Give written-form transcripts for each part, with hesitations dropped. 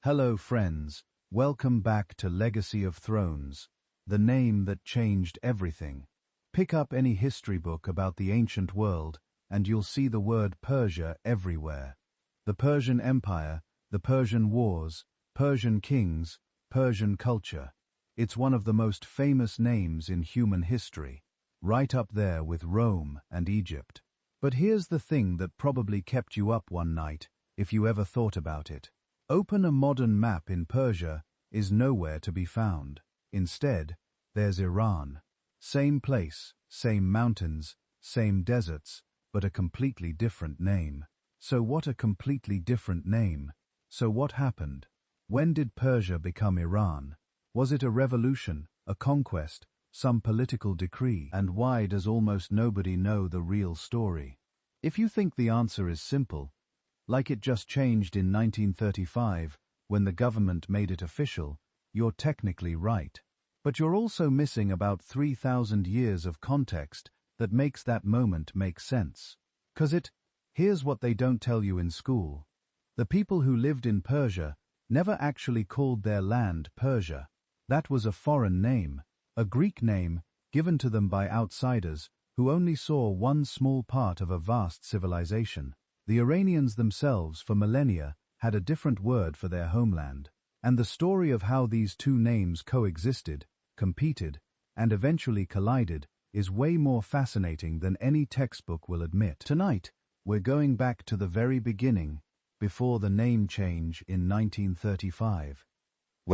Hello friends, welcome back to Legacy of Thrones, the name that changed everything. Pick up any history book about the ancient world and you'll see the word Persia everywhere. The Persian Empire, the Persian Wars, Persian kings, Persian culture. It's one of the most famous names in human history, right up there with Rome and Egypt. But here's the thing that probably kept you up one night, if you ever thought about it. Open a modern map in Persia is nowhere to be found. Instead, there's Iran. Same place, same mountains, same deserts, but a completely different name. So what a completely different name. So what happened? When did Persia become Iran? Was it a revolution, a conquest, some political decree? And why does almost nobody know the real story? If you think the answer is simple, like it just changed in 1935, when the government made it official, you're technically right. But you're also missing about 3,000 years of context that makes that moment make sense. Here's what they don't tell you in school. The people who lived in Persia never actually called their land Persia. That was a foreign name, a Greek name given to them by outsiders who only saw one small part of a vast civilization. The Iranians themselves, for millennia, had a different word for their homeland. And the story of how these two names coexisted, competed, and eventually collided is way more fascinating than any textbook will admit. Tonight, we're going back to the very beginning, before the name change in 1935.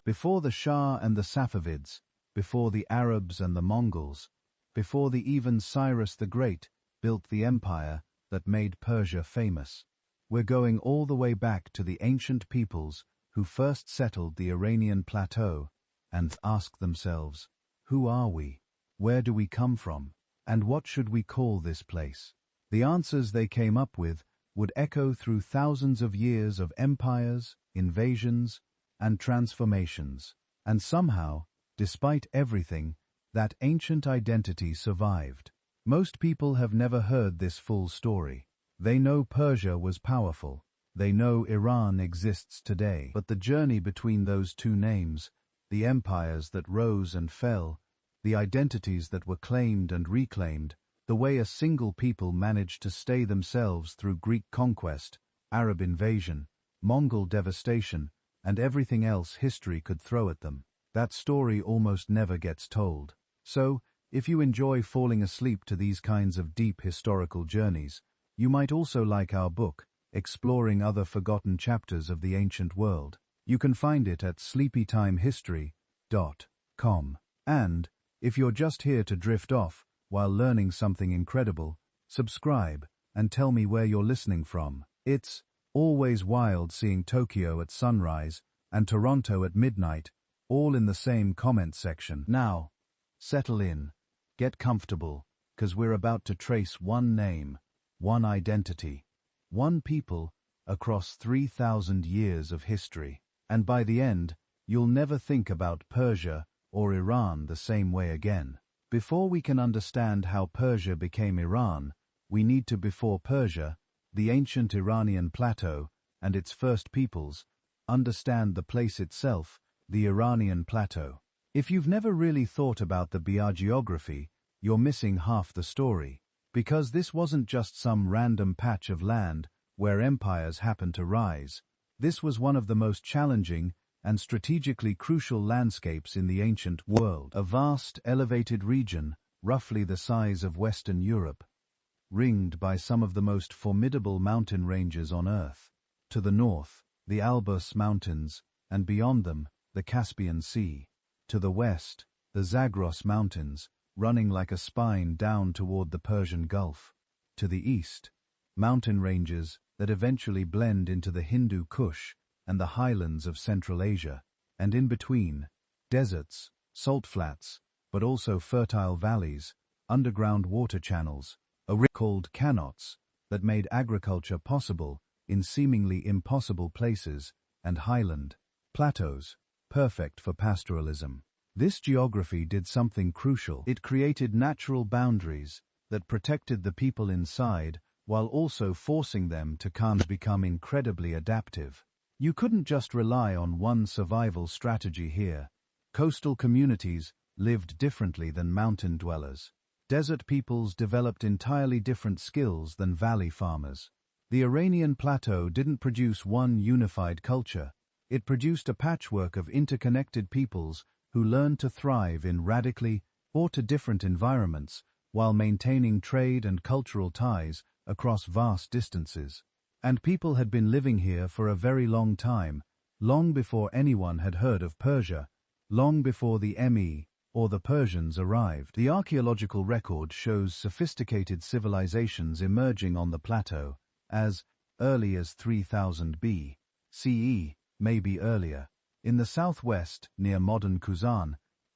Before the Shah and the Safavids, before the Arabs and the Mongols, before even Cyrus the Great built the empire that made Persia famous. We're going all the way back to the ancient peoples who first settled the Iranian plateau and asked themselves, who are we? Where do we come from? And what should we call this place? The answers they came up with would echo through thousands of years of empires, invasions, and transformations. And somehow, despite everything, that ancient identity survived. Most people have never heard this full story. They know Persia was powerful. They know Iran exists today. But the journey between those two names, the empires that rose and fell, the identities that were claimed and reclaimed, the way a single people managed to stay themselves through Greek conquest, Arab invasion, Mongol devastation, and everything else history could throw at them, that story almost never gets told. So, if you enjoy falling asleep to these kinds of deep historical journeys, you might also like our book, Exploring Other Forgotten Chapters of the Ancient World. You can find it at sleepytimehistory.com. And, if you're just here to drift off while learning something incredible, subscribe and tell me where you're listening from. It's always wild seeing Tokyo at sunrise and Toronto at midnight, all in the same comment section. Now, settle in. Get comfortable, 'cause we're about to trace one name, one identity, one people across 3,000 years of history. And by the end, you'll never think about Persia or Iran the same way again. Before we can understand how Persia became Iran, we need to, before Persia, the ancient Iranian plateau, and its first peoples, understand the place itself, the Iranian plateau. If you've never really thought about the geography, you're missing half the story. Because this wasn't just some random patch of land where empires happened to rise. This was one of the most challenging and strategically crucial landscapes in the ancient world. A vast, elevated region, roughly the size of Western Europe, ringed by some of the most formidable mountain ranges on Earth. To the north, the Alban Mountains, and beyond them, the Caspian Sea. To the west, the Zagros Mountains, running like a spine down toward the Persian Gulf. To the east, mountain ranges that eventually blend into the Hindu Kush and the highlands of Central Asia. And in between, deserts, salt flats, but also fertile valleys, underground water channels, a river called canots that made agriculture possible in seemingly impossible places, and highland plateaus, perfect for pastoralism. This geography did something crucial. It created natural boundaries that protected the people inside while also forcing them to become incredibly adaptive. You couldn't just rely on one survival strategy here. Coastal communities lived differently than mountain dwellers. Desert peoples developed entirely different skills than valley farmers. The Iranian plateau didn't produce one unified culture. It produced a patchwork of interconnected peoples who learned to thrive in radically or to different environments while maintaining trade and cultural ties across vast distances. And people had been living here for a very long time, long before anyone had heard of Persia, long before the ME or the Persians arrived. The archaeological record shows sophisticated civilizations emerging on the plateau as early as 3000 BCE, maybe earlier. In the southwest, near modern Kuzan,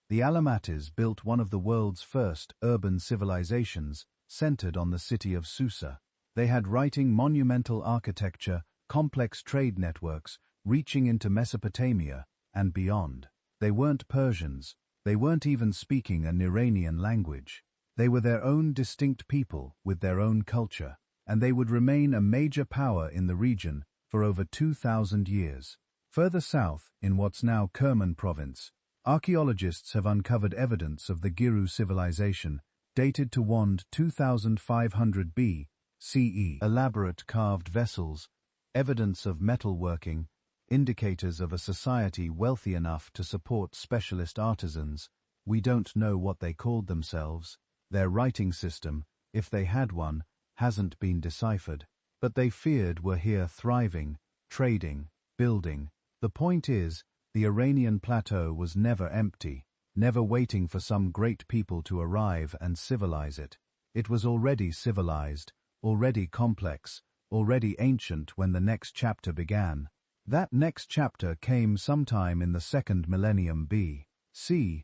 the Alamatis built one of the world's first urban civilizations, centered on the city of Susa. They had writing, monumental architecture, complex trade networks, reaching into Mesopotamia and beyond. They weren't Persians. They weren't even speaking an Iranian language. They were their own distinct people with their own culture, and they would remain a major power in the region for over 2,000 years. Further south, in what's now Kerman province, archaeologists have uncovered evidence of the Giru civilization, dated to Wand 2500 BCE. Elaborate carved vessels, evidence of metalworking, indicators of a society wealthy enough to support specialist artisans. We don't know what they called themselves. Their writing system, if they had one, hasn't been deciphered. But they feared were here thriving, trading, building. The point is, the Iranian plateau was never empty, never waiting for some great people to arrive and civilize it. It was already civilized, already complex, already ancient when the next chapter began. That next chapter came sometime in the second millennium BCE,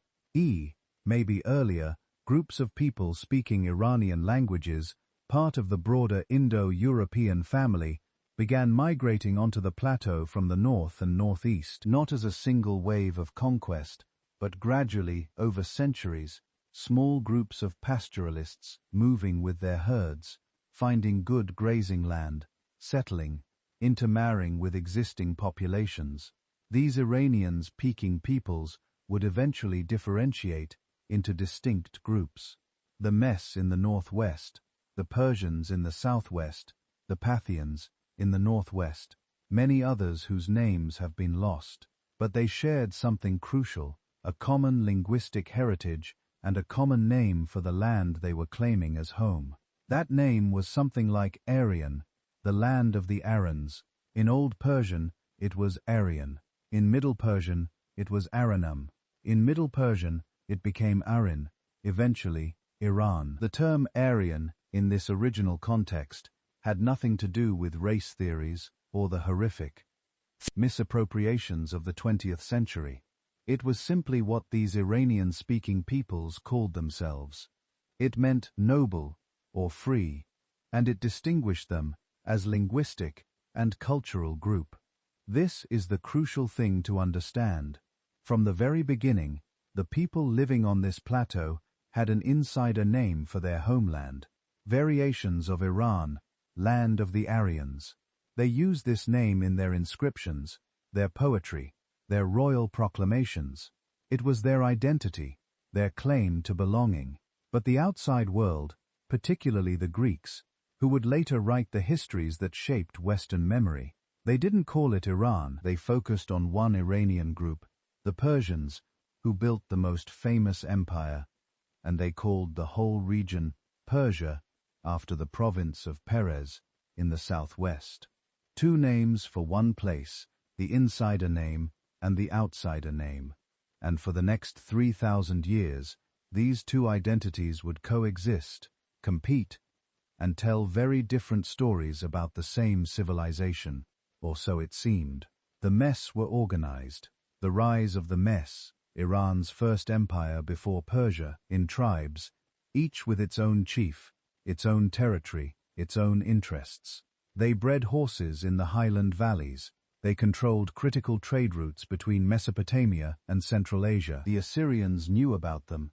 maybe earlier. Groups of people speaking Iranian languages, part of the broader Indo-European family, began migrating onto the plateau from the north and northeast, not as a single wave of conquest, but gradually, over centuries, small groups of pastoralists moving with their herds, finding good grazing land, settling, intermarrying with existing populations. These Iranian-speaking peoples would eventually differentiate into distinct groups. The Mess in the northwest, the Persians in the southwest, the Parthians in the northwest, many others whose names have been lost. But they shared something crucial, a common linguistic heritage and a common name for the land they were claiming as home. That name was something like Aryan, the land of the Aryans. In Old Persian, it was Aryan. In Middle Persian, it was Aranum. In Middle Persian, it became Arin, eventually Iran. The term Aryan, in this original context, had nothing to do with race theories or the horrific misappropriations of the 20th century. It was simply what these Iranian-speaking peoples called themselves. It meant noble or free, and it distinguished them as linguistic and cultural group. This is the crucial thing to understand. From the very beginning, the people living on this plateau had an insider name for their homeland, variations of Iran, land of the Aryans. They used this name in their inscriptions, their poetry, their royal proclamations. It was their identity, their claim to belonging. But the outside world, particularly the Greeks, who would later write the histories that shaped Western memory, they didn't call it Iran. They focused on one Iranian group, the Persians, who built the most famous empire, and they called the whole region Persia after the province of Perez in the southwest. Two names for one place, the insider name and the outsider name. And for the next 3,000 years, these two identities would coexist, compete, and tell very different stories about the same civilization, or so it seemed. The Mess were organized. The rise of the Mess, Iran's first empire before Persia, in tribes, each with its own chief, its own territory, its own interests. They bred horses in the highland valleys. They controlled critical trade routes between Mesopotamia and Central Asia. The Assyrians knew about them,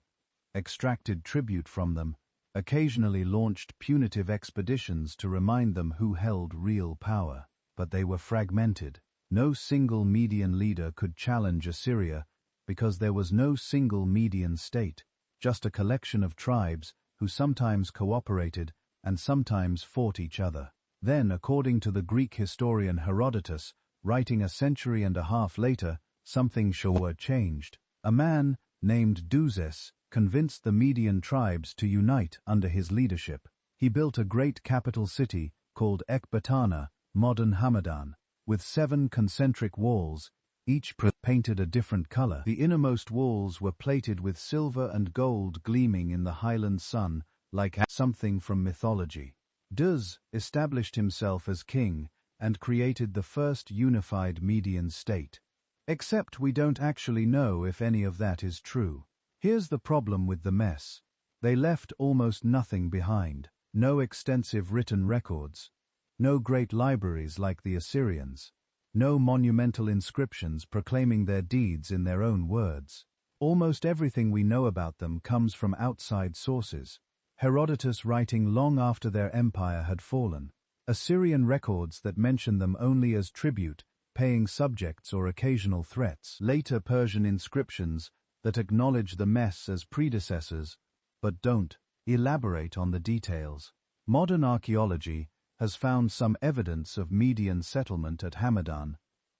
extracted tribute from them, occasionally launched punitive expeditions to remind them who held real power. But they were fragmented. No single Median leader could challenge Assyria because there was no single Median state, just a collection of tribes who sometimes cooperated and sometimes fought each other. Then, according to the Greek historian Herodotus, writing a century and a half later, something sure changed. A man named Duzes convinced the Median tribes to unite under his leadership. He built a great capital city called Ecbatana, modern Hamadan, with 7 concentric walls, each painted a different color. The innermost walls were plated with silver and gold gleaming in the highland sun like something from mythology. Duz established himself as king and created the first unified Median state. Except we don't actually know if any of that is true. Here's the problem with the mess. They left almost nothing behind. No extensive written records. No great libraries like the Assyrians. No monumental inscriptions proclaiming their deeds in their own words. Almost everything we know about them comes from outside sources. Herodotus writing long after their empire had fallen. Assyrian records that mention them only as tribute, paying subjects or occasional threats. Later Persian inscriptions that acknowledge the mess as predecessors, but don't elaborate on the details. Modern archaeology has found some evidence of Median settlement at Hamadan,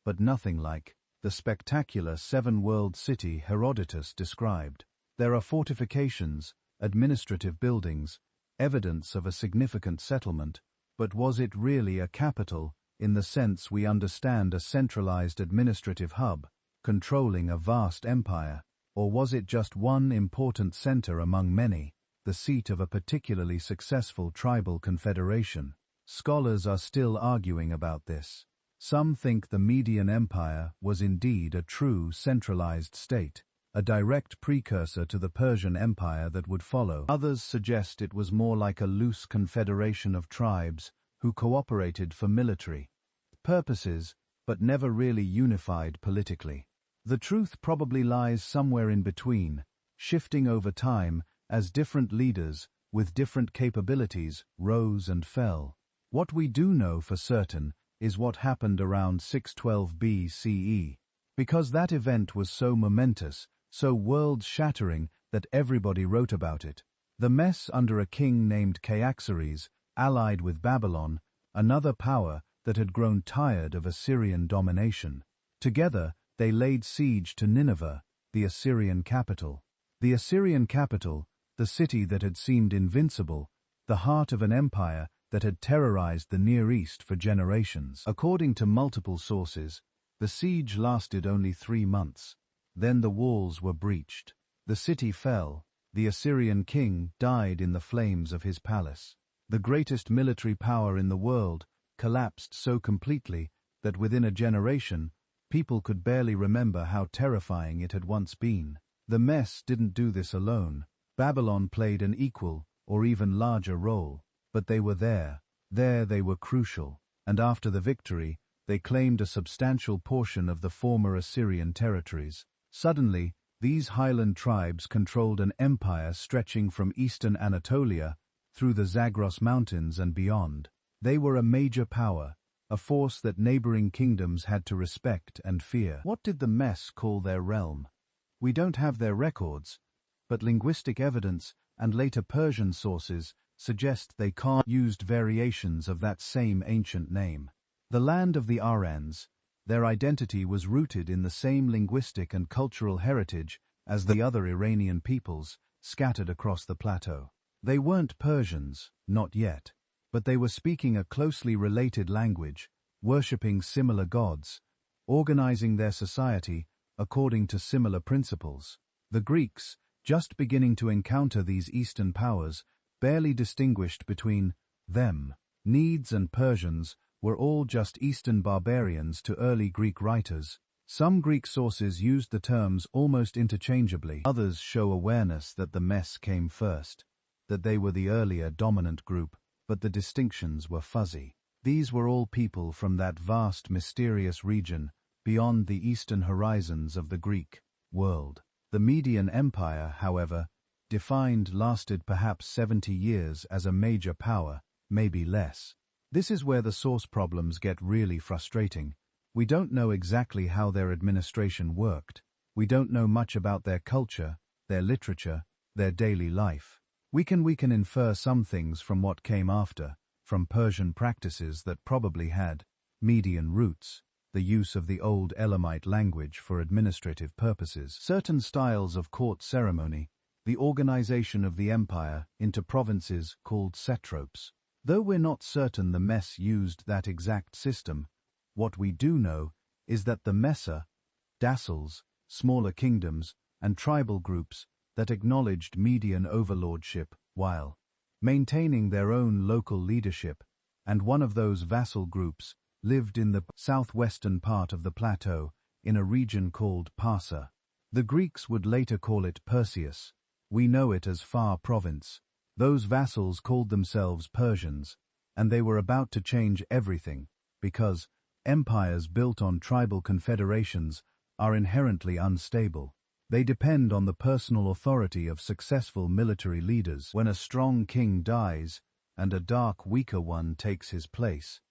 but nothing like the spectacular 7-world city Herodotus described. There are fortifications, administrative buildings, evidence of a significant settlement, but was it really a capital in the sense we understand a centralized administrative hub, controlling a vast empire, or was it just one important center among many, the seat of a particularly successful tribal confederation? Scholars are still arguing about this. Some think the Median Empire was indeed a true centralized state, a direct precursor to the Persian Empire that would follow. Others suggest it was more like a loose confederation of tribes who cooperated for military purposes, but never really unified politically. The truth probably lies somewhere in between, shifting over time as different leaders with different capabilities rose and fell. What we do know for certain is what happened around 612 BCE, because that event was so momentous, so world-shattering that everybody wrote about it. The mess under a king named Cyaxares, allied with Babylon, another power that had grown tired of Assyrian domination. Together, they laid siege to Nineveh, the Assyrian capital. The Assyrian capital, the city that had seemed invincible, the heart of an empire that had terrorized the Near East for generations. According to multiple sources, the siege lasted only 3 months. Then the walls were breached. The city fell. The Assyrian king died in the flames of his palace. The greatest military power in the world collapsed so completely that within a generation, people could barely remember how terrifying it had once been. The mess didn't do this alone. Babylon played an equal or even larger role. But they were there. There they were crucial, and after the victory, they claimed a substantial portion of the former Assyrian territories. Suddenly, these highland tribes controlled an empire stretching from eastern Anatolia through the Zagros Mountains and beyond. They were a major power, a force that neighboring kingdoms had to respect and fear. What did the mess call their realm? We don't have their records, but linguistic evidence and later Persian sources suggest they used variations of that same ancient name. The land of the Arans, their identity was rooted in the same linguistic and cultural heritage as the other Iranian peoples scattered across the plateau. They weren't Persians, not yet, but they were speaking a closely related language, worshipping similar gods, organizing their society according to similar principles. The Greeks, just beginning to encounter these Eastern powers, barely distinguished between them. Medes and Persians were all just Eastern barbarians to early Greek writers. Some Greek sources used the terms almost interchangeably. Others show awareness that the mess came first, that they were the earlier dominant group, but the distinctions were fuzzy. These were all people from that vast, mysterious region beyond the eastern horizons of the Greek world. The Median Empire, however, defined lasted perhaps 70 years as a major power, maybe less. This is where the source problems get really frustrating. We don't know exactly how their administration worked. We don't know much about their culture, their literature, their daily life. We can infer some things from what came after, from Persian practices that probably had Median roots, the use of the old Elamite language for administrative purposes, certain styles of court ceremony, the organization of the empire into provinces called satraps. Though we're not certain the mess used that exact system, what we do know is that the Messa, Dassels, smaller kingdoms, and tribal groups that acknowledged Median overlordship while maintaining their own local leadership, and one of those vassal groups lived in the southwestern part of the plateau in a region called Persia. The Greeks would later call it Perseus. We know it as Far Province. Those vassals called themselves Persians, and they were about to change everything, because empires built on tribal confederations are inherently unstable. They depend on the personal authority of successful military leaders. When a strong king dies and a dark, weaker one takes his place,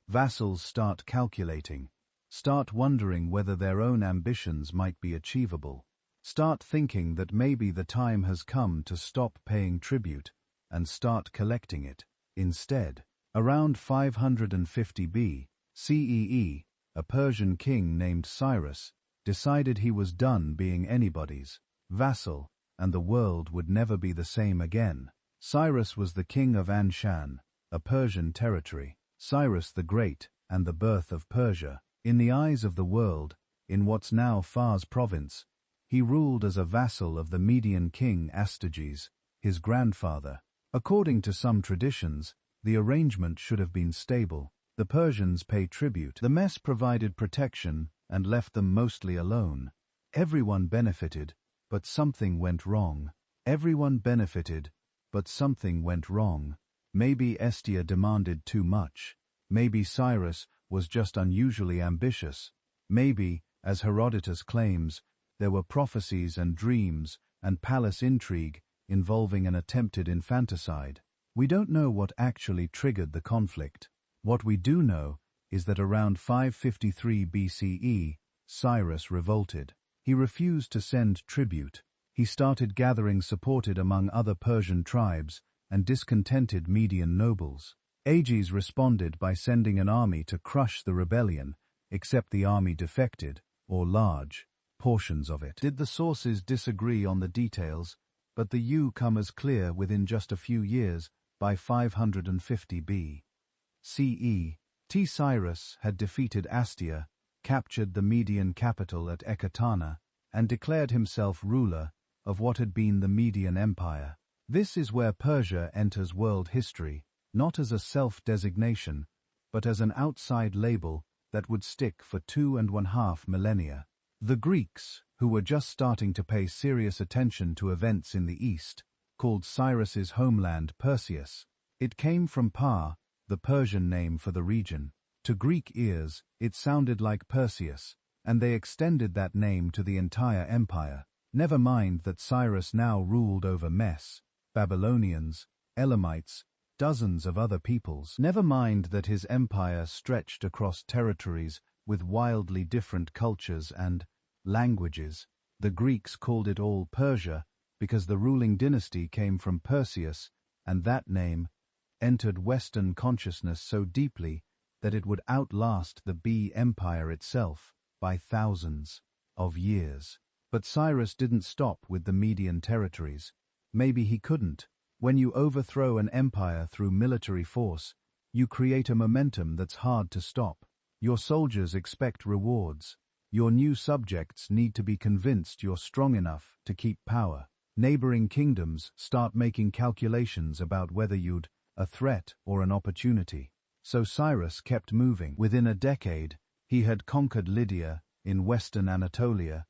vassals start calculating, start wondering whether their own ambitions might be achievable, start thinking that maybe the time has come to stop paying tribute and start collecting it. Instead, around 550 BCE, a Persian king named Cyrus decided he was done being anybody's vassal, and the world would never be the same again. Cyrus was the king of Anshan, a Persian territory. Cyrus the Great and the birth of Persia. In the eyes of the world, in what's now Fars province, he ruled as a vassal of the Median king Astyages, his grandfather. According to some traditions, the arrangement should have been stable. The Persians paid tribute. The mess provided protection and left them mostly alone. Everyone benefited, but something went wrong. Everyone benefited, but something went wrong. Maybe Estia demanded too much. Maybe Cyrus was just unusually ambitious. Maybe, as Herodotus claims, there were prophecies and dreams and palace intrigue involving an attempted infanticide. We don't know what actually triggered the conflict. What we do know is that around 553 BCE, Cyrus revolted. He refused to send tribute. He started gathering support among other Persian tribes and discontented Median nobles. Ages responded by sending an army to crush the rebellion, except the army defected, or large portions of it. Did the sources disagree on the details, but the come as clear within just a few years, by 550 BCE. Cyrus had defeated Astia, captured the Median capital at Ecbatana, and declared himself ruler of what had been the Median Empire. This is where Persia enters world history, not as a self-designation, but as an outside label that would stick for 2.5 millennia. The Greeks, who were just starting to pay serious attention to events in the east, called Cyrus's homeland Perseus. It came from Pa, the Persian name for the region. To Greek ears, it sounded like Perseus, and they extended that name to the entire empire. Never mind that Cyrus now ruled over Mess, Babylonians, Elamites, dozens of other peoples. Never mind that his empire stretched across territories with wildly different cultures and languages. The Greeks called it all Persia because the ruling dynasty came from Perseus, and that name entered Western consciousness so deeply that it would outlast the Empire itself by thousands of years. But Cyrus didn't stop with the Median territories. Maybe he couldn't. When you overthrow an empire through military force, you create a momentum that's hard to stop. Your soldiers expect rewards. Your new subjects need to be convinced you're strong enough to keep power. Neighboring kingdoms start making calculations about whether you'd a threat or an opportunity. So Cyrus kept moving. Within a decade, he had conquered Lydia in western Anatolia,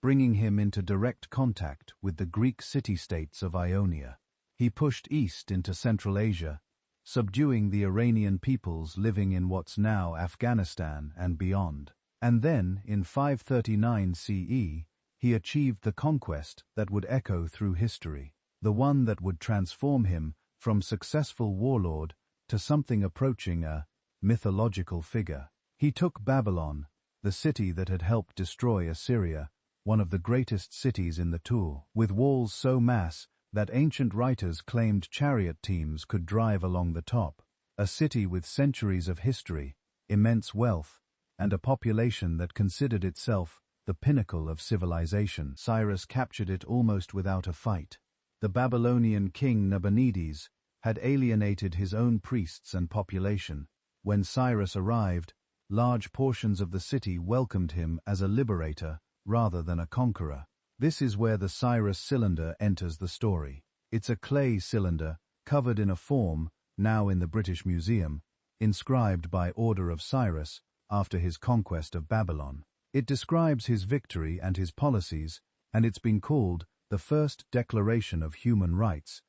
bringing him into direct contact with the Greek city-states of Ionia. He pushed east into Central Asia, subduing the Iranian peoples living in what's now Afghanistan and beyond. And then, in 539 CE, he achieved the conquest that would echo through history, the one that would transform him from successful warlord to something approaching a mythological figure. He took Babylon, the city that had helped destroy Assyria, one of the greatest cities in the tour, with walls so massive that ancient writers claimed chariot teams could drive along the top. A city with centuries of history, immense wealth, and a population that considered itself the pinnacle of civilization. Cyrus captured it almost without a fight. The Babylonian king Nabonidus had alienated his own priests and population. When Cyrus arrived, large portions of the city welcomed him as a liberator rather than a conqueror. This is where the Cyrus cylinder enters the story. It's a clay cylinder, covered in a form, now in the British Museum, inscribed by order of Cyrus after his conquest of Babylon. It describes his victory and his policies, and it's been called the first declaration of human rights.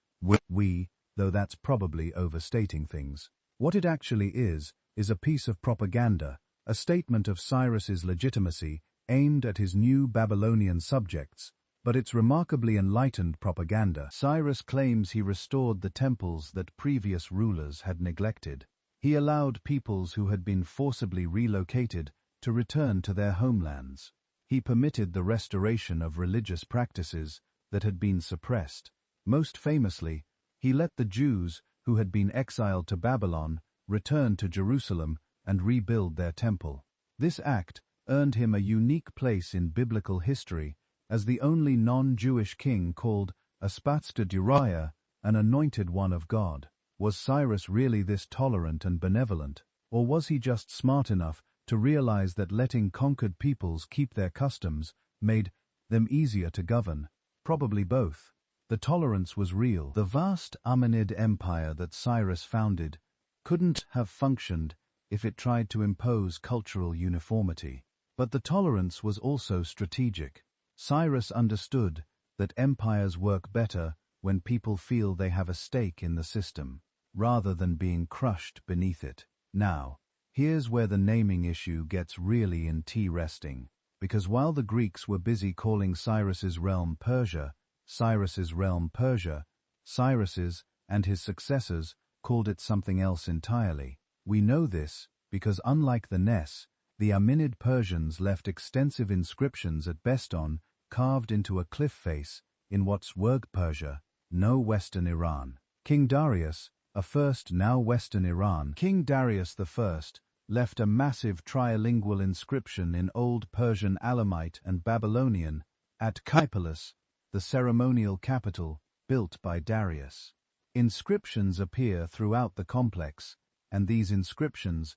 Though that's probably overstating things. What it actually is a piece of propaganda, a statement of Cyrus's legitimacy aimed at his new Babylonian subjects, but it's remarkably enlightened propaganda. Cyrus claims he restored the temples that previous rulers had neglected. He allowed peoples who had been forcibly relocated to return to their homelands. He permitted the restoration of religious practices that had been suppressed. Most famously, he let the Jews who had been exiled to Babylon return to Jerusalem and rebuild their temple. This act earned him a unique place in biblical history as the only non-Jewish king called a Spatzter Uriah, an anointed one of God. Was Cyrus really this tolerant and benevolent, or was he just smart enough to realize that letting conquered peoples keep their customs made them easier to govern? Probably both. The tolerance was real. The vast Amanid Empire that Cyrus founded couldn't have functioned if it tried to impose cultural uniformity. But the tolerance was also strategic. Cyrus understood that empires work better when people feel they have a stake in the system, rather than being crushed beneath it. Now, here's where the naming issue gets really interesting, because while the Greeks were busy calling Cyrus's realm Persia, Cyrus's and his successors called it something else entirely. We know this because unlike the Ness, the Amanid Persians left extensive inscriptions at Beston carved into a cliff face in what's Persia, now Western Iran. King Darius, now Western Iran, King Darius I left a massive trilingual inscription in Old Persian Elamite and Babylonian at Kaipalas, the ceremonial capital built by Darius. Inscriptions appear throughout the complex, and these inscriptions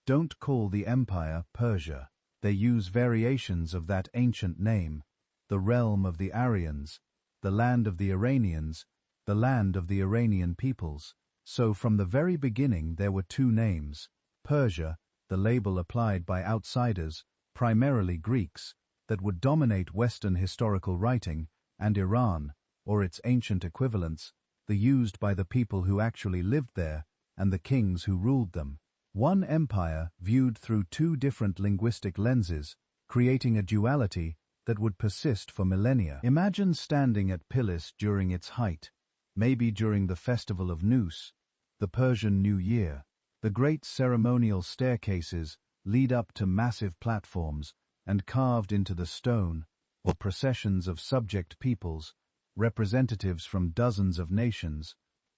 don't call the empire Persia. They use variations of that ancient name, the realm of the Aryans, the land of the Iranians, the land of the Iranian peoples. So from the very beginning there were two names: Persia, the label applied by outsiders, primarily Greeks, that would dominate Western historical writing, and Iran, or its ancient equivalents, the used by the people who actually lived there and the kings who ruled them. One empire viewed through two different linguistic lenses, creating a duality that would persist for millennia. Imagine standing at Pilis during its height, maybe during the festival of Nus, the Persian New Year. The great ceremonial staircases lead up to massive platforms and carved into the stone, or processions of subject peoples, representatives from dozens of nations,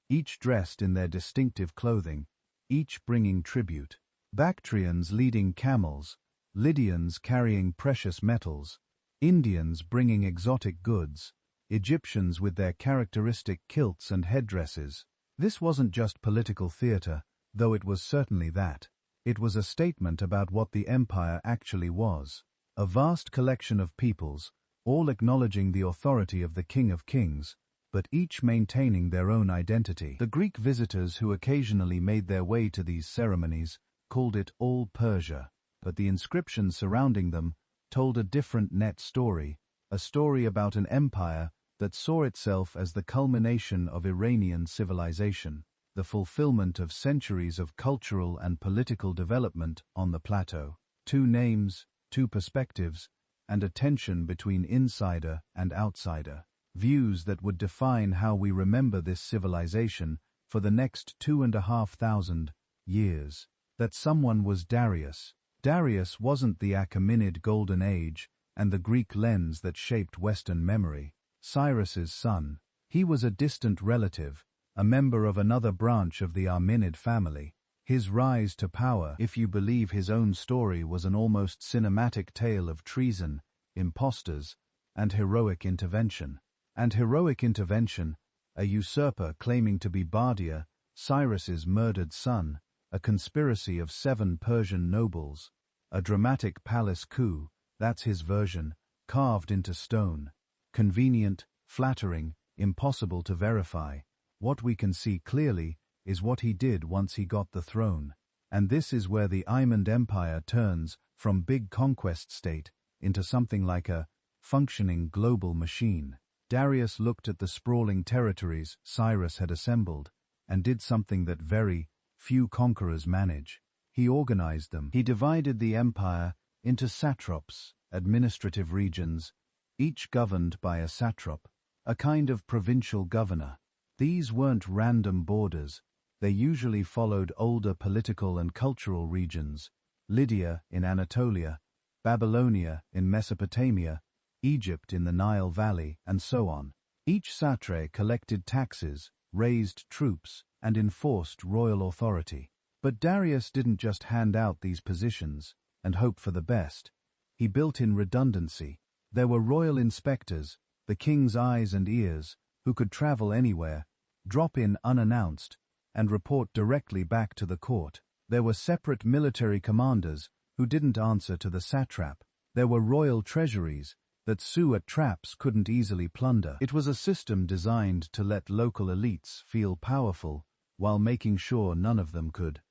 each dressed in their distinctive clothing, each bringing tribute. Bactrians leading camels, Lydians carrying precious metals, Indians bringing exotic goods, Egyptians with their characteristic kilts and headdresses. This wasn't just political theater, though it was certainly that. It was a statement about what the empire actually was. A vast collection of peoples, all acknowledging the authority of the King of Kings, but each maintaining their own identity. The Greek visitors who occasionally made their way to these ceremonies called it all Persia, but the inscriptions surrounding them told a different net story, a story about an empire that saw itself as the culmination of Iranian civilization, the fulfillment of centuries of cultural and political development on the plateau. Two names, two perspectives, and a tension between insider and outsider. Views that would define how we remember this civilization for the next 2,500 years. That someone was Darius, Darius wasn't the Achaemenid Golden Age and the Greek lens that shaped Western memory. Cyrus's son. He was a distant relative, a member of another branch of the Armenid family. His rise to power, if you believe his own story, was an almost cinematic tale of treason, impostors, and heroic intervention. A usurper claiming to be Bardia, Cyrus's murdered son, a conspiracy of 7 Persian nobles, a dramatic palace coup, that's his version, carved into stone. Convenient, flattering, impossible to verify. What we can see clearly is what he did once he got the throne. And this is where the Persian Empire turns from big conquest state into something like a functioning global machine. Darius looked at the sprawling territories Cyrus had assembled and did something that very few conquerors manage. He organized them. He divided the empire into satraps, administrative regions, each governed by a satrap, a kind of provincial governor. These weren't random borders. They usually followed older political and cultural regions: Lydia in Anatolia, Babylonia in Mesopotamia, Egypt in the Nile Valley, and so on. Each satrap collected taxes, raised troops, and enforced royal authority. But Darius didn't just hand out these positions and hope for the best. He built in redundancy. There were royal inspectors, the king's eyes and ears, who could travel anywhere, drop in unannounced, and report directly back to the court. There were separate military commanders who didn't answer to the satrap. There were royal treasuries that Suat traps couldn't easily plunder. It was a system designed to let local elites feel powerful while making sure none of them could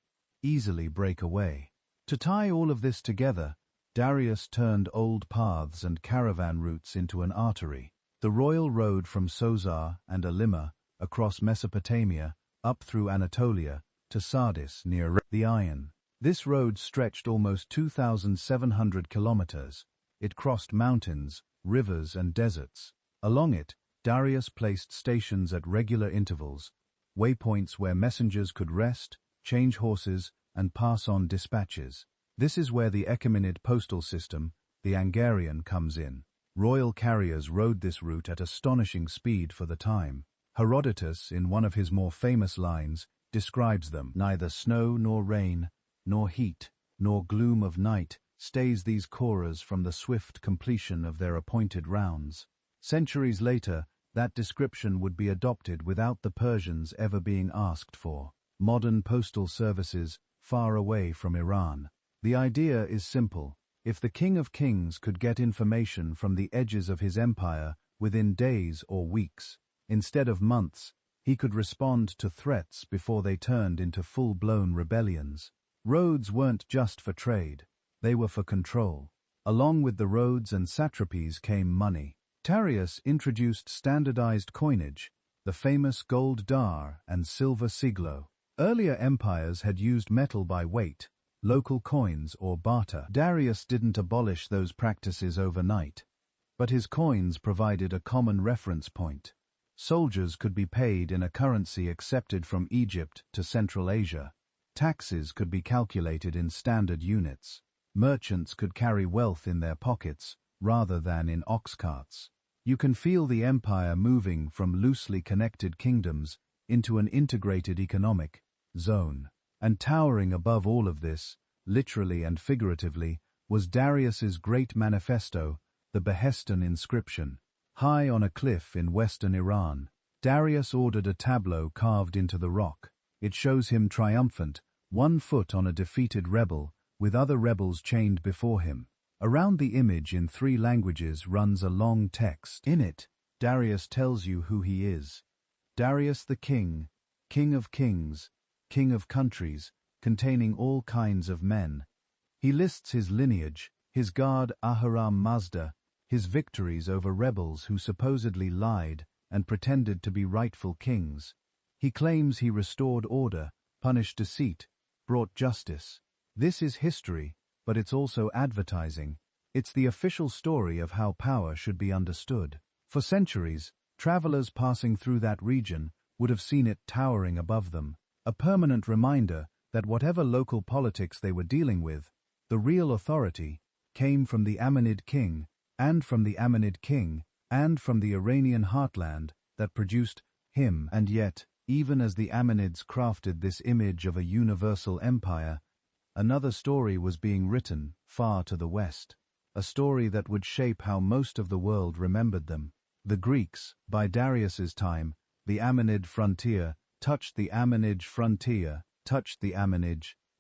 easily break away. To tie all of this together, Darius turned old paths and caravan routes into an artery. The royal road from Sozar and Alima across Mesopotamia up through Anatolia to Sardis near the Iron. This road stretched almost 2,700 kilometers. It crossed mountains, rivers, and deserts. Along it, Darius placed stations at regular intervals, waypoints where messengers could rest, change horses, and pass on dispatches. This is where the Achaemenid postal system, the Angarian, comes in. Royal carriers rode this route at astonishing speed for the time. Herodotus, in one of his more famous lines, describes them: neither snow nor rain, nor heat, nor gloom of night stays these courers from the swift completion of their appointed rounds. Centuries later, that description would be adopted without the Persians ever being asked for. Modern postal services far away from Iran. The idea is simple. If the King of Kings could get information from the edges of his empire within days or weeks, instead of months, he could respond to threats before they turned into full-blown rebellions. Roads weren't just for trade. They were for control. Along with the roads and satrapies came money. Darius introduced standardized coinage, the famous gold dar and silver siglo. Earlier empires had used metal by weight, local coins or barter. Darius didn't abolish those practices overnight, but his coins provided a common reference point. Soldiers could be paid in a currency accepted from Egypt to Central Asia. Taxes could be calculated in standard units. Merchants could carry wealth in their pockets rather than in ox carts. You can feel the empire moving from loosely connected kingdoms into an integrated economic zone. And towering above all of this, literally and figuratively, was Darius's great manifesto, the Behestan inscription. High on a cliff in western Iran, Darius ordered a tableau carved into the rock. It shows him triumphant, 1 foot on a defeated rebel, with other rebels chained before him. Around the image in 3 languages runs a long text. In it, Darius tells you who he is. Darius the King, King of Kings, King of countries, containing all kinds of men. He lists his lineage, his guard Ahram Mazda, his victories over rebels who supposedly lied and pretended to be rightful kings. He claims he restored order, punished deceit, brought justice. This is history, but it's also advertising. It's the official story of how power should be understood. For centuries, travelers passing through that region would have seen it towering above them, a permanent reminder that whatever local politics they were dealing with, The real authority came from the Amanid king, and from the Amanid king, and from the Iranian heartland that produced him. And yet, even as the Amanids crafted this image of a universal empire, another story was being written far to the west, a story that would shape how most of the world remembered them. The Greeks, by Darius's time, the Amanid frontier, touched the Amanid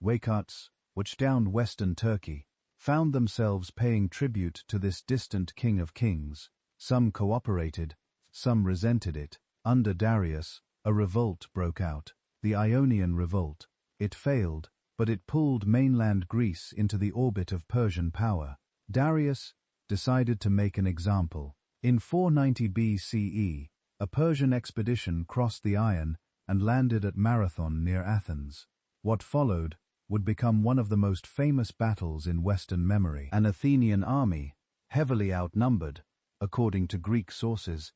Wakats, which down western Turkey, found themselves paying tribute to this distant king of kings. Some cooperated, some resented it. Under Darius, a revolt broke out, the Ionian Revolt. It failed, but it pulled mainland Greece into the orbit of Persian power. Darius decided to make an example. In 490 BCE, a Persian expedition crossed the Ion and landed at Marathon near Athens. What followed would become one of the most famous battles in Western memory. An Athenian army, heavily outnumbered, according to Greek sources,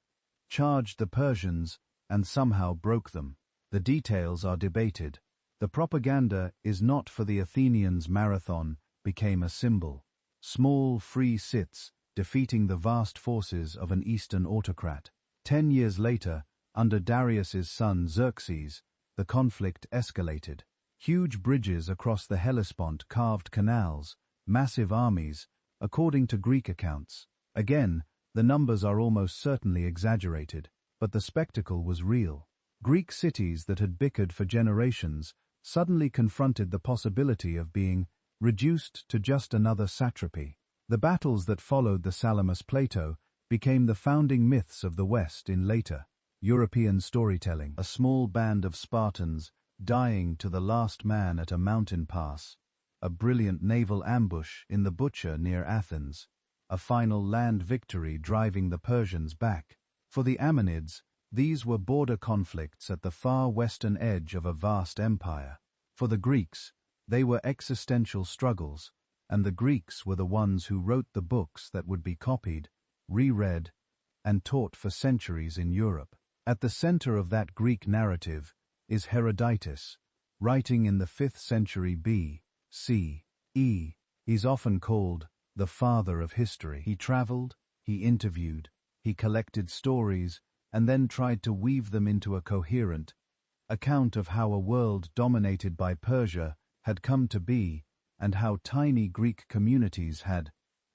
charged the Persians and somehow broke them. The details are debated. The propaganda is not for the Athenians. Marathon became a symbol. Small, free Scyths defeating the vast forces of an Eastern autocrat. 10 years later, under Darius's son Xerxes, the conflict escalated. Huge bridges across the Hellespont carved canals, massive armies, according to Greek accounts. Again, the numbers are almost certainly exaggerated, but the spectacle was real. Greek cities that had bickered for generations suddenly confronted the possibility of being reduced to just another satrapy. The battles that followed the Salamis Plateau became the founding myths of the West in later European storytelling. A small band of Spartans dying to the last man at a mountain pass, a brilliant naval ambush in the Butcher near Athens, a final land victory driving the Persians back. For the Amanids, these were border conflicts at the far western edge of a vast empire. For the Greeks, they were existential struggles, and the Greeks were the ones who wrote the books that would be copied, reread, and taught for centuries in Europe. At the center of that Greek narrative is Herodotus, writing in the 5th century B.C.E. He's often called the father of history. He traveled, he interviewed, he collected stories, and then tried to weave them into a coherent account of how a world dominated by Persia had come to be and how tiny Greek communities had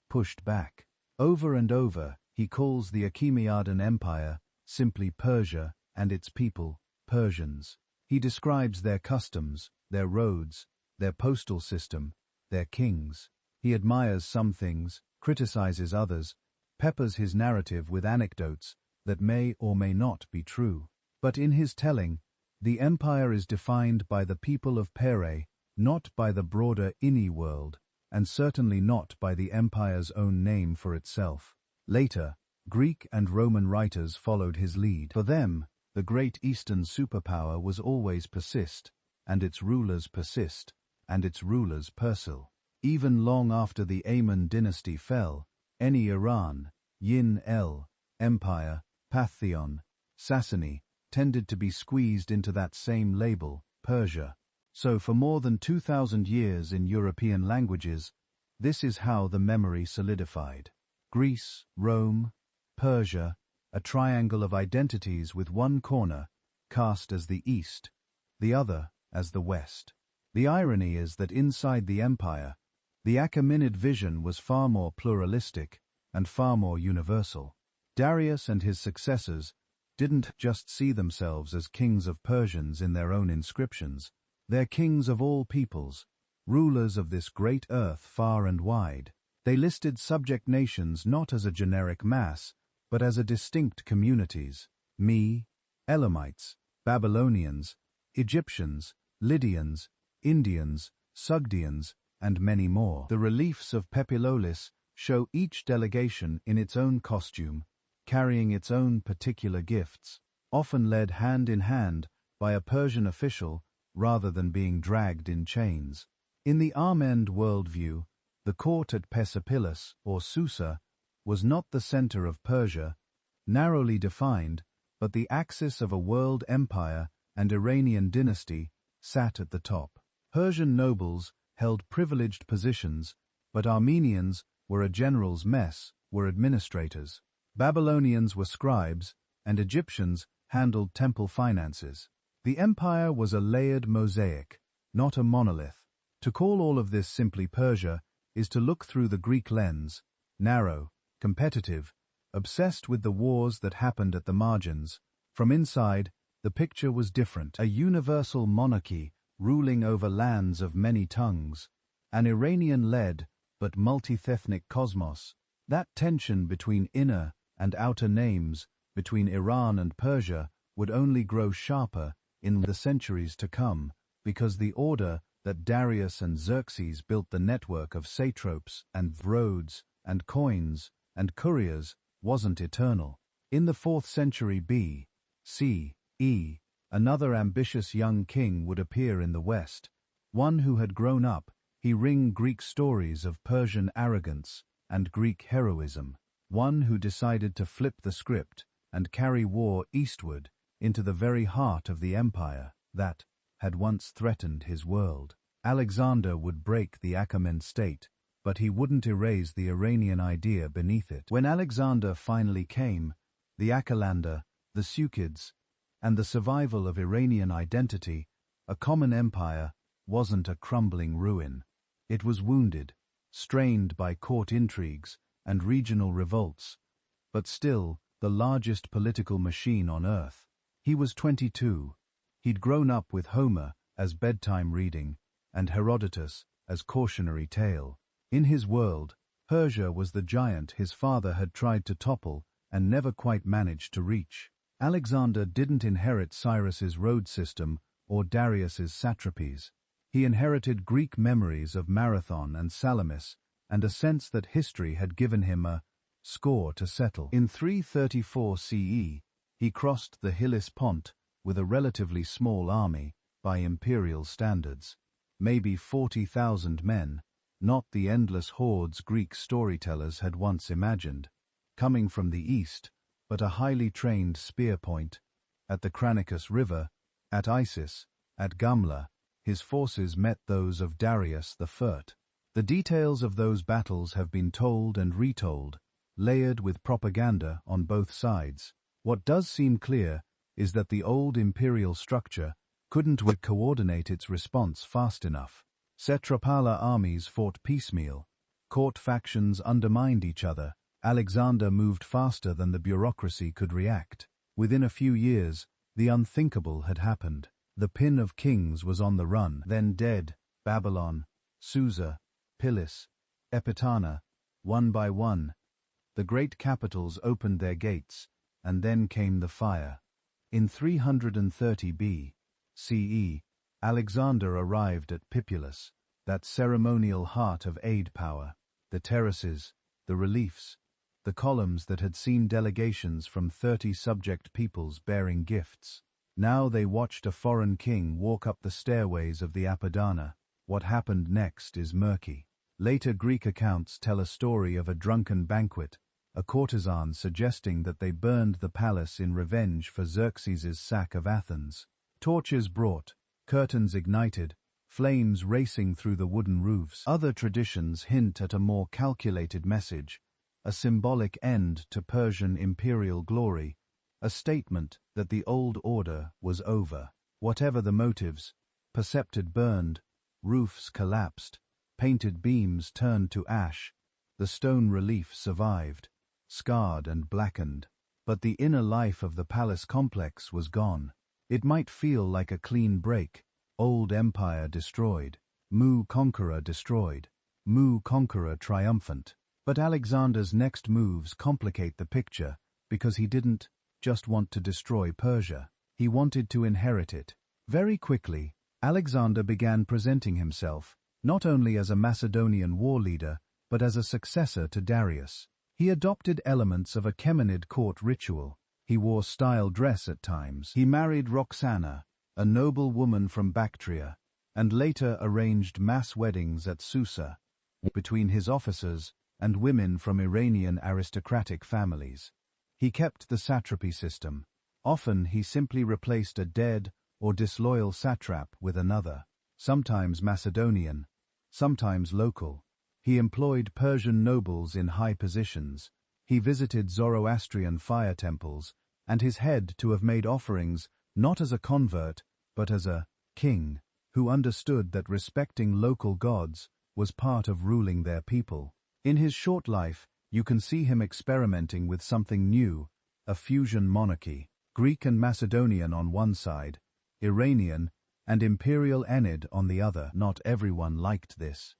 pushed back. Over and over, he calls the Achaemenid Empire simply Persia and its people, Persians. He describes their customs, their roads, their postal system, their kings. He admires some things, criticizes others, peppers his narrative with anecdotes that may or may not be true. But in his telling, the empire is defined by the people of Pere, not by the broader Inni world, and certainly not by the empire's own name for itself. Later, Greek and Roman writers followed his lead. For them, the great Eastern superpower was always persist, and its rulers persist, and its rulers Persil. Even long after the Amun dynasty fell, any Iran, Yin El, Empire, Pantheon, Sasani, tended to be squeezed into that same label, Persia. So for more than 2,000 years in European languages, this is how the memory solidified. Greece, Rome, Persia, a triangle of identities with one corner cast as the East, the other as the West. The irony is that inside the empire, the Achaemenid vision was far more pluralistic and far more universal. Darius and his successors didn't just see themselves as kings of Persians in their own inscriptions. They're kings of all peoples, rulers of this great earth far and wide. They listed subject nations not as a generic mass, but as a distinct communities: Me, Elamites, Babylonians, Egyptians, Lydians, Indians, Sogdians, and many more. The reliefs of Pepilolis show each delegation in its own costume, carrying its own particular gifts, often led hand in hand by a Persian official rather than being dragged in chains. In the Armend worldview, the court at Persepolis, or Susa, was not the center of Persia, narrowly defined, but the axis of a world empire and Iranian dynasty sat at the top. Persian nobles held privileged positions, but Armenians were a general's mess, were administrators. Babylonians were scribes, and Egyptians handled temple finances. The empire was a layered mosaic, not a monolith. To call all of this simply Persia is to look through the Greek lens, narrow, competitive, obsessed with the wars that happened at the margins. From inside, the picture was different. A universal monarchy ruling over lands of many tongues, an Iranian-led but multi-ethnic cosmos. That tension between inner and outer names, between Iran and Persia, would only grow sharper in the centuries to come, because the order that Darius and Xerxes built, the network of satraps and roads and coins and couriers, wasn't eternal. In the 4th century B.C.E., another ambitious young king would appear in the West, one who had grown up hearing Greek stories of Persian arrogance and Greek heroism, one who decided to flip the script and carry war eastward into the very heart of the empire that had once threatened his world. Alexander would break the Achaemenid state, but he wouldn't erase the Iranian idea beneath it. When Alexander finally came, the Achaelander, the Seleucids, and the survival of Iranian identity, a common empire, wasn't a crumbling ruin. It was wounded, strained by court intrigues and regional revolts, but still the largest political machine on earth. He was 22. He'd grown up with Homer as bedtime reading and Herodotus as cautionary tale. In his world, Persia was the giant his father had tried to topple and never quite managed to reach. Alexander didn't inherit Cyrus's road system or Darius's satrapies. He inherited Greek memories of Marathon and Salamis and a sense that history had given him a score to settle. In 334 CE, he crossed the Hellespont with a relatively small army by imperial standards, maybe 40,000 men, not the endless hordes Greek storytellers had once imagined, coming from the east, but a highly trained spear point. At the Cranicus River, at Isis, at Gamla, his forces met those of Darius the Furt. The details of those battles have been told and retold, layered with propaganda on both sides. What does seem clear is that the old imperial structure couldn't coordinate its response fast enough. Satrapala armies fought piecemeal. Court factions undermined each other. Alexander moved faster than the bureaucracy could react. Within a few years, the unthinkable had happened. The pin of kings was on the run. Then dead, Babylon, Susa, Pilis, Epitana, one by one. The great capitals opened their gates, and then came the fire. In 330 B.C.E., Alexander arrived at Pipulus, that ceremonial heart of aid power. The terraces, the reliefs, the columns that had seen delegations from 30 subject peoples bearing gifts. Now they watched a foreign king walk up the stairways of the Apadana. What happened next is murky. Later Greek accounts tell a story of a drunken banquet, a courtesan suggesting that they burned the palace in revenge for Xerxes' sack of Athens. Torches brought, curtains ignited, flames racing through the wooden roofs. Other traditions hint at a more calculated message, a symbolic end to Persian imperial glory, a statement that the old order was over. Whatever the motives, percepted burned, roofs collapsed, painted beams turned to ash, the stone relief survived, scarred and blackened, but the inner life of the palace complex was gone. It might feel like a clean break, old empire destroyed, Mu conqueror destroyed, Mu conqueror triumphant. But Alexander's next moves complicate the picture because he didn't just want to destroy Persia. He wanted to inherit it. Very quickly, Alexander began presenting himself not only as a Macedonian war leader, but as a successor to Darius. He adopted elements of Achaemenid court ritual. He wore style dress at times. He married Roxana, a noble woman from Bactria, and later arranged mass weddings at Susa between his officers and women from Iranian aristocratic families. He kept the satrapy system. Often he simply replaced a dead or disloyal satrap with another, sometimes Macedonian, sometimes local. He employed Persian nobles in high positions. He visited Zoroastrian fire temples, and is said to have made offerings not as a convert, but as a king, who understood that respecting local gods was part of ruling their people. In his short life, you can see him experimenting with something new, a fusion monarchy, Greek and Macedonian on one side, Iranian and Imperial Enid on the other. Not everyone liked this.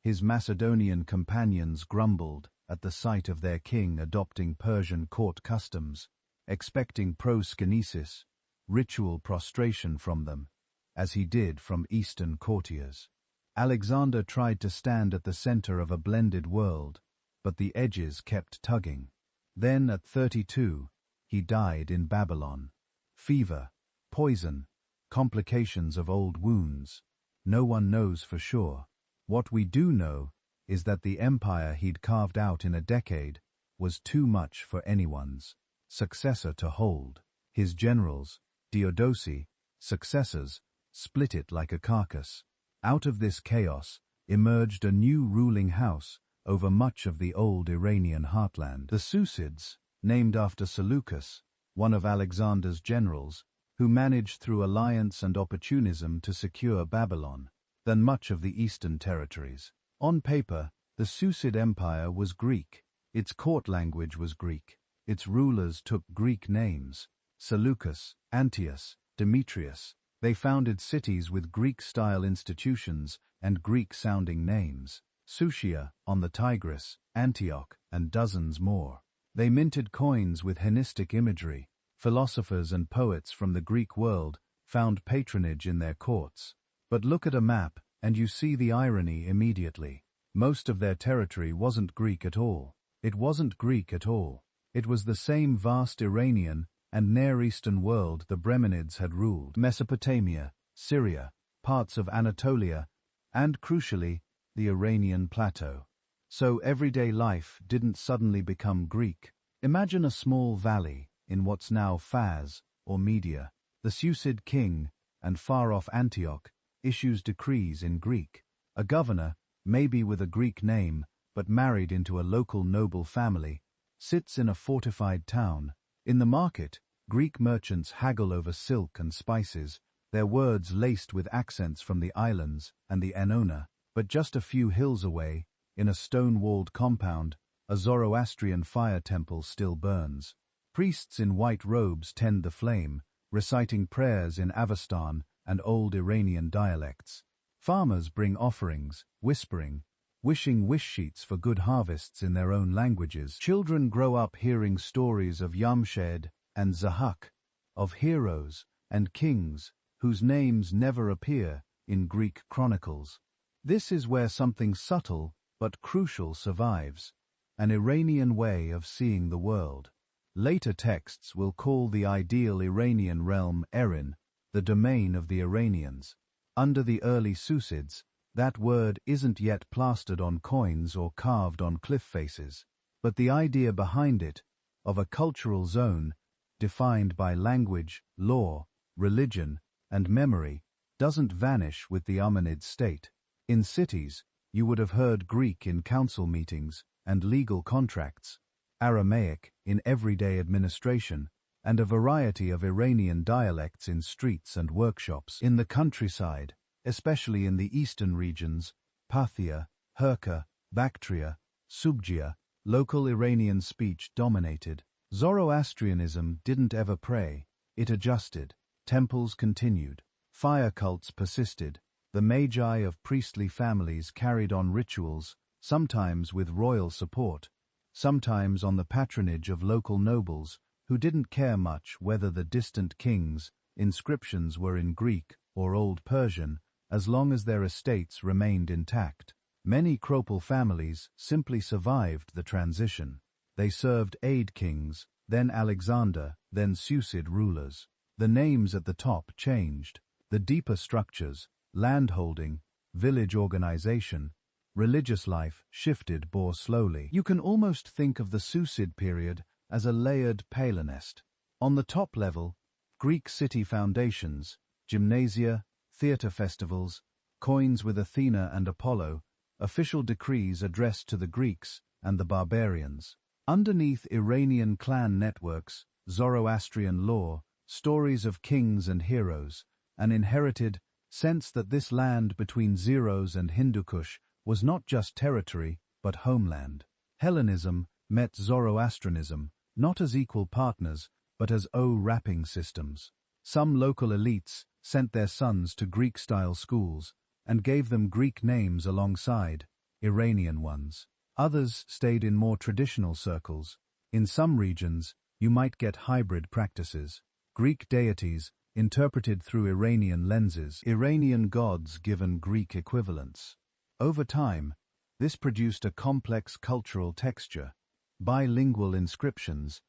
His Macedonian companions grumbled at the sight of their king adopting Persian court customs, expecting proskynesis, ritual prostration from them, as he did from Eastern courtiers. Alexander tried to stand at the center of a blended world, but the edges kept tugging. Then, at 32, he died in Babylon. Fever, poison, complications of old wounds. No one knows for sure. What we do know is that the empire he'd carved out in a decade was too much for anyone's successor to hold. His generals, Theodosi, successors, split it like a carcass. Out of this chaos emerged a new ruling house over much of the old Iranian heartland. The Susids, named after Seleucus, one of Alexander's generals, who managed through alliance and opportunism to secure Babylon, than much of the eastern territories. On paper, the Susid Empire was Greek. Its court language was Greek. Its rulers took Greek names: Seleucus, Antiochus, Demetrius. They founded cities with Greek-style institutions and Greek-sounding names: Susia on the Tigris, Antioch, and dozens more. They minted coins with Hellenistic imagery. Philosophers and poets from the Greek world found patronage in their courts. But look at a map, and you see the irony immediately. Most of their territory wasn't Greek at all. It wasn't Greek at all. It was the same vast Iranian and Near Eastern world the Brahminids had ruled: Mesopotamia, Syria, parts of Anatolia, and, crucially, the Iranian plateau. So everyday life didn't suddenly become Greek. Imagine a small valley in what's now Fars, or Media. The Susid king, and far-off Antioch, issues decrees in Greek. A governor, maybe with a Greek name, but married into a local noble family, sits in a fortified town. In the market, Greek merchants haggle over silk and spices, their words laced with accents from the islands and the Annona. But just a few hills away, in a stone-walled compound, a Zoroastrian fire temple still burns. Priests in white robes tend the flame, reciting prayers in Avestan and old Iranian dialects. Farmers bring offerings, whispering, wishing wish sheets for good harvests in their own languages. Children grow up hearing stories of Yamshed and Zahak, of heroes and kings whose names never appear in Greek chronicles. This is where something subtle but crucial survives: an Iranian way of seeing the world. Later texts will call the ideal Iranian realm Erin, the domain of the Iranians. Under the early Susids, that word isn't yet plastered on coins or carved on cliff faces, but the idea behind it, of a cultural zone defined by language, law, religion, and memory, doesn't vanish with the Amanid state. In cities, you would have heard Greek in council meetings and legal contracts, Aramaic in everyday administration, and a variety of Iranian dialects in streets and workshops. In the countryside, especially in the eastern regions, Parthia, Herka, Bactria, Subgia, local Iranian speech dominated. Zoroastrianism didn't ever pray, it adjusted. Temples continued. Fire cults persisted. The magi of priestly families carried on rituals, sometimes with royal support, sometimes on the patronage of local nobles, who didn't care much whether the distant kings' inscriptions were in Greek or Old Persian, as long as their estates remained intact. Many Kropal families simply survived the transition. They served aid kings, then Alexander, then Susid rulers. The names at the top changed. The deeper structures, landholding, village organization, religious life shifted more slowly. You can almost think of the Susid period as a layered palimpsest. On the top level, Greek city foundations, gymnasia, theater festivals, coins with Athena and Apollo, official decrees addressed to the Greeks and the barbarians. Underneath Iranian clan networks, Zoroastrian lore, stories of kings and heroes, an inherited sense that this land between Zeros and Hindu Kush was not just territory, but homeland. Hellenism met Zoroastrianism, not as equal partners, but as wrapping systems. Some local elites sent their sons to Greek-style schools and gave them Greek names alongside Iranian ones. Others stayed in more traditional circles. In some regions, you might get hybrid practices. Greek deities interpreted through Iranian lenses, Iranian gods given Greek equivalents. Over time, this produced a complex cultural texture. Bilingual inscriptions,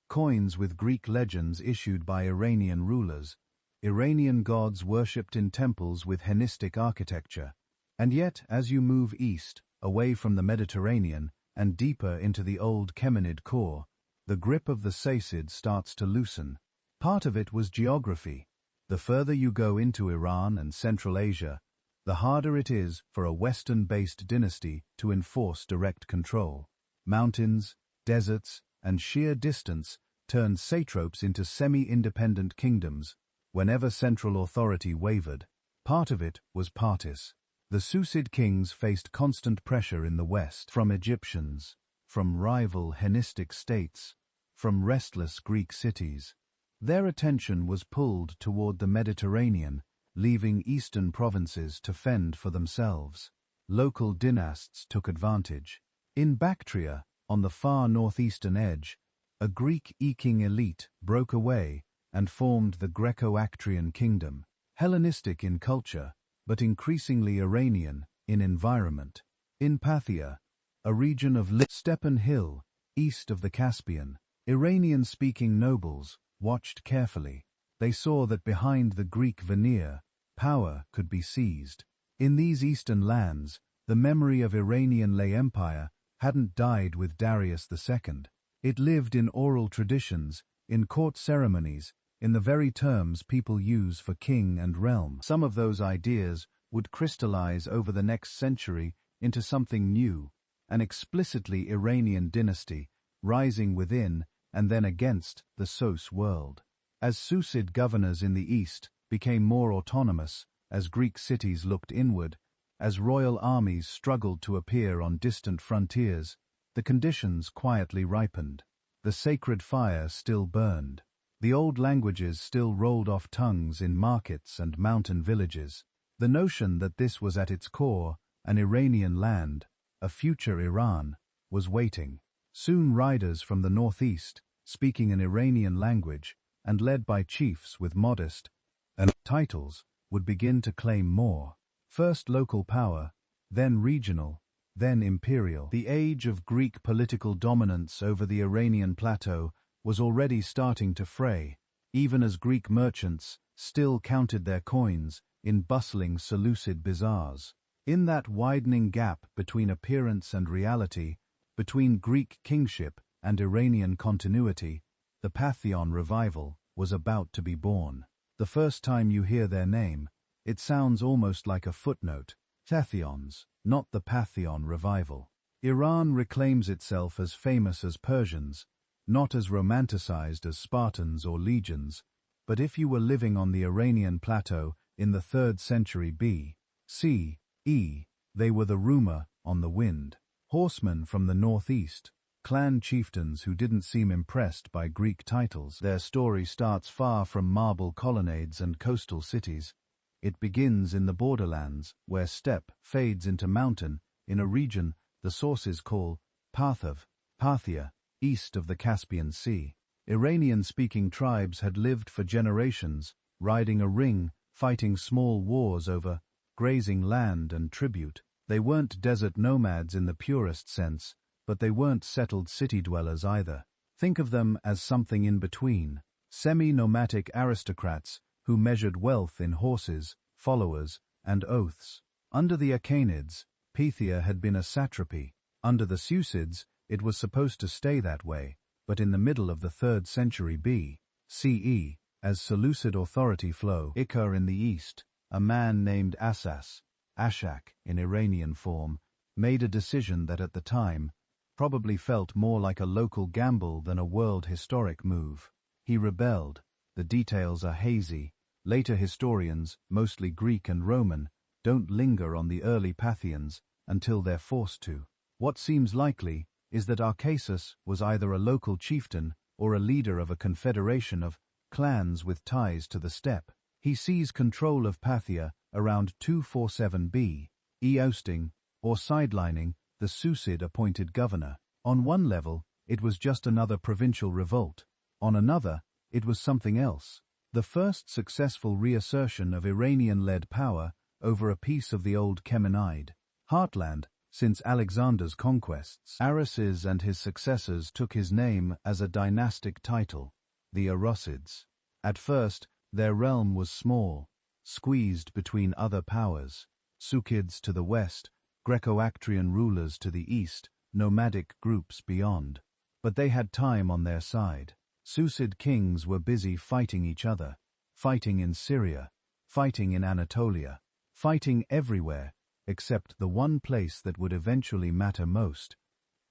coins with Greek legends issued by Iranian rulers, Iranian gods worshipped in temples with Hellenistic architecture. And yet, as you move east, away from the Mediterranean, and deeper into the old Achaemenid core, the grip of the Sassanids starts to loosen. Part of it was geography. The further you go into Iran and Central Asia, the harder it is for a Western-based dynasty to enforce direct control. Mountains, deserts, and sheer distance turned satraps into semi-independent kingdoms whenever central authority wavered. Part of it was Partis. The Sassanid kings faced constant pressure in the west, from Egyptians, from rival Hellenistic states, from restless Greek cities. Their attention was pulled toward the Mediterranean, leaving eastern provinces to fend for themselves. Local dynasts took advantage. In Bactria, on the far northeastern edge, a Greek-eking elite broke away and formed the Greco-Actrian kingdom, Hellenistic in culture, but increasingly Iranian in environment. In Parthia, a region of Stepan Hill, east of the Caspian, Iranian-speaking nobles watched carefully. They saw that behind the Greek veneer, power could be seized. In these eastern lands, the memory of Iranian lay empire hadn't died with Darius II. It lived in oral traditions, in court ceremonies, in the very terms people use for king and realm. Some of those ideas would crystallize over the next century into something new, an explicitly Iranian dynasty, rising within and then against the Sos world. As Sassanid governors in the east became more autonomous, as Greek cities looked inward, as royal armies struggled to appear on distant frontiers, the conditions quietly ripened. The sacred fire still burned. The old languages still rolled off tongues in markets and mountain villages. The notion that this was at its core an Iranian land, a future Iran, was waiting. Soon riders from the northeast, speaking an Iranian language, and led by chiefs with modest and titles, would begin to claim more. First local power, then regional, then imperial. The age of Greek political dominance over the Iranian plateau was already starting to fray, even as Greek merchants still counted their coins in bustling Seleucid bazaars. In that widening gap between appearance and reality, between Greek kingship and Iranian continuity, the Pantheon revival was about to be born. The first time you hear their name, it sounds almost like a footnote. Pantheons, not the Pantheon revival. Iran reclaims itself as famous as Persians, not as romanticized as Spartans or legions, but if you were living on the Iranian plateau in the 3rd century B.C.E., they were the rumor on the wind. Horsemen from the northeast, clan chieftains who didn't seem impressed by Greek titles. Their story starts far from marble colonnades and coastal cities. It begins in the borderlands, where steppe fades into mountain, in a region the sources call Parthia, east of the Caspian Sea. Iranian-speaking tribes had lived for generations, riding a ring, fighting small wars over grazing land and tribute. They weren't desert nomads in the purest sense, but they weren't settled city dwellers either. Think of them as something in between, semi-nomadic aristocrats who measured wealth in horses, followers, and oaths. Under the Achaemenids, Parthia had been a satrapy. Under the Seleucids, it was supposed to stay that way, but in the middle of the 3rd century B.C.E., as Seleucid authority flow, Ikar in the east, a man named Assas, Ashak in Iranian form, made a decision that at the time probably felt more like a local gamble than a world historic move. He rebelled. The details are hazy. Later historians, mostly Greek and Roman, don't linger on the early Parthians until they're forced to. What seems likely is that Arcasus was either a local chieftain or a leader of a confederation of clans with ties to the steppe. He seized control of Parthia around 247 B.E. ousting or sidelining the Susid-appointed governor. On one level, it was just another provincial revolt. On another, it was something else. The first successful reassertion of Iranian-led power over a piece of the old Chemenide heartland since Alexander's conquests. Cyrus and his successors took his name as a dynastic title, the Arusids. At first, their realm was small, squeezed between other powers, Sukids to the west, Greco-Bactrian rulers to the east, nomadic groups beyond. But they had time on their side. Susid kings were busy fighting each other, fighting in Syria, fighting in Anatolia, fighting everywhere except the one place that would eventually matter most,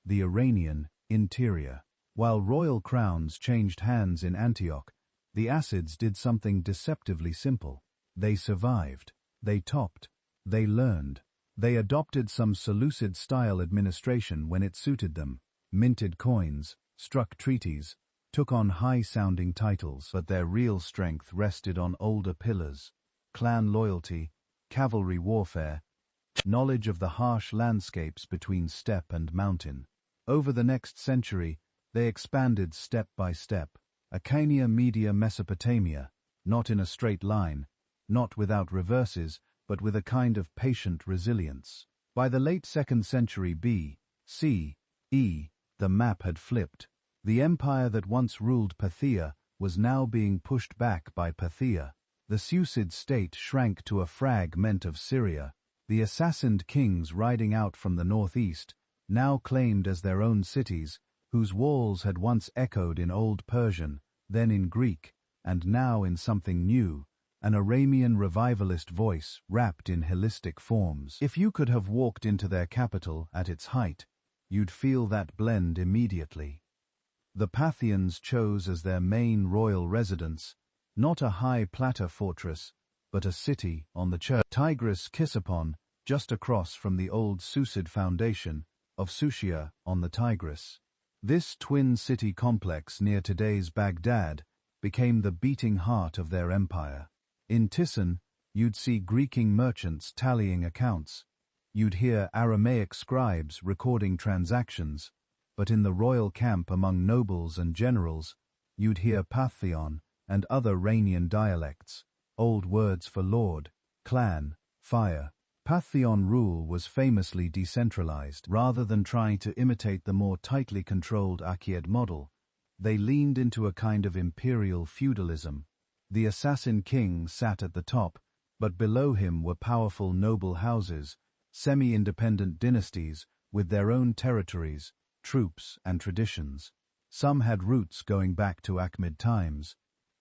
the Iranian interior. While royal crowns changed hands in Antioch, the Assids did something deceptively simple. They survived, they topped, they learned. They adopted some Seleucid-style administration when it suited them, minted coins, struck treaties, took on high-sounding titles, but their real strength rested on older pillars: clan loyalty, cavalry warfare, knowledge of the harsh landscapes between steppe and mountain. Over the next century, they expanded step by step. Achaia, Media, Mesopotamia, not in a straight line, not without reverses, but with a kind of patient resilience. By the late 2nd century B.C.E., the map had flipped. The empire that once ruled Parthia was now being pushed back by Parthia. The Seleucid state shrank to a fragment of Syria. The assassined kings riding out from the northeast, now claimed as their own cities, whose walls had once echoed in Old Persian, then in Greek, and now in something new, an Aramean revivalist voice wrapped in Hellenistic forms. If you could have walked into their capital at its height, you'd feel that blend immediately. The Parthians chose as their main royal residence not a high plateau fortress, but a city on the Tigris Kissapon, just across from the old Seleucid foundation of Susia on the Tigris. This twin city complex near today's Baghdad became the beating heart of their empire. In Tisan, you'd see Greeking merchants tallying accounts. You'd hear Aramaic scribes recording transactions, but in the royal camp among nobles and generals, you'd hear Parthian and other Iranian dialects, old words for lord, clan, fire. Parthian rule was famously decentralized. Rather than trying to imitate the more tightly controlled Achaeid model, they leaned into a kind of imperial feudalism. The assassin king sat at the top, but below him were powerful noble houses, semi-independent dynasties with their own territories, troops, and traditions. Some had roots going back to Achaemenid times.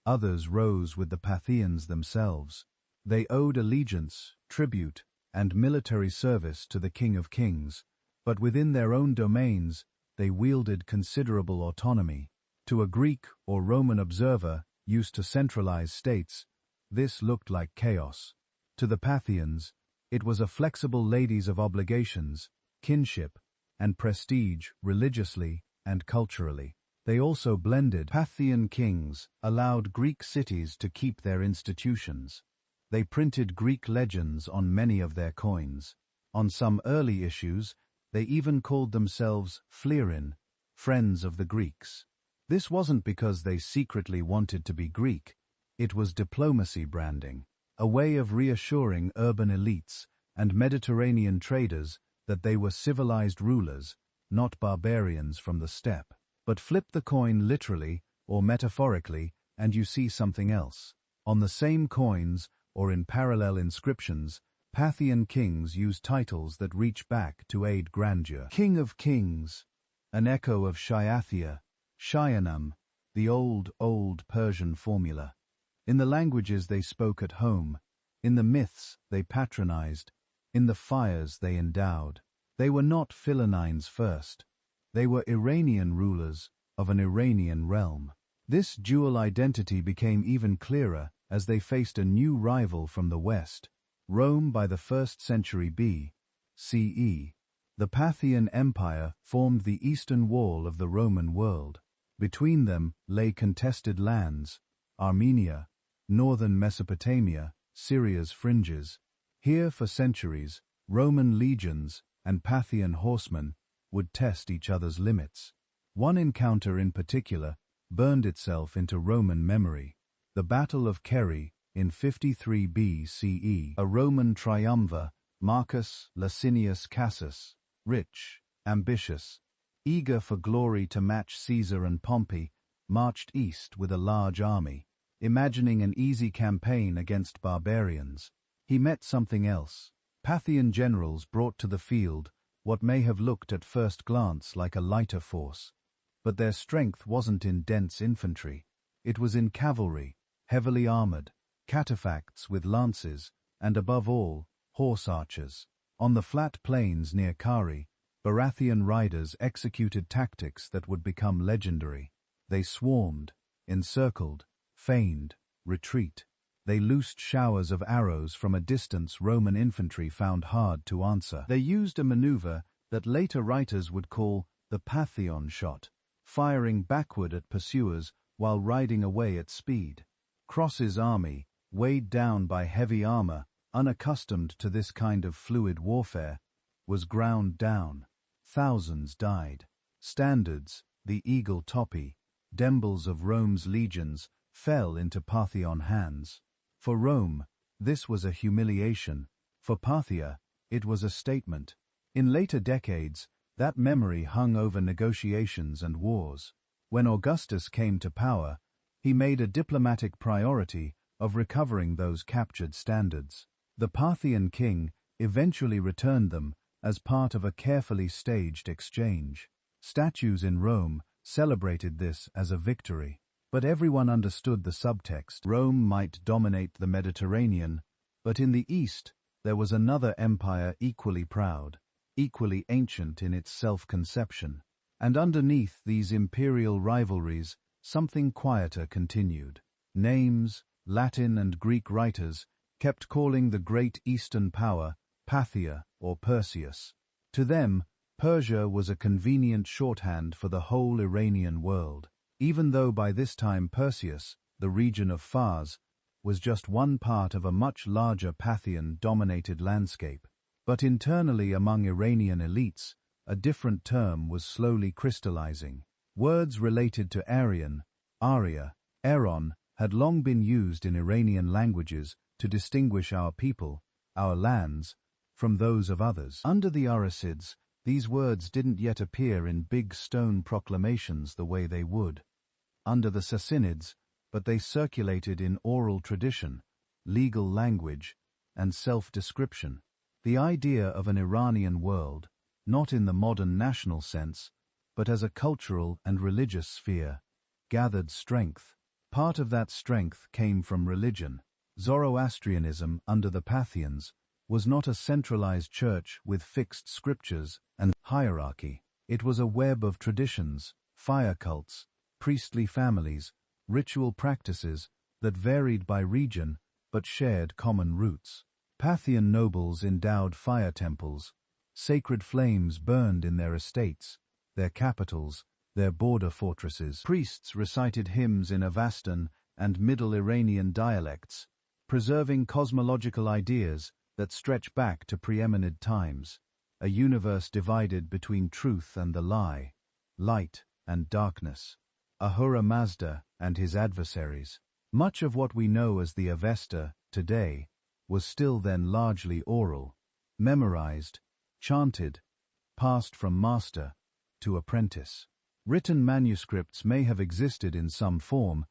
Others rose with the Parthians themselves. They owed allegiance, tribute, and military service to the King of Kings, but within their own domains they wielded considerable autonomy. To a Greek or Roman observer used to centralized states, this looked like chaos. To the Parthians, it was a flexible ladies of obligations, kinship, and prestige religiously and culturally. They also blended. Parthian kings allowed Greek cities to keep their institutions. They printed Greek legends on many of their coins. On some early issues, they even called themselves Phlerin, friends of the Greeks. This wasn't because they secretly wanted to be Greek. It was diplomacy branding, a way of reassuring urban elites and Mediterranean traders that they were civilized rulers, not barbarians from the steppe. But flip the coin literally or metaphorically and you see something else. On the same coins or in parallel inscriptions, Parthian kings used titles that reach back to aid grandeur. King of Kings, an echo of Shyathia, Shyanam, the old Persian formula. In the languages they spoke at home, in the myths they patronized, in the fires they endowed. They were not Philonines first. They were Iranian rulers of an Iranian realm. This dual identity became even clearer as they faced a new rival from the west, Rome. By the 1st century B.C.E., the Parthian Empire formed the eastern wall of the Roman world. Between them lay contested lands, Armenia, northern Mesopotamia, Syria's fringes. Here for centuries, Roman legions and Parthian horsemen would test each other's limits. One encounter in particular burned itself into Roman memory: the Battle of Kerrhi in 53 BCE. A Roman triumvir, Marcus Licinius Crassus, rich, ambitious, eager for glory to match Caesar and Pompey, marched east with a large army, imagining an easy campaign against barbarians. He met something else. Parthian generals brought to the field what may have looked at first glance like a lighter force. But their strength wasn't in dense infantry. It was in cavalry, heavily armored, cataphracts with lances, and above all, horse archers. On the flat plains near Kerrhi, Baratheon riders executed tactics that would become legendary. They swarmed, encircled, feigned retreat. They loosed showers of arrows from a distance Roman infantry found hard to answer. They used a maneuver that later writers would call the Parthian shot, firing backward at pursuers while riding away at speed. Cross's army, weighed down by heavy armor, unaccustomed to this kind of fluid warfare, was ground down. Thousands died. Standards, the eagle topi, dembles of Rome's legions, fell into Parthian hands. For Rome, this was a humiliation. For Parthia, it was a statement. In later decades, that memory hung over negotiations and wars. When Augustus came to power, he made a diplomatic priority of recovering those captured standards. The Parthian king eventually returned them as part of a carefully staged exchange. Statues in Rome celebrated this as a victory. But everyone understood the subtext. Rome might dominate the Mediterranean, but in the east there was another empire equally proud, equally ancient in its self-conception. And underneath these imperial rivalries, something quieter continued. Names, Latin and Greek writers kept calling the great eastern power Parthia or Perseus. To them, Persia was a convenient shorthand for the whole Iranian world, even though by this time Perseus, the region of Fars, was just one part of a much larger Parthian-dominated landscape. But internally among Iranian elites, a different term was slowly crystallizing. Words related to Aryan, Arya, Aaron had long been used in Iranian languages to distinguish our people, our lands, from those of others. Under the Arsacids, these words didn't yet appear in big stone proclamations the way they would under the Sassanids, but they circulated in oral tradition, legal language, and self-description. The idea of an Iranian world, not in the modern national sense, but as a cultural and religious sphere, gathered strength. Part of that strength came from religion. Zoroastrianism under the Parthians was not a centralized church with fixed scriptures and hierarchy. It was a web of traditions, fire cults, priestly families, ritual practices that varied by region but shared common roots. Parthian nobles endowed fire temples. Sacred flames burned in their estates, their capitals, their border fortresses. Priests recited hymns in Avestan and Middle Iranian dialects, preserving cosmological ideas that stretch back to preeminent times, a universe divided between truth and the lie, light and darkness. Ahura Mazda and his adversaries. Much of what we know as the Avesta today was still then largely oral, memorized, chanted, passed from master to apprentice. Written manuscripts may have existed in some form,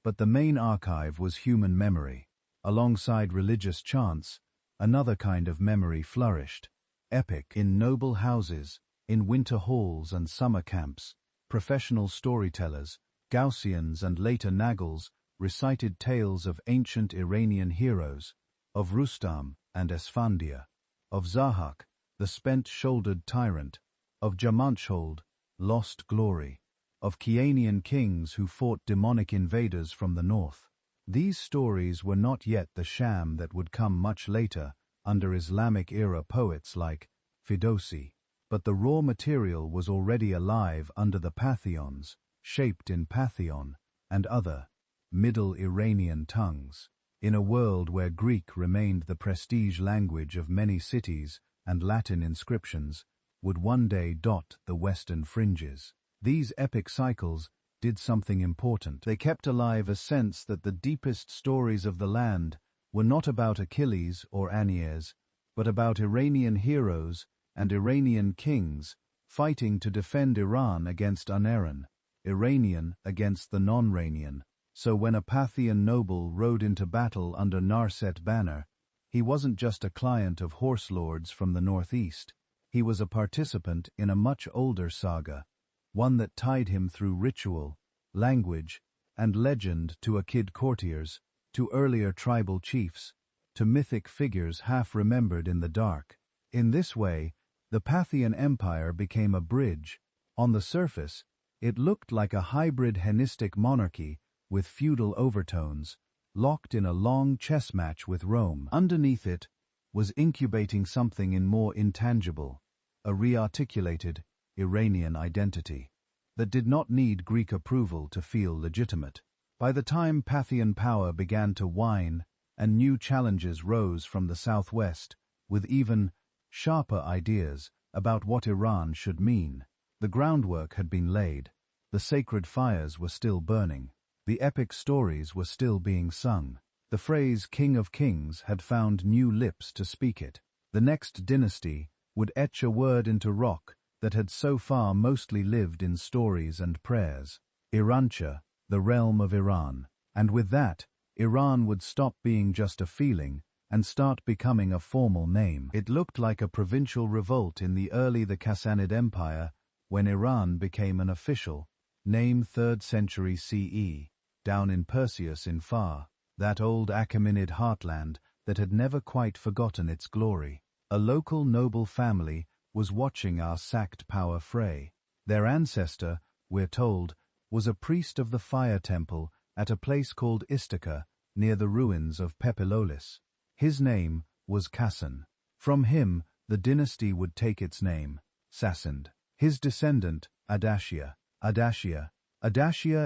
but the main archive was human memory. Alongside religious chants, another kind of memory flourished. Epic. In noble houses, in winter halls and summer camps, professional storytellers, Gaussians and later Nagels, recited tales of ancient Iranian heroes, of Rustam and Esfandiya. of Zahak, the spent-shouldered tyrant, of Jamanchhold, lost glory, of Kianian kings who fought demonic invaders from the north. These stories were not yet the sham that would come much later under Islamic-era poets like Ferdowsi, but the raw material was already alive under the Pantheons, shaped in Pantheon and other Middle Iranian tongues. In a world where Greek remained the prestige language of many cities and Latin inscriptions would one day dot the western fringes, these epic cycles did something important. They kept alive a sense that the deepest stories of the land were not about Achilles or Aeneas, but about Iranian heroes and Iranian kings fighting to defend Iran against Unaran, Iranian against the non-Iranian. So when a Parthian noble rode into battle under Narset banner, he wasn't just a client of horse lords from the northeast. He was a participant in a much older saga, one that tied him through ritual, language, and legend to Akhid courtiers, to earlier tribal chiefs, to mythic figures half-remembered in the dark. In this way, the Parthian Empire became a bridge. On the surface, it looked like a hybrid Hellenistic monarchy with feudal overtones, locked in a long chess match with Rome. Underneath it was incubating something more intangible, a re-articulated Iranian identity that did not need Greek approval to feel legitimate. By the time Parthian power began to wane and new challenges rose from the southwest, with even sharper ideas about what Iran should mean, the groundwork had been laid, the sacred fires were still burning. The epic stories were still being sung. The phrase King of Kings had found new lips to speak it. The next dynasty would etch a word into rock that had so far mostly lived in stories and prayers. Irancha, the realm of Iran. And with that, Iran would stop being just a feeling and start becoming a formal name. It looked like a provincial revolt in the Sassanid Empire when Iran became an official name 3rd century CE. Down in Perseus in Far, that old Achaemenid heartland that had never quite forgotten its glory. A local noble family was watching our sacked power fray. Their ancestor, we're told, was a priest of the fire temple at a place called Istakhr, near the ruins of Pepilolis. His name was Kassan. From him, the dynasty would take its name, Sassand. His descendant, Ardashir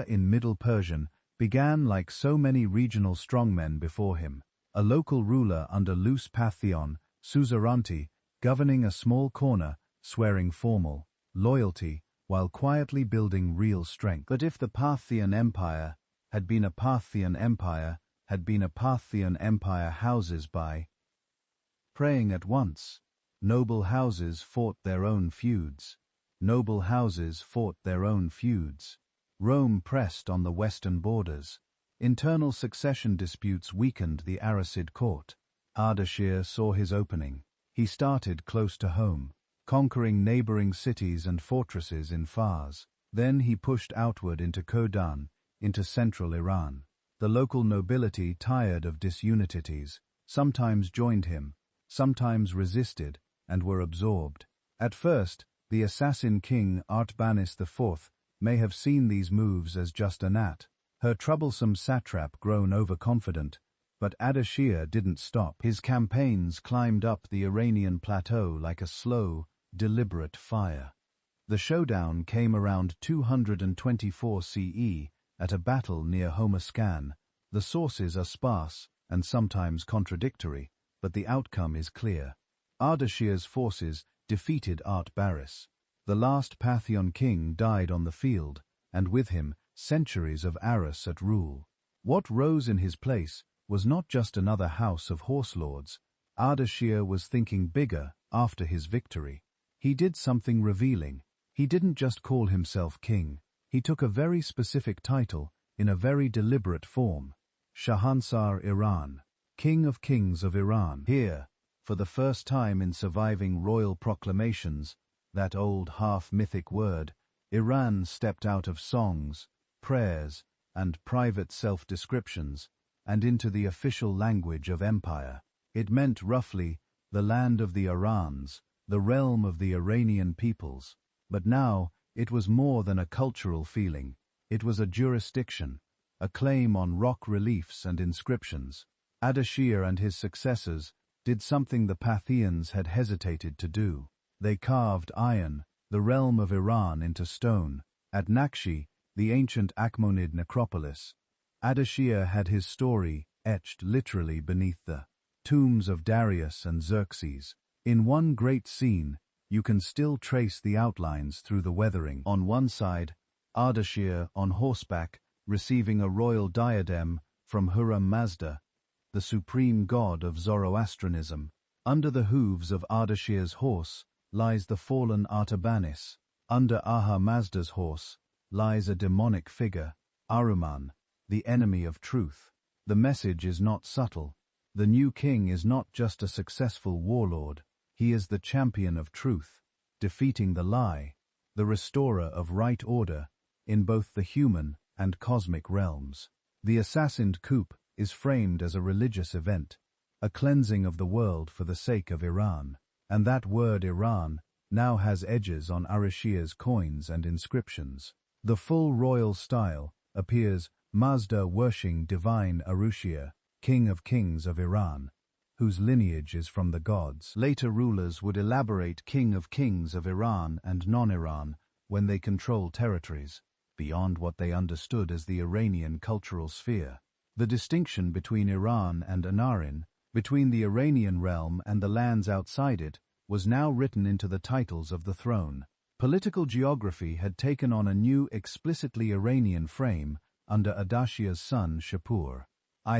in Middle Persian, began like so many regional strongmen before him, a local ruler under loose Pantheon, suzerainty, governing a small corner, swearing formal loyalty, while quietly building real strength. But if the Parthian Empire had been a Parthian Empire, houses by praying at once. Noble houses fought their own feuds. Rome pressed on the western borders. Internal succession disputes weakened the Aracid court. Ardashir saw his opening. He started close to home, conquering neighboring cities and fortresses in Fars. Then he pushed outward into Khodan, into central Iran. The local nobility, tired of disunities, sometimes joined him, sometimes resisted, and were absorbed. At first, the assassin king Artabanis IV may have seen these moves as just a gnat, her troublesome satrap grown overconfident, but Ardashir didn't stop. His campaigns climbed up the Iranian plateau like a slow, deliberate fire. The showdown came around 224 CE at a battle near Hormuzgan. The sources are sparse and sometimes contradictory, but the outcome is clear. Ardashir's forces defeated Artabanis. The last Parthian king died on the field, and with him, centuries of Arasat rule. What rose in his place was not just another house of horse lords. Ardashir was thinking bigger after his victory. He did something revealing. He didn't just call himself king. He took a very specific title in a very deliberate form. Shahansar Iran, King of Kings of Iran. Here, for the first time in surviving royal proclamations, that old half-mythic word, Iran stepped out of songs, prayers, and private self-descriptions, and into the official language of empire. It meant roughly, the land of the Irans, the realm of the Iranian peoples. But now, it was more than a cultural feeling. It was a jurisdiction, a claim on rock reliefs and inscriptions. Ardashir and his successors did something the Parthians had hesitated to do. They carved iron, the realm of Iran, into stone. At Nakshi, the ancient Achaemenid necropolis, Ardashir had his story etched literally beneath the tombs of Darius and Xerxes. In one great scene, you can still trace the outlines through the weathering. On one side, Ardashir on horseback, receiving a royal diadem from Hurram Mazda, the supreme god of Zoroastrianism. Under the hooves of Ardashir's horse lies the fallen Artabanis. Under Aha Mazda's horse lies a demonic figure, Aruman, the enemy of truth. The message is not subtle. The new king is not just a successful warlord. He is the champion of truth, defeating the lie, the restorer of right order in both the human and cosmic realms. The assassined coup is framed as a religious event, a cleansing of the world for the sake of Iran. And that word Iran now has edges on Ardashir's coins and inscriptions. The full royal style appears Mazda worshipping divine Ardashir, king of kings of Iran, whose lineage is from the gods. Later rulers would elaborate king of kings of Iran and non-Iran when they control territories beyond what they understood as the Iranian cultural sphere. The distinction between Iran and Anarin, between the Iranian realm and the lands outside it, was now written into the titles of the throne. Political geography had taken on a new explicitly Iranian frame under Ardashir's son Shapur.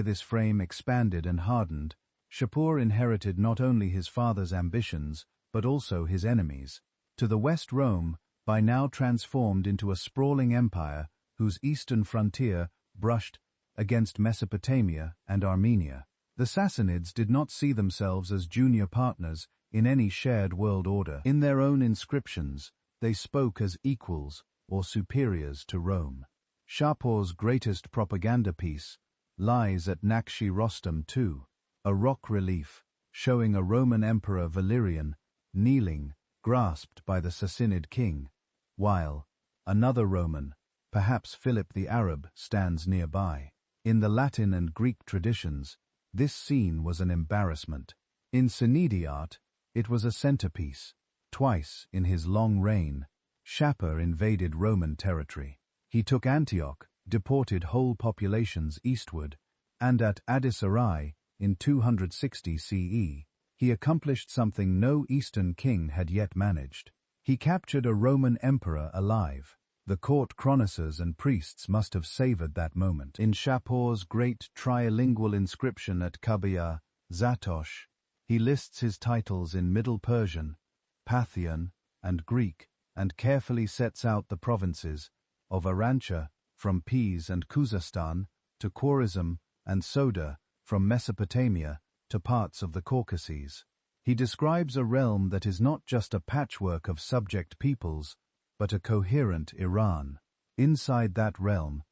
This frame expanded and hardened. Shapur inherited not only his father's ambitions, but also his enemies. To the west, Rome, by now transformed into a sprawling empire whose eastern frontier brushed against Mesopotamia and Armenia. The Sassanids did not see themselves as junior partners in any shared world order. In their own inscriptions, they spoke as equals or superiors to Rome. Shapur's greatest propaganda piece lies at Nakshi Rostam II, a rock relief showing a Roman Emperor Valerian kneeling, grasped by the Sassanid king, while another Roman, perhaps Philip the Arab, stands nearby. In the Latin and Greek traditions, this scene was an embarrassment. In Sassanid art, it was a centerpiece. Twice in his long reign, Shapur invaded Roman territory. He took Antioch, deported whole populations eastward, and at Adis-Sarai, in 260 CE, he accomplished something no Eastern king had yet managed. He captured a Roman emperor alive. The court chroniclers and priests must have savored that moment. In Shapur's great trilingual inscription at Kabaya, Zatosh, he lists his titles in Middle Persian, Parthian, and Greek, and carefully sets out the provinces of Arancha, from Pis and Khuzestan, to Khwarezm and Soda, from Mesopotamia to parts of the Caucasus. He describes a realm that is not just a patchwork of subject peoples, but a coherent Iran. Inside that realm,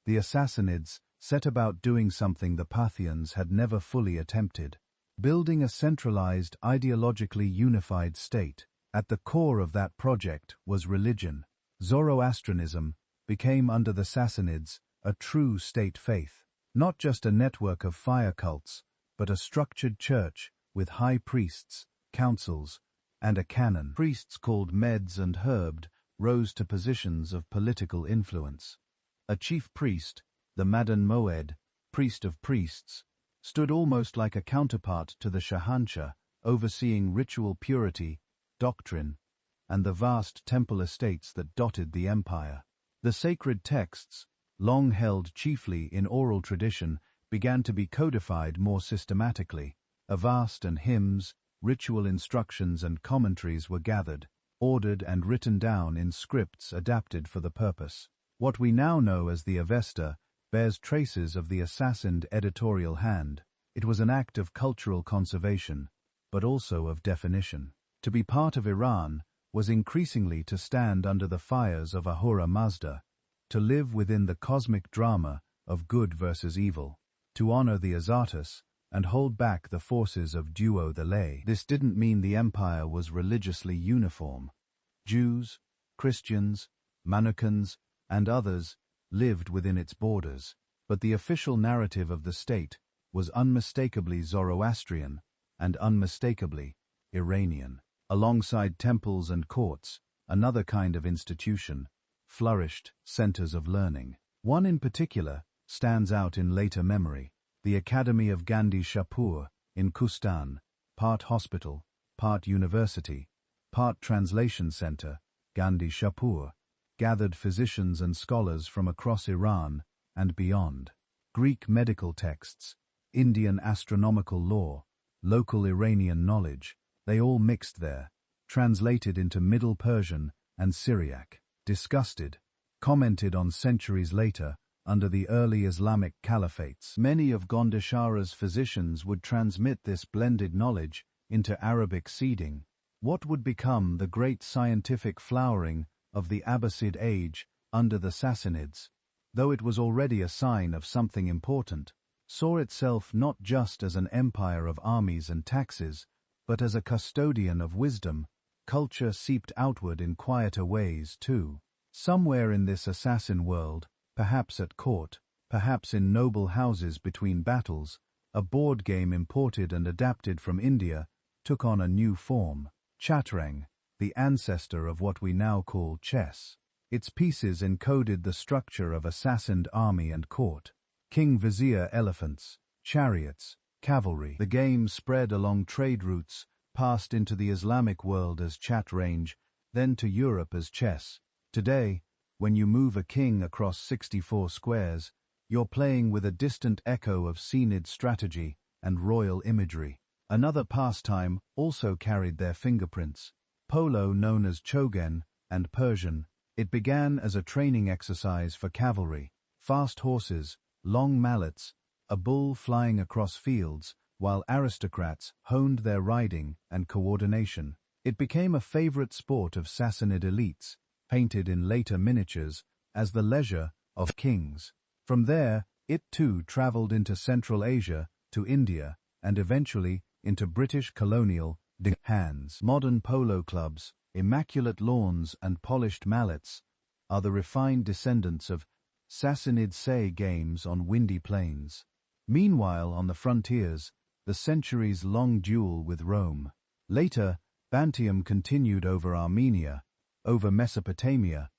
the Sassanids set about doing something the Parthians had never fully attempted, building a centralized, ideologically unified state. At the core of that project was religion. Zoroastrianism became under the Sassanids a true state faith, not just a network of fire cults, but a structured church with high priests, councils, and a canon. Priests called Meds and Herbed rose to positions of political influence. A chief priest, the Madan Moed, priest of priests, stood almost like a counterpart to the Shahanshah, overseeing ritual purity, doctrine, and the vast temple estates that dotted the empire. The sacred texts, long held chiefly in oral tradition, began to be codified more systematically. Avast and hymns, ritual instructions and commentaries were gathered, ordered and written down in scripts adapted for the purpose. What we now know as the Avesta bears traces of the assassined editorial hand. It was an act of cultural conservation, but also of definition. To be part of Iran was increasingly to stand under the fires of Ahura Mazda, to live within the cosmic drama of good versus evil. To honor the Azatus, and hold back the forces of Duo the Lay. This didn't mean the empire was religiously uniform. Jews, Christians, Manuchans, and others lived within its borders, but the official narrative of the state was unmistakably Zoroastrian and unmistakably Iranian. Alongside temples and courts, another kind of institution flourished centers of learning. One in particular stands out in later memory: the Academy of Gandhi Shapur in Kustan, part hospital, part university, part translation center. Gandhi Shapur gathered physicians and scholars from across Iran and beyond. Greek medical texts, Indian astronomical lore, local Iranian knowledge, they all mixed there, translated into Middle Persian and Syriac, discussed, commented on centuries later under the early Islamic caliphates. Many of Gondeshara's physicians would transmit this blended knowledge into Arabic seeding, what would become the great scientific flowering of the Abbasid age under the Sassanids, though it was already a sign of something important, saw itself not just as an empire of armies and taxes, but as a custodian of wisdom. Culture seeped outward in quieter ways too. Somewhere in this assassin world, perhaps at court, perhaps in noble houses between battles, a board game imported and adapted from India took on a new form. Chaturang, the ancestor of what we now call chess. Its pieces encoded the structure of assassined army and court. King Vizier elephants, chariots, cavalry. The game spread along trade routes, passed into the Islamic world as Chatrange, then to Europe as chess. Today, when you move a king across 64 squares, you're playing with a distant echo of Scenid strategy and royal imagery. Another pastime also carried their fingerprints. Polo, known as Chogen, and Persian. It began as a training exercise for cavalry. Fast horses, long mallets, a bull flying across fields, while aristocrats honed their riding and coordination. It became a favorite sport of Sassanid elites, painted in later miniatures as the leisure of kings. From there, it too traveled into Central Asia, to India, and eventually into British colonial hands. Modern polo clubs, immaculate lawns and polished mallets are the refined descendants of Sassanid Say games on windy plains. Meanwhile, on the frontiers, the centuries-long duel with Rome. Later, Bantium continued over Armenia, over Mesopotamia,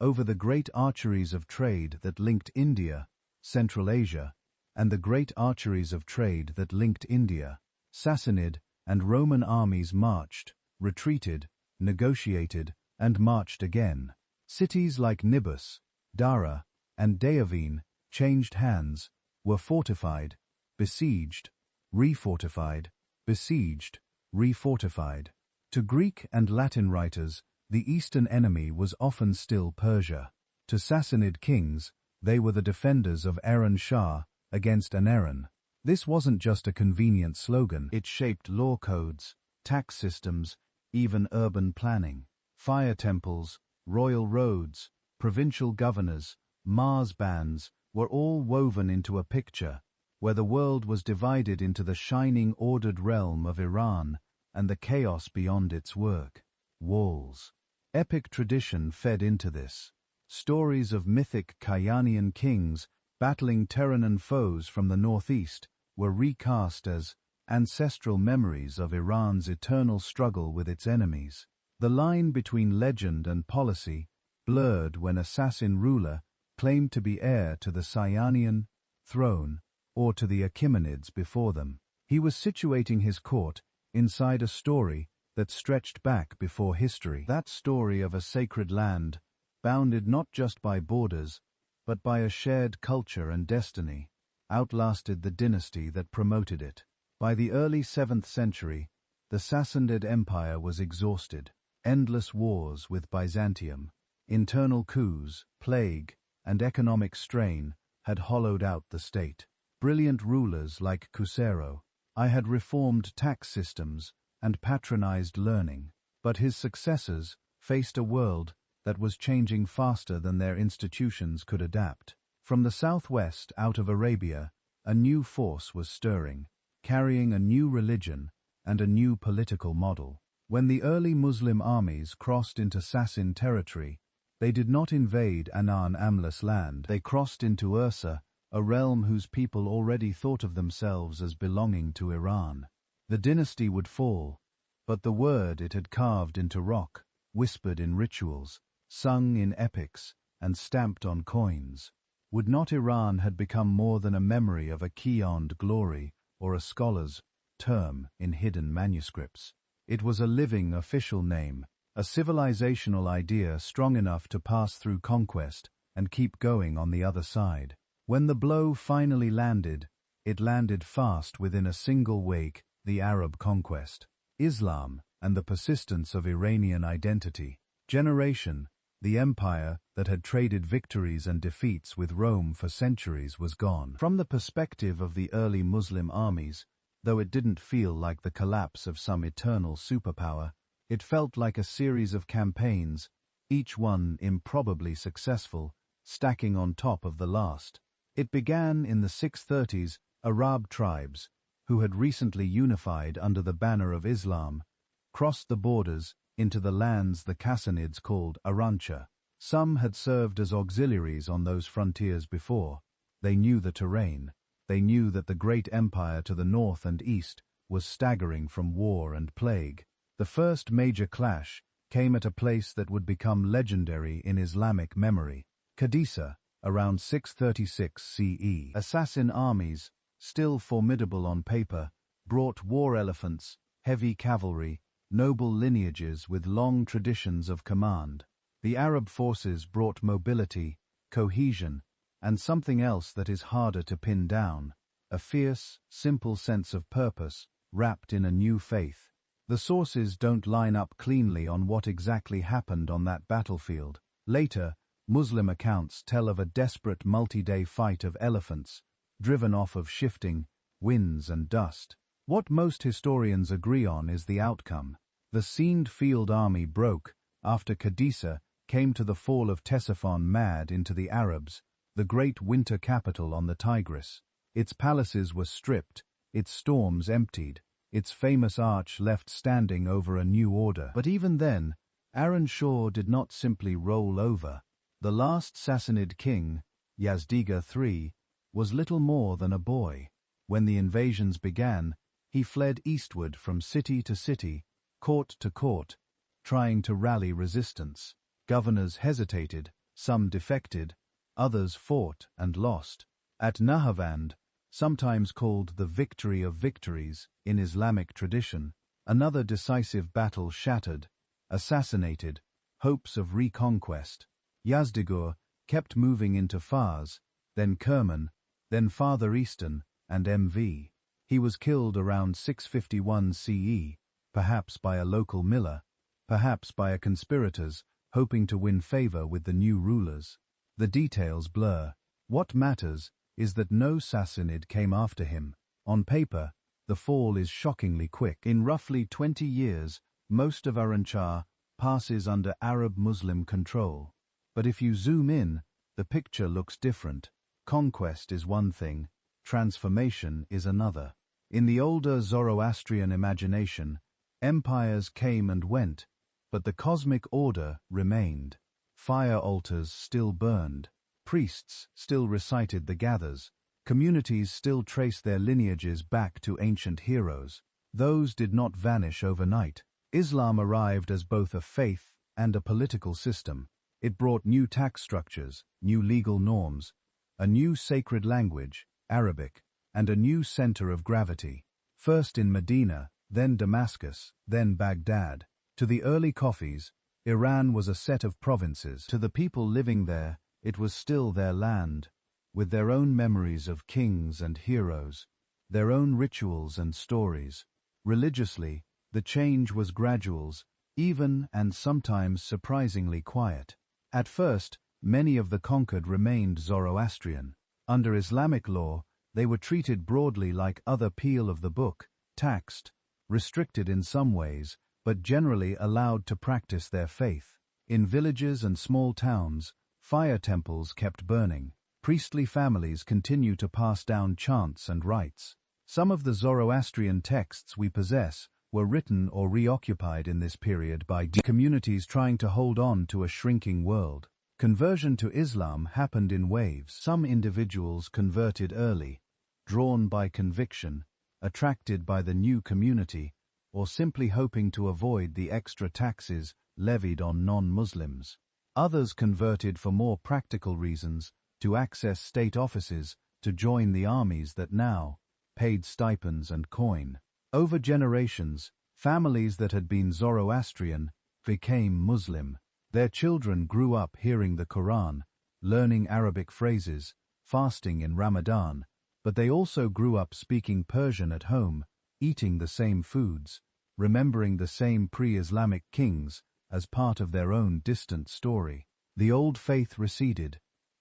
over the great archeries of trade that linked India, Central Asia, and the great archeries of trade that linked India. Sassanid and Roman armies marched, retreated, negotiated, and marched again. Cities like Nibus, Dara, and Deavine changed hands, were fortified, besieged, refortified, besieged, refortified. To Greek and Latin writers, the eastern enemy was often still Persia. To Sassanid kings, they were the defenders of Aaron Shah against Anaran. This wasn't just a convenient slogan. It shaped law codes, tax systems, even urban planning. Fire temples, royal roads, provincial governors, Mars bands were all woven into a picture where the world was divided into the shining ordered realm of Iran and the chaos beyond its work. Walls. Epic tradition fed into this. Stories of mythic Kayanian kings battling Terranan foes from the northeast were recast as ancestral memories of Iran's eternal struggle with its enemies. The line between legend and policy blurred when a Sassan ruler claimed to be heir to the Cyanian throne or to the Achaemenids before them. He was situating his court inside a story that stretched back before history. That story of a sacred land, bounded not just by borders, but by a shared culture and destiny, outlasted the dynasty that promoted it. By the early 7th century, the Sassanid Empire was exhausted. Endless wars with Byzantium, internal coups, plague, and economic strain had hollowed out the state. Brilliant rulers like Khusero had reformed tax systems and patronized learning, but his successors faced a world that was changing faster than their institutions could adapt. From the southwest out of Arabia, a new force was stirring. carrying a new religion and a new political model. When the early Muslim armies crossed into Sassanid territory, they did not invade Anan-Amlis land. They crossed into Ursa, a realm whose people already thought of themselves as belonging to Iran. The dynasty would fall, but the word it had carved into rock, whispered in rituals, sung in epics, and stamped on coins. Would not Iran had become more than a memory of a Qiyand glory or a scholar's term in hidden manuscripts? It was a living official name, a civilizational idea strong enough to pass through conquest and keep going on the other side. When the blow finally landed, it landed fast within a single wake: the Arab conquest, Islam, and the persistence of Iranian identity. Generation, the empire that had traded victories and defeats with Rome for centuries was gone. From the perspective of the early Muslim armies, though it didn't feel like the collapse of some eternal superpower, it felt like a series of campaigns, each one improbably successful, stacking on top of the last. It began in the 630s. Arab tribes, who had recently unified under the banner of Islam, crossed the borders into the lands the Sassanids called Arancha. Some had served as auxiliaries on those frontiers before. They knew the terrain. They knew that the great empire to the north and east was staggering from war and plague. The first major clash came at a place that would become legendary in Islamic memory: Qadisah, around 636 CE. Assassin armies, still formidable on paper, brought war elephants, heavy cavalry, noble lineages with long traditions of command. The Arab forces brought mobility, cohesion, and something else that is harder to pin down: a fierce, simple sense of purpose, wrapped in a new faith. The sources don't line up cleanly on what exactly happened on that battlefield. Later, Muslim accounts tell of a desperate multi-day fight of elephants, driven off of shifting winds and dust. What most historians agree on is the outcome. The seamed field army broke after Qadisah came to the fall of Ctesiphon mad into the Arabs, the great winter capital on the Tigris. Its palaces were stripped, its storms emptied, its famous arch left standing over a new order. But even then, Aaron Shah did not simply roll over. The last Sassanid king, Yazdega III, was little more than a boy. When the invasions began, he fled eastward from city to city, court to court, trying to rally resistance. Governors hesitated, some defected, others fought and lost. At Nahavand, sometimes called the Victory of Victories in Islamic tradition, another decisive battle shattered, assassinated, hopes of reconquest. Yazdegerd kept moving into Fars, then Kerman, then farther eastern, and MV. He was killed around 651 CE, perhaps by a local miller, perhaps by a conspirators hoping to win favor with the new rulers. The details blur. What matters is that no Sassanid came after him. On paper, the fall is shockingly quick. In roughly 20 years, most of Arancha passes under Arab-Muslim control. But if you zoom in, the picture looks different. Conquest is one thing, transformation is another. In the older Zoroastrian imagination, empires came and went, but the cosmic order remained. Fire altars still burned, priests still recited the gathers, communities still traced their lineages back to ancient heroes. Those did not vanish overnight. Islam arrived as both a faith and a political system. It brought new tax structures, new legal norms, a new sacred language, Arabic, and a new center of gravity. First in Medina, then Damascus, then Baghdad. To the early Coffees, Iran was a set of provinces. To the people living there, it was still their land, with their own memories of kings and heroes, their own rituals and stories. Religiously, the change was gradual, even and sometimes surprisingly quiet. At first, many of the conquered remained Zoroastrian. Under Islamic law, they were treated broadly like other Peel of the Book, taxed, restricted in some ways, but generally allowed to practice their faith. In villages and small towns, fire temples kept burning. Priestly families continued to pass down chants and rites. Some of the Zoroastrian texts we possess were written or reoccupied in this period by communities trying to hold on to a shrinking world. Conversion to Islam happened in waves. Some individuals converted early, drawn by conviction, attracted by the new community, or simply hoping to avoid the extra taxes levied on non-Muslims. Others converted for more practical reasons, to access state offices, to join the armies that now paid stipends and coin. Over generations, families that had been Zoroastrian became Muslim. Their children grew up hearing the Quran, learning Arabic phrases, fasting in Ramadan, but they also grew up speaking Persian at home, eating the same foods, remembering the same pre-Islamic kings as part of their own distant story. The old faith receded,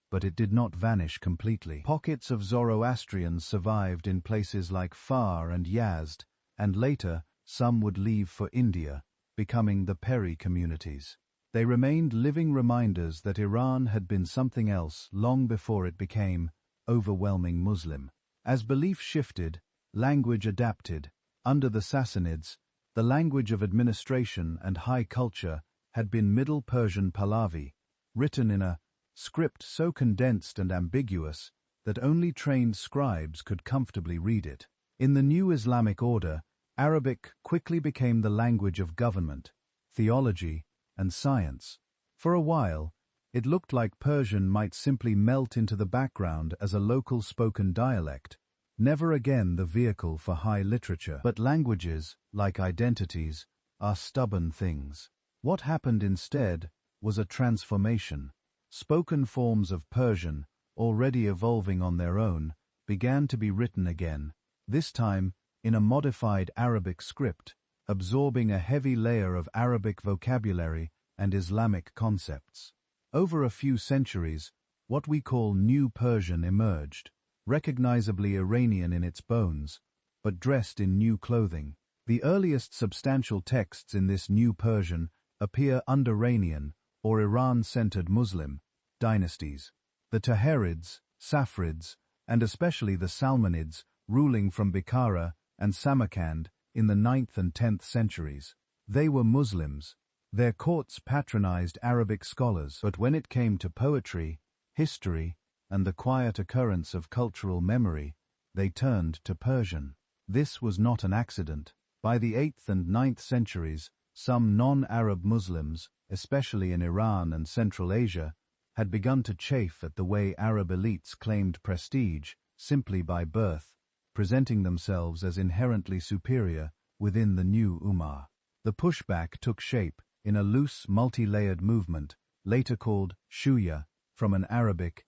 but it did not vanish completely. Pockets of Zoroastrians survived in places like Far and Yazd, and later some would leave for India, becoming the Peri communities. They remained living reminders that Iran had been something else long before it became overwhelming Muslim. As belief shifted, language adapted. Under the Sassanids, the language of administration and high culture had been Middle Persian Pahlavi, written in a script so condensed and ambiguous that only trained scribes could comfortably read it. In the new Islamic order, Arabic quickly became the language of government, theology, and science. For a while, it looked like Persian might simply melt into the background as a local spoken dialect, never again the vehicle for high literature. But languages, like identities, are stubborn things. What happened instead was a transformation. Spoken forms of Persian, already evolving on their own, began to be written again, this time in a modified Arabic script, absorbing a heavy layer of Arabic vocabulary and Islamic concepts. Over a few centuries, what we call New Persian emerged, recognizably Iranian in its bones, but dressed in new clothing. The earliest substantial texts in this New Persian appear under Iranian or Iran-centered Muslim dynasties. The Tahirids, Saffarids, and especially the Salmanids, ruling from Bukhara and Samarkand in the 9th and 10th centuries. They were Muslims. Their courts patronized Arabic scholars, but when it came to poetry, history, and the quiet occurrence of cultural memory, they turned to Persian. This was not an accident. By the 8th and 9th centuries, some non-Arab Muslims, especially in Iran and Central Asia, had begun to chafe at the way Arab elites claimed prestige simply by birth, presenting themselves as inherently superior within the new Ummah. The pushback took shape in a loose, multi-layered movement, later called Shuya, from an Arabic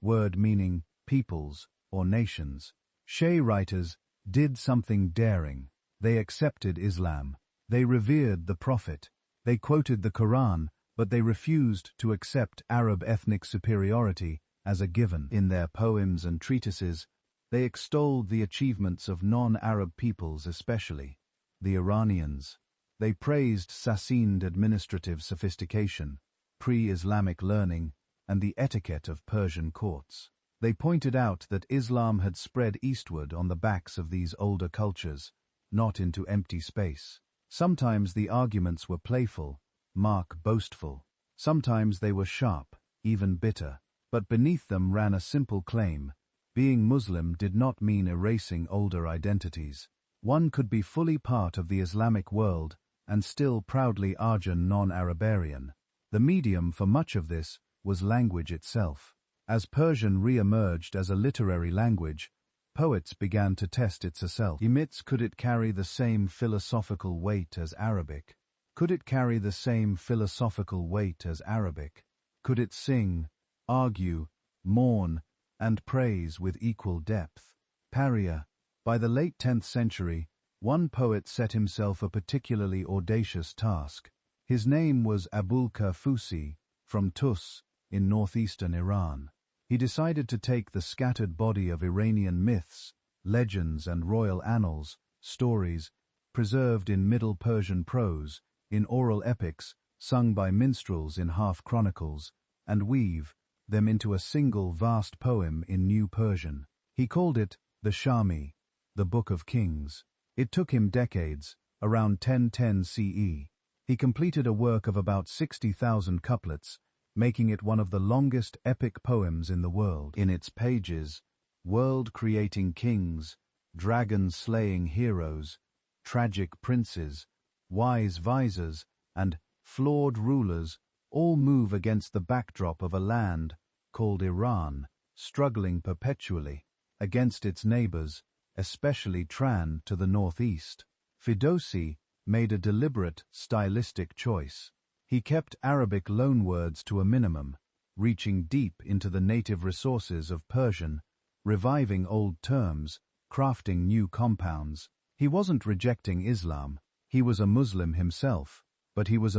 word meaning peoples or nations. Shia writers did something daring. They accepted Islam. They revered the Prophet. They quoted the Quran, but they refused to accept Arab ethnic superiority as a given. In their poems and treatises, they extolled the achievements of non-Arab peoples, especially the Iranians. They praised Sassanid administrative sophistication, pre-Islamic learning, and the etiquette of Persian courts. They pointed out that Islam had spread eastward on the backs of these older cultures, not into empty space. Sometimes the arguments were playful, boastful. Sometimes they were sharp, even bitter. But beneath them ran a simple claim: being Muslim did not mean erasing older identities. One could be fully part of the Islamic world and still proudly Aryan non-Arabarian. The medium for much of this was language itself. As Persian re-emerged as a literary language, poets began to test its assault. Could it carry the same philosophical weight as Arabic? Could it carry the same philosophical weight as Arabic? Could it sing, argue, mourn, and praise with equal depth? Paria. By the late 10th century, one poet set himself a particularly audacious task. His name was Abul Karfusi, from Tus, in northeastern Iran. He decided to take the scattered body of Iranian myths, legends and royal annals, stories, preserved in Middle Persian prose, in oral epics, sung by minstrels in half-chronicles, and weave them into a single vast poem in New Persian. He called it the Shami, the Book of Kings. It took him decades, around 1010 CE. He completed a work of about 60,000 couplets, making it one of the longest epic poems in the world. In its pages, world-creating kings, dragon-slaying heroes, tragic princes, wise visors, and flawed rulers all move against the backdrop of a land called Iran, struggling perpetually against its neighbors, especially Tran to the northeast. Ferdowsi made a deliberate stylistic choice. He kept Arabic loanwords to a minimum, reaching deep into the native resources of Persian, reviving old terms, crafting new compounds. He wasn't rejecting Islam. He was a Muslim himself, but he was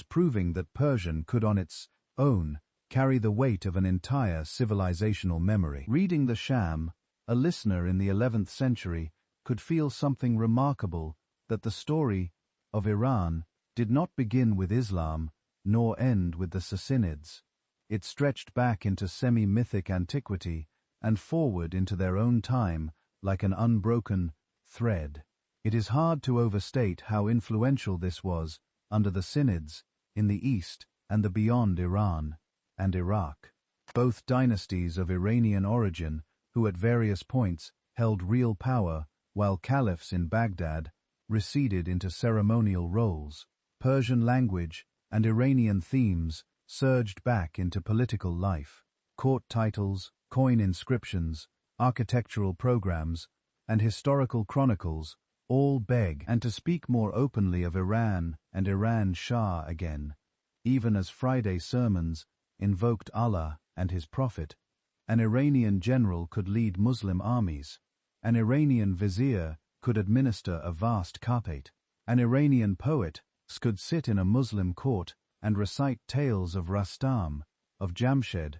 proving that Persian could on its own carry the weight of an entire civilizational memory. Reading the Sham, a listener in the 11th century could feel something remarkable, that the story of Iran did not begin with Islam, nor end with the Sassanids. It stretched back into semi-mythic antiquity and forward into their own time like an unbroken thread. It is hard to overstate how influential this was under the Sassanids in the east and the beyond Iran and Iraq, both dynasties of Iranian origin who at various points held real power while caliphs in Baghdad receded into ceremonial roles. Persian language and Iranian themes surged back into political life. Court titles, coin inscriptions, architectural programs, and historical chronicles all beg and to speak more openly of Iran and Iran Shah again, even as Friday sermons invoked Allah and his Prophet. An Iranian general could lead Muslim armies. An Iranian vizier could administer a vast khappate. An Iranian poet could sit in a Muslim court and recite tales of Rastam, of Jamshed,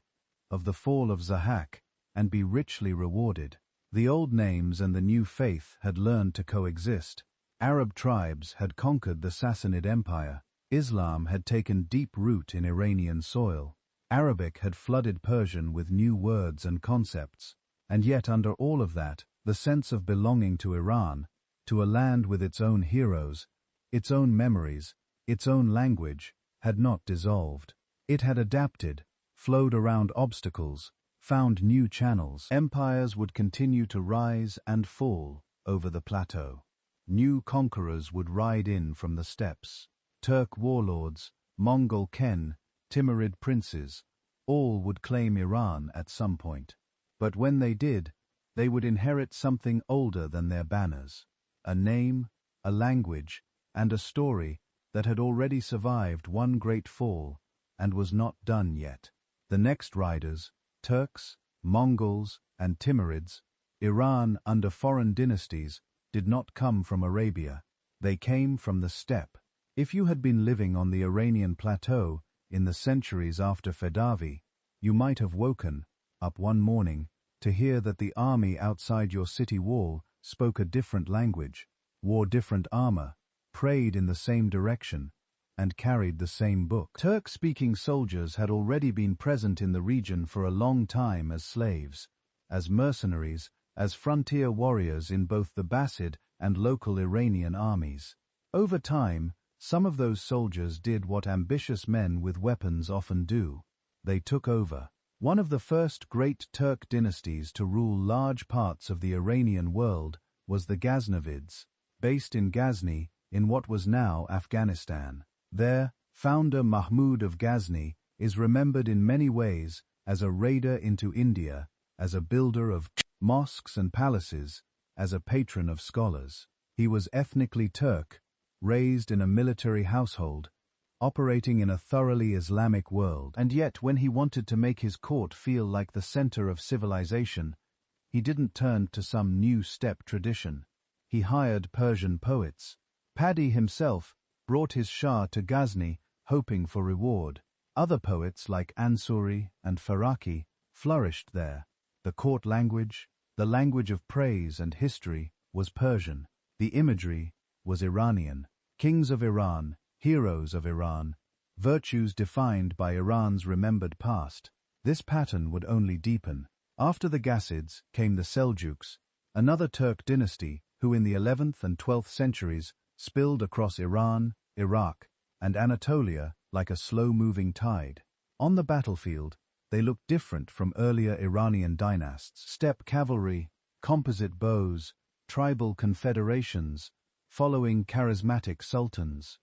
of the fall of Zahak, and be richly rewarded. The old names and the new faith had learned to coexist. Arab tribes had conquered the Sassanid Empire. Islam had taken deep root in Iranian soil. Arabic had flooded Persian with new words and concepts. And yet under all of that, the sense of belonging to Iran, to a land with its own heroes, its own memories, its own language, had not dissolved. It had adapted, flowed around obstacles, found new channels. Empires would continue to rise and fall over the plateau. New conquerors would ride in from the steppes. Turk warlords, Mongol Ken, Timurid princes, all would claim Iran at some point. But when they did, they would inherit something older than their banners. A name, a language, and a story that had already survived one great fall and was not done yet. The next riders, Turks, Mongols, and Timurids, Iran under foreign dynasties, did not come from Arabia. They came from the steppe. If you had been living on the Iranian plateau in the centuries after Fehdavi, you might have woken up one morning to hear that the army outside your city wall spoke a different language, wore different armor, prayed in the same direction, and carried the same book. Turk-speaking soldiers had already been present in the region for a long time as slaves, as mercenaries, as frontier warriors in both the Bassid and local Iranian armies. Over time, some of those soldiers did what ambitious men with weapons often do. They took over. One of the first great Turk dynasties to rule large parts of the Iranian world was the Ghaznavids, based in Ghazni in what was now Afghanistan. Their founder Mahmud of Ghazni is remembered in many ways as a raider into India, as a builder of mosques and palaces, as a patron of scholars. He was ethnically Turk, raised in a military household, operating in a thoroughly Islamic world. And yet when he wanted to make his court feel like the center of civilization, he didn't turn to some new step tradition. He hired Persian poets. Paddy himself brought his Shah to Ghazni, hoping for reward. Other poets like Ansuri and Faraki flourished there. The court language, the language of praise and history, was Persian. The imagery was Iranian. Kings of Iran, heroes of Iran, virtues defined by Iran's remembered past. This pattern would only deepen. After the Ghasids came the Seljuks, another Turk dynasty who in the 11th and 12th centuries spilled across Iran, Iraq, and Anatolia like a slow-moving tide. On the battlefield, they looked different from earlier Iranian dynasts. Steppe cavalry, composite bows, tribal confederations, following charismatic sultans.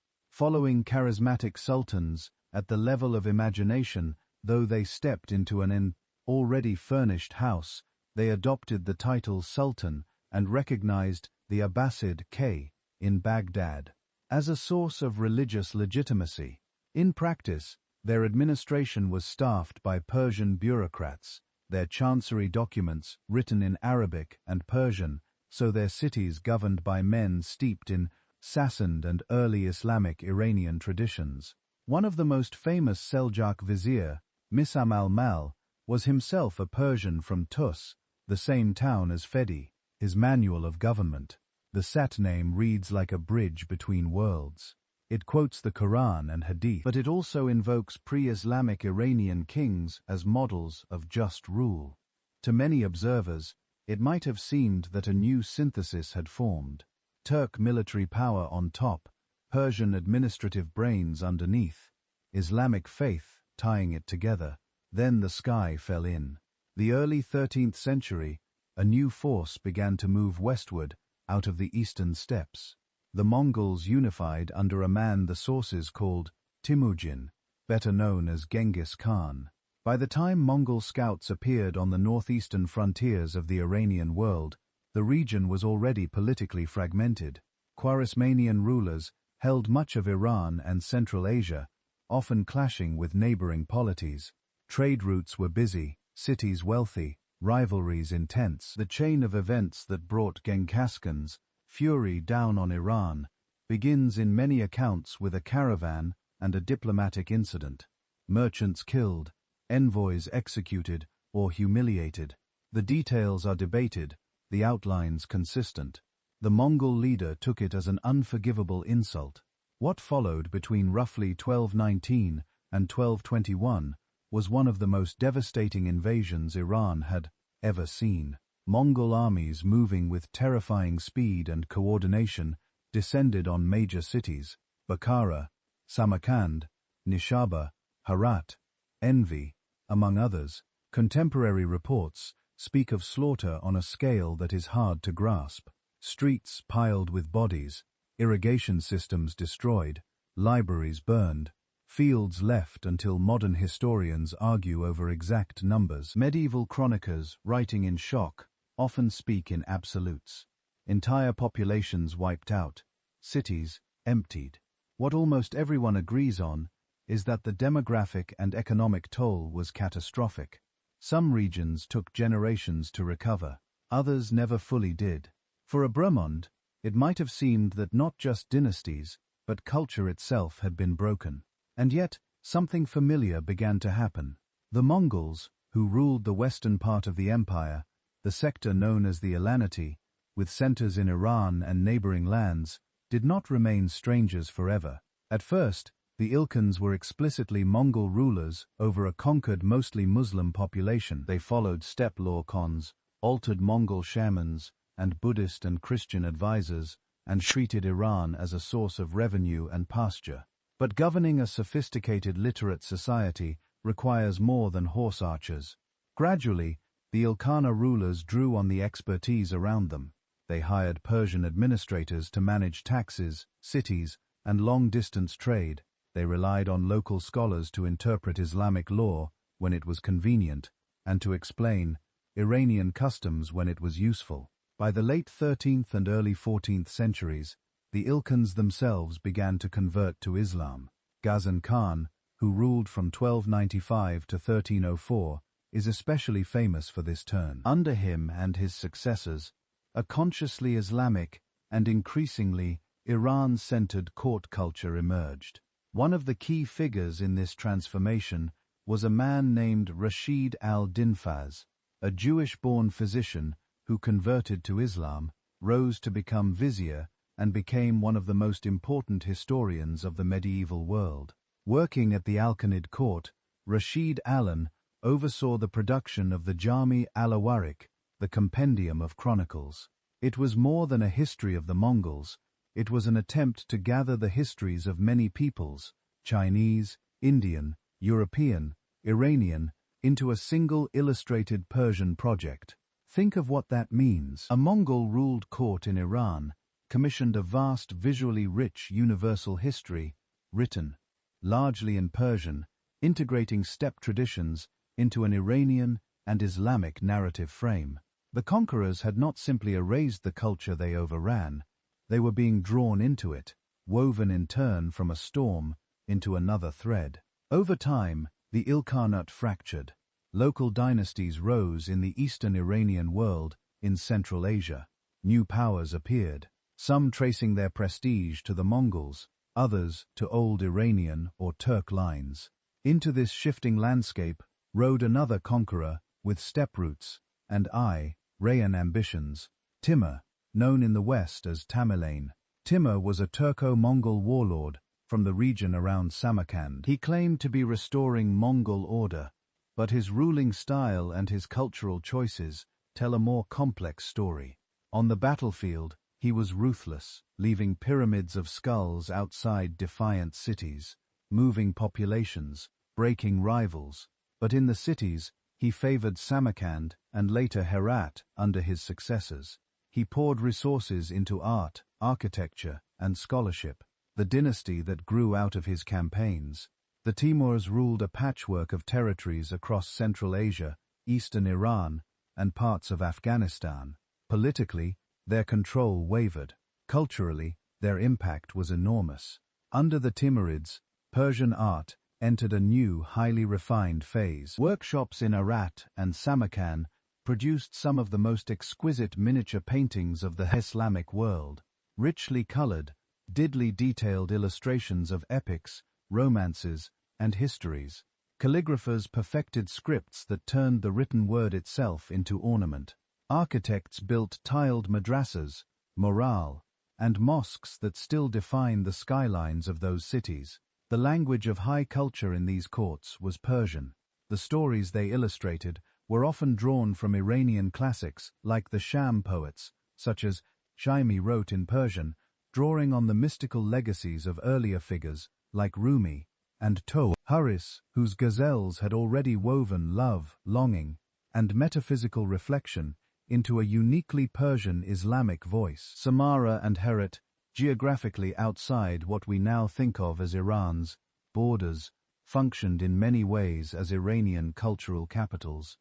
At the level of imagination, though they stepped into an already furnished house, they adopted the title Sultan and recognized the Abbasid K in Baghdad as a source of religious legitimacy. In practice, their administration was staffed by Persian bureaucrats, their chancery documents written in Arabic and Persian, so their cities governed by men steeped in Sassanid and early Islamic Iranian traditions. One of the most famous Seljuk vizier, Misam al-Mal, was himself a Persian from Tus, the same town as Fedi, his manual of government. The Sat name reads like a bridge between worlds. It quotes the Quran and Hadith, but it also invokes pre-Islamic Iranian kings as models of just rule. To many observers, it might have seemed that a new synthesis had formed. Turk military power on top, Persian administrative brains underneath, Islamic faith tying it together. Then the sky fell in. The early 13th century, a new force began to move westward out of the eastern steppes. The Mongols unified under a man the sources called Temujin, better known as Genghis Khan. By the time Mongol scouts appeared on the northeastern frontiers of the Iranian world, the region was already politically fragmented. Khwarezmian rulers held much of Iran and Central Asia, often clashing with neighboring polities. Trade routes were busy, cities wealthy, rivalries intense. The chain of events that brought Genghis Khan's fury down on Iran begins in many accounts with a caravan and a diplomatic incident. Merchants killed, envoys executed or humiliated. The details are debated, the outlines consistent. The Mongol leader took it as an unforgivable insult. What followed between roughly 1219 and 1221 was one of the most devastating invasions Iran had ever seen. Mongol armies moving with terrifying speed and coordination descended on major cities, Bukhara, Samarkand, Nishaba, Herat, Envi, among others. Contemporary reports speak of slaughter on a scale that is hard to grasp. Streets piled with bodies, irrigation systems destroyed, libraries burned, fields left until modern historians argue over exact numbers. Medieval chroniclers, writing in shock, often speak in absolutes. Entire populations wiped out, cities emptied. What almost everyone agrees on is that the demographic and economic toll was catastrophic. Some regions took generations to recover, others never fully did. For a Brahmond, it might have seemed that not just dynasties, but culture itself had been broken. And yet, something familiar began to happen. The Mongols, who ruled the western part of the empire, the sector known as the Elanati, with centers in Iran and neighboring lands, did not remain strangers forever. At first, the Ilkhans were explicitly Mongol rulers over a conquered mostly Muslim population. They followed steppe law khans, altered Mongol shamans, and Buddhist and Christian advisors, and treated Iran as a source of revenue and pasture. But governing a sophisticated literate society requires more than horse archers. Gradually, the Ilkhana rulers drew on the expertise around them. They hired Persian administrators to manage taxes, cities, and long-distance trade. They relied on local scholars to interpret Islamic law when it was convenient, and to explain Iranian customs when it was useful. By the late 13th and early 14th centuries, the Ilkhans themselves began to convert to Islam. Ghazan Khan, who ruled from 1295 to 1304, is especially famous for this turn. Under him and his successors, a consciously Islamic and increasingly Iran-centered court culture emerged. One of the key figures in this transformation was a man named Rashid al-Dinfaz, a Jewish-born physician who converted to Islam, rose to become vizier, and became one of the most important historians of the medieval world. Working at the Alkanid court, Rashid Alan oversaw the production of the Jami al-Awarik, the Compendium of Chronicles. It was more than a history of the Mongols, it was an attempt to gather the histories of many peoples, Chinese, Indian, European, Iranian, into a single illustrated Persian project. Think of what that means. A Mongol-ruled court in Iran commissioned a vast, visually rich universal history, written largely in Persian, integrating steppe traditions into an Iranian and Islamic narrative frame. The conquerors had not simply erased the culture they overran, they were being drawn into it, woven in turn from a storm into another thread. Over time, the Ilkhanate fractured. Local dynasties rose in the eastern Iranian world, in Central Asia. New powers appeared, some tracing their prestige to the Mongols, others to old Iranian or Turk lines. Into this shifting landscape rode another conqueror with steppe roots and Rayan ambitions, Timur, known in the west as Tamerlane. Timur was a Turco-Mongol warlord from the region around Samarkand. He claimed to be restoring Mongol order, but his ruling style and his cultural choices tell a more complex story. On the battlefield, he was ruthless, leaving pyramids of skulls outside defiant cities, moving populations, breaking rivals. But in the cities, he favored Samarkand and later Herat under his successors. He poured resources into art, architecture, and scholarship, the dynasty that grew out of his campaigns. The Timurs ruled a patchwork of territories across Central Asia, eastern Iran, and parts of Afghanistan. Politically, their control wavered. Culturally, their impact was enormous. Under the Timurids, Persian art entered a new, highly refined phase. Workshops in Herat and Samarkand produced some of the most exquisite miniature paintings of the Islamic world. Richly colored, diddly detailed illustrations of epics, romances, and histories. Calligraphers perfected scripts that turned the written word itself into ornament. Architects built tiled madrasas, morale, and mosques that still define the skylines of those cities. The language of high culture in these courts was Persian. The stories they illustrated were often drawn from Iranian classics like the Sham poets, such as Shaimi wrote in Persian, drawing on the mystical legacies of earlier figures like Rumi and Cyrus, whose ghazals had already woven love, longing, and metaphysical reflection into a uniquely Persian Islamic voice. Samarra and Herat, geographically outside what we now think of as Iran's borders, functioned in many ways as Iranian cultural capitals.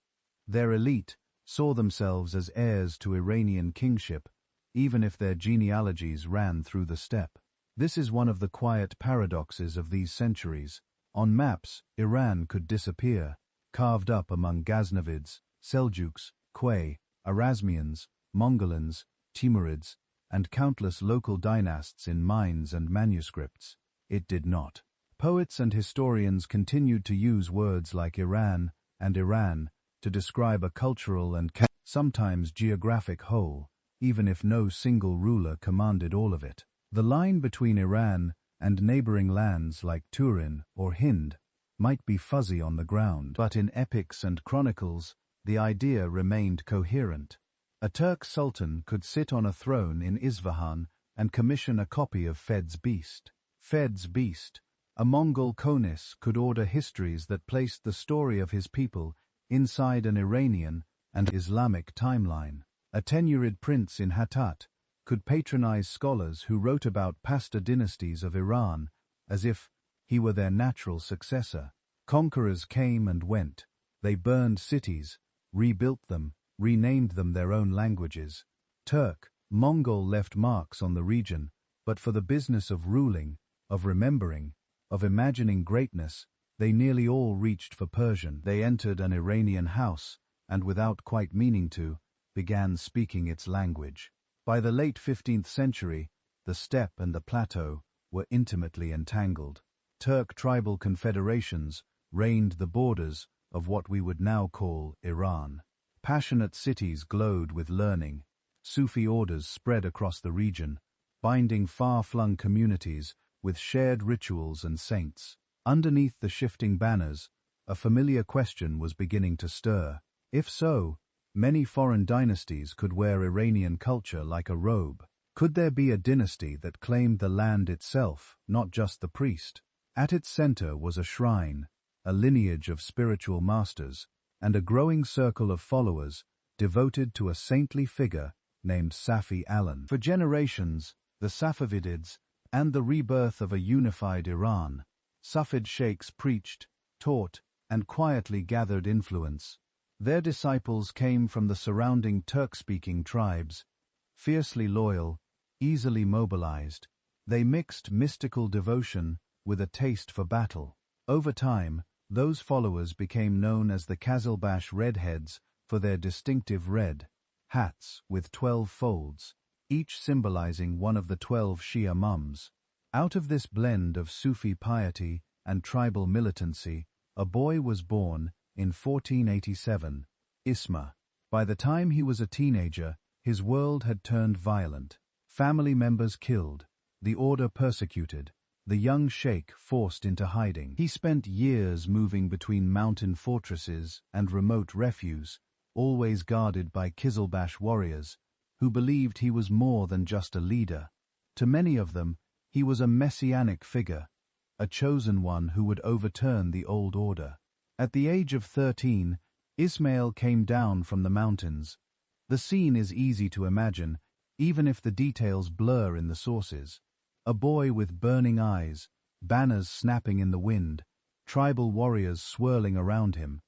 Their elite saw themselves as heirs to Iranian kingship, even if their genealogies ran through the steppe. This is one of the quiet paradoxes of these centuries. On maps, Iran could disappear, carved up among Ghaznavids, Seljuks, Quay, Arazmians, Mongolans, Timurids, and countless local dynasts in mines and manuscripts. It did not. Poets and historians continued to use words like Iran and Iran to describe a cultural and sometimes geographic whole, even if no single ruler commanded all of it. The line between Iran and neighboring lands like Turin or Hind might be fuzzy on the ground, but in epics and chronicles, the idea remained coherent. A Turk sultan could sit on a throne in Isfahan and commission a copy of Fed's Beast. Fed's Beast, a Mongol Konis, could order histories that placed the story of his people inside an Iranian and Islamic timeline. A Tenurid prince in Hattat could patronize scholars who wrote about past dynasties of Iran as if he were their natural successor. Conquerors came and went. They burned cities, rebuilt them, renamed them their own languages. Turk, Mongol left marks on the region, but for the business of ruling, of remembering, of imagining greatness, they nearly all reached for Persian. They entered an Iranian house, and without quite meaning to, began speaking its language. By the late 15th century, the steppe and the plateau were intimately entangled. Turk tribal confederations reigned the borders of what we would now call Iran. Passionate cities glowed with learning. Sufi orders spread across the region, binding far-flung communities with shared rituals and saints. Underneath the shifting banners, a familiar question was beginning to stir. If so, many foreign dynasties could wear Iranian culture like a robe. Could there be a dynasty that claimed the land itself, not just the priest? At its center was a shrine, a lineage of spiritual masters, and a growing circle of followers devoted to a saintly figure named Safi Alan. For generations, the Safavidids, and the rebirth of a unified Iran, Safid sheikhs preached, taught, and quietly gathered influence. Their disciples came from the surrounding Turk-speaking tribes, fiercely loyal, easily mobilized. They mixed mystical devotion with a taste for battle. Over time, those followers became known as the Qazilbash Redheads for their distinctive red hats with 12 folds, each symbolizing one of the 12 Shia Imams. Out of this blend of Sufi piety and tribal militancy, a boy was born in 1487, Isma. By the time he was a teenager, his world had turned violent. Family members killed, the order persecuted, the young sheikh forced into hiding. He spent years moving between mountain fortresses and remote refuges, always guarded by Qizilbash warriors, who believed he was more than just a leader. To many of them, he was a messianic figure, a chosen one who would overturn the old order. At the age of 13, Ismail came down from the mountains. The scene is easy to imagine, even if the details blur in the sources. A boy with burning eyes, banners snapping in the wind, tribal warriors swirling around him.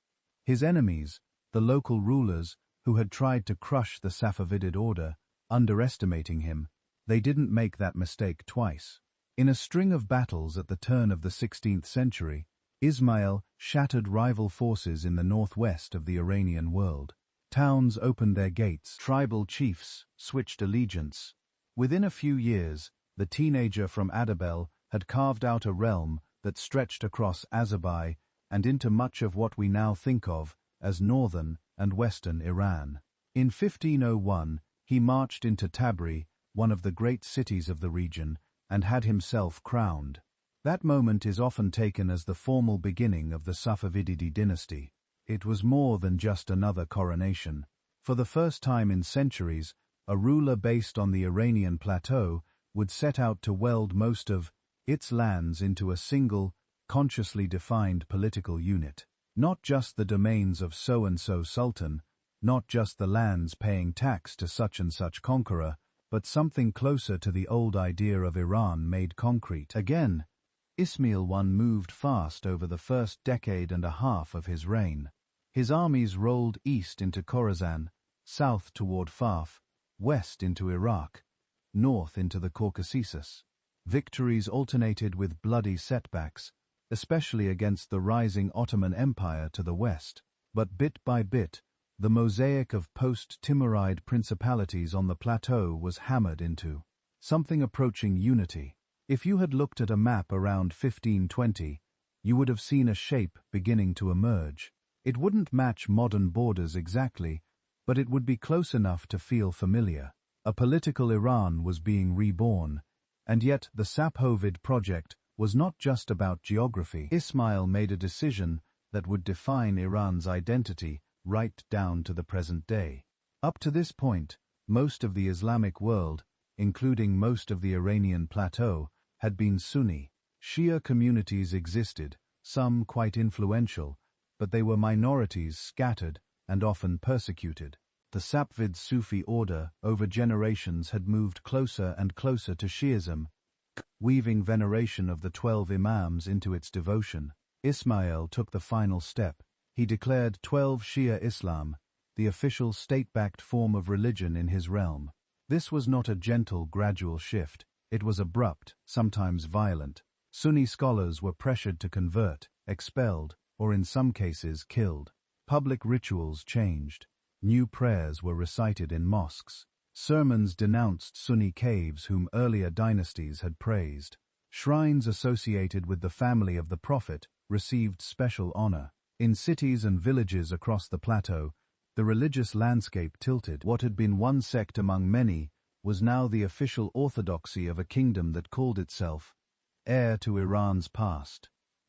His enemies, the local rulers who had tried to crush the Safavidid order, underestimating him, they didn't make that mistake twice. In a string of battles at the turn of the 16th century, Ismail shattered rival forces in the northwest of the Iranian world. Towns opened their gates, tribal chiefs switched allegiance. Within a few years, the teenager from Adabel had carved out a realm that stretched across Azerbaijan and into much of what we now think of as northern and western Iran. In 1501, he marched into Tabriz, one of the great cities of the region, and had himself crowned. That moment is often taken as the formal beginning of the Safavidid dynasty. It was more than just another coronation. For the first time in centuries, a ruler based on the Iranian plateau would set out to weld most of its lands into a single, consciously defined political unit. Not just the domains of so-and-so sultan, not just the lands paying tax to such-and-such conqueror, but something closer to the old idea of Iran made concrete. Again, Ismail I moved fast over the first decade and a half of his reign. His armies rolled east into Khorasan, south toward Fars, west into Iraq, north into the Caucasus. Victories alternated with bloody setbacks, especially against the rising Ottoman Empire to the west. But bit by bit, the mosaic of post-Timurid principalities on the plateau was hammered into something approaching unity. If you had looked at a map around 1520, you would have seen a shape beginning to emerge. It wouldn't match modern borders exactly, but it would be close enough to feel familiar. A political Iran was being reborn, and yet the Safavid project was not just about geography. Ismail made a decision that would define Iran's identity right down to the present day. Up to this point, most of the Islamic world, including most of the Iranian plateau, had been Sunni. Shia communities existed, some quite influential, but they were minorities scattered and often persecuted. The Safavid Sufi order over generations had moved closer and closer to Shiism, weaving veneration of the 12 Imams into its devotion. Ismail took the final step. He declared 12 Shia Islam, the official state-backed form of religion in his realm. This was not a gentle, gradual shift. It was abrupt, sometimes violent. Sunni scholars were pressured to convert, expelled, or in some cases killed. Public rituals changed. New prayers were recited in mosques. Sermons denounced Sunni caves whom earlier dynasties had praised. Shrines associated with the family of the Prophet received special honor. In cities and villages across the plateau, the religious landscape tilted. What had been one sect among many was now the official orthodoxy of a kingdom that called itself heir to Iran's past.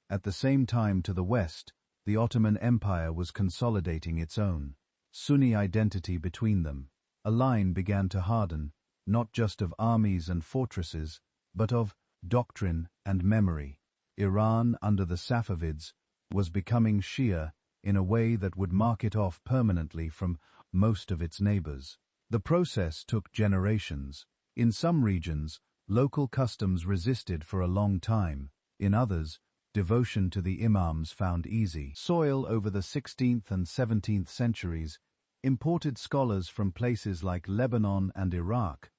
At the same time, to the west, the Ottoman Empire was consolidating its own Sunni identity between them. A line began to harden, not just of armies and fortresses, but of doctrine and memory. Iran, under the Safavids, was becoming Shia in a way that would mark it off permanently from most of its neighbors. The process took generations. In some regions, local customs resisted for a long time. In others, devotion to the imams found easy soil over the 16th and 17th centuries. Imported scholars from places like Lebanon and Iraq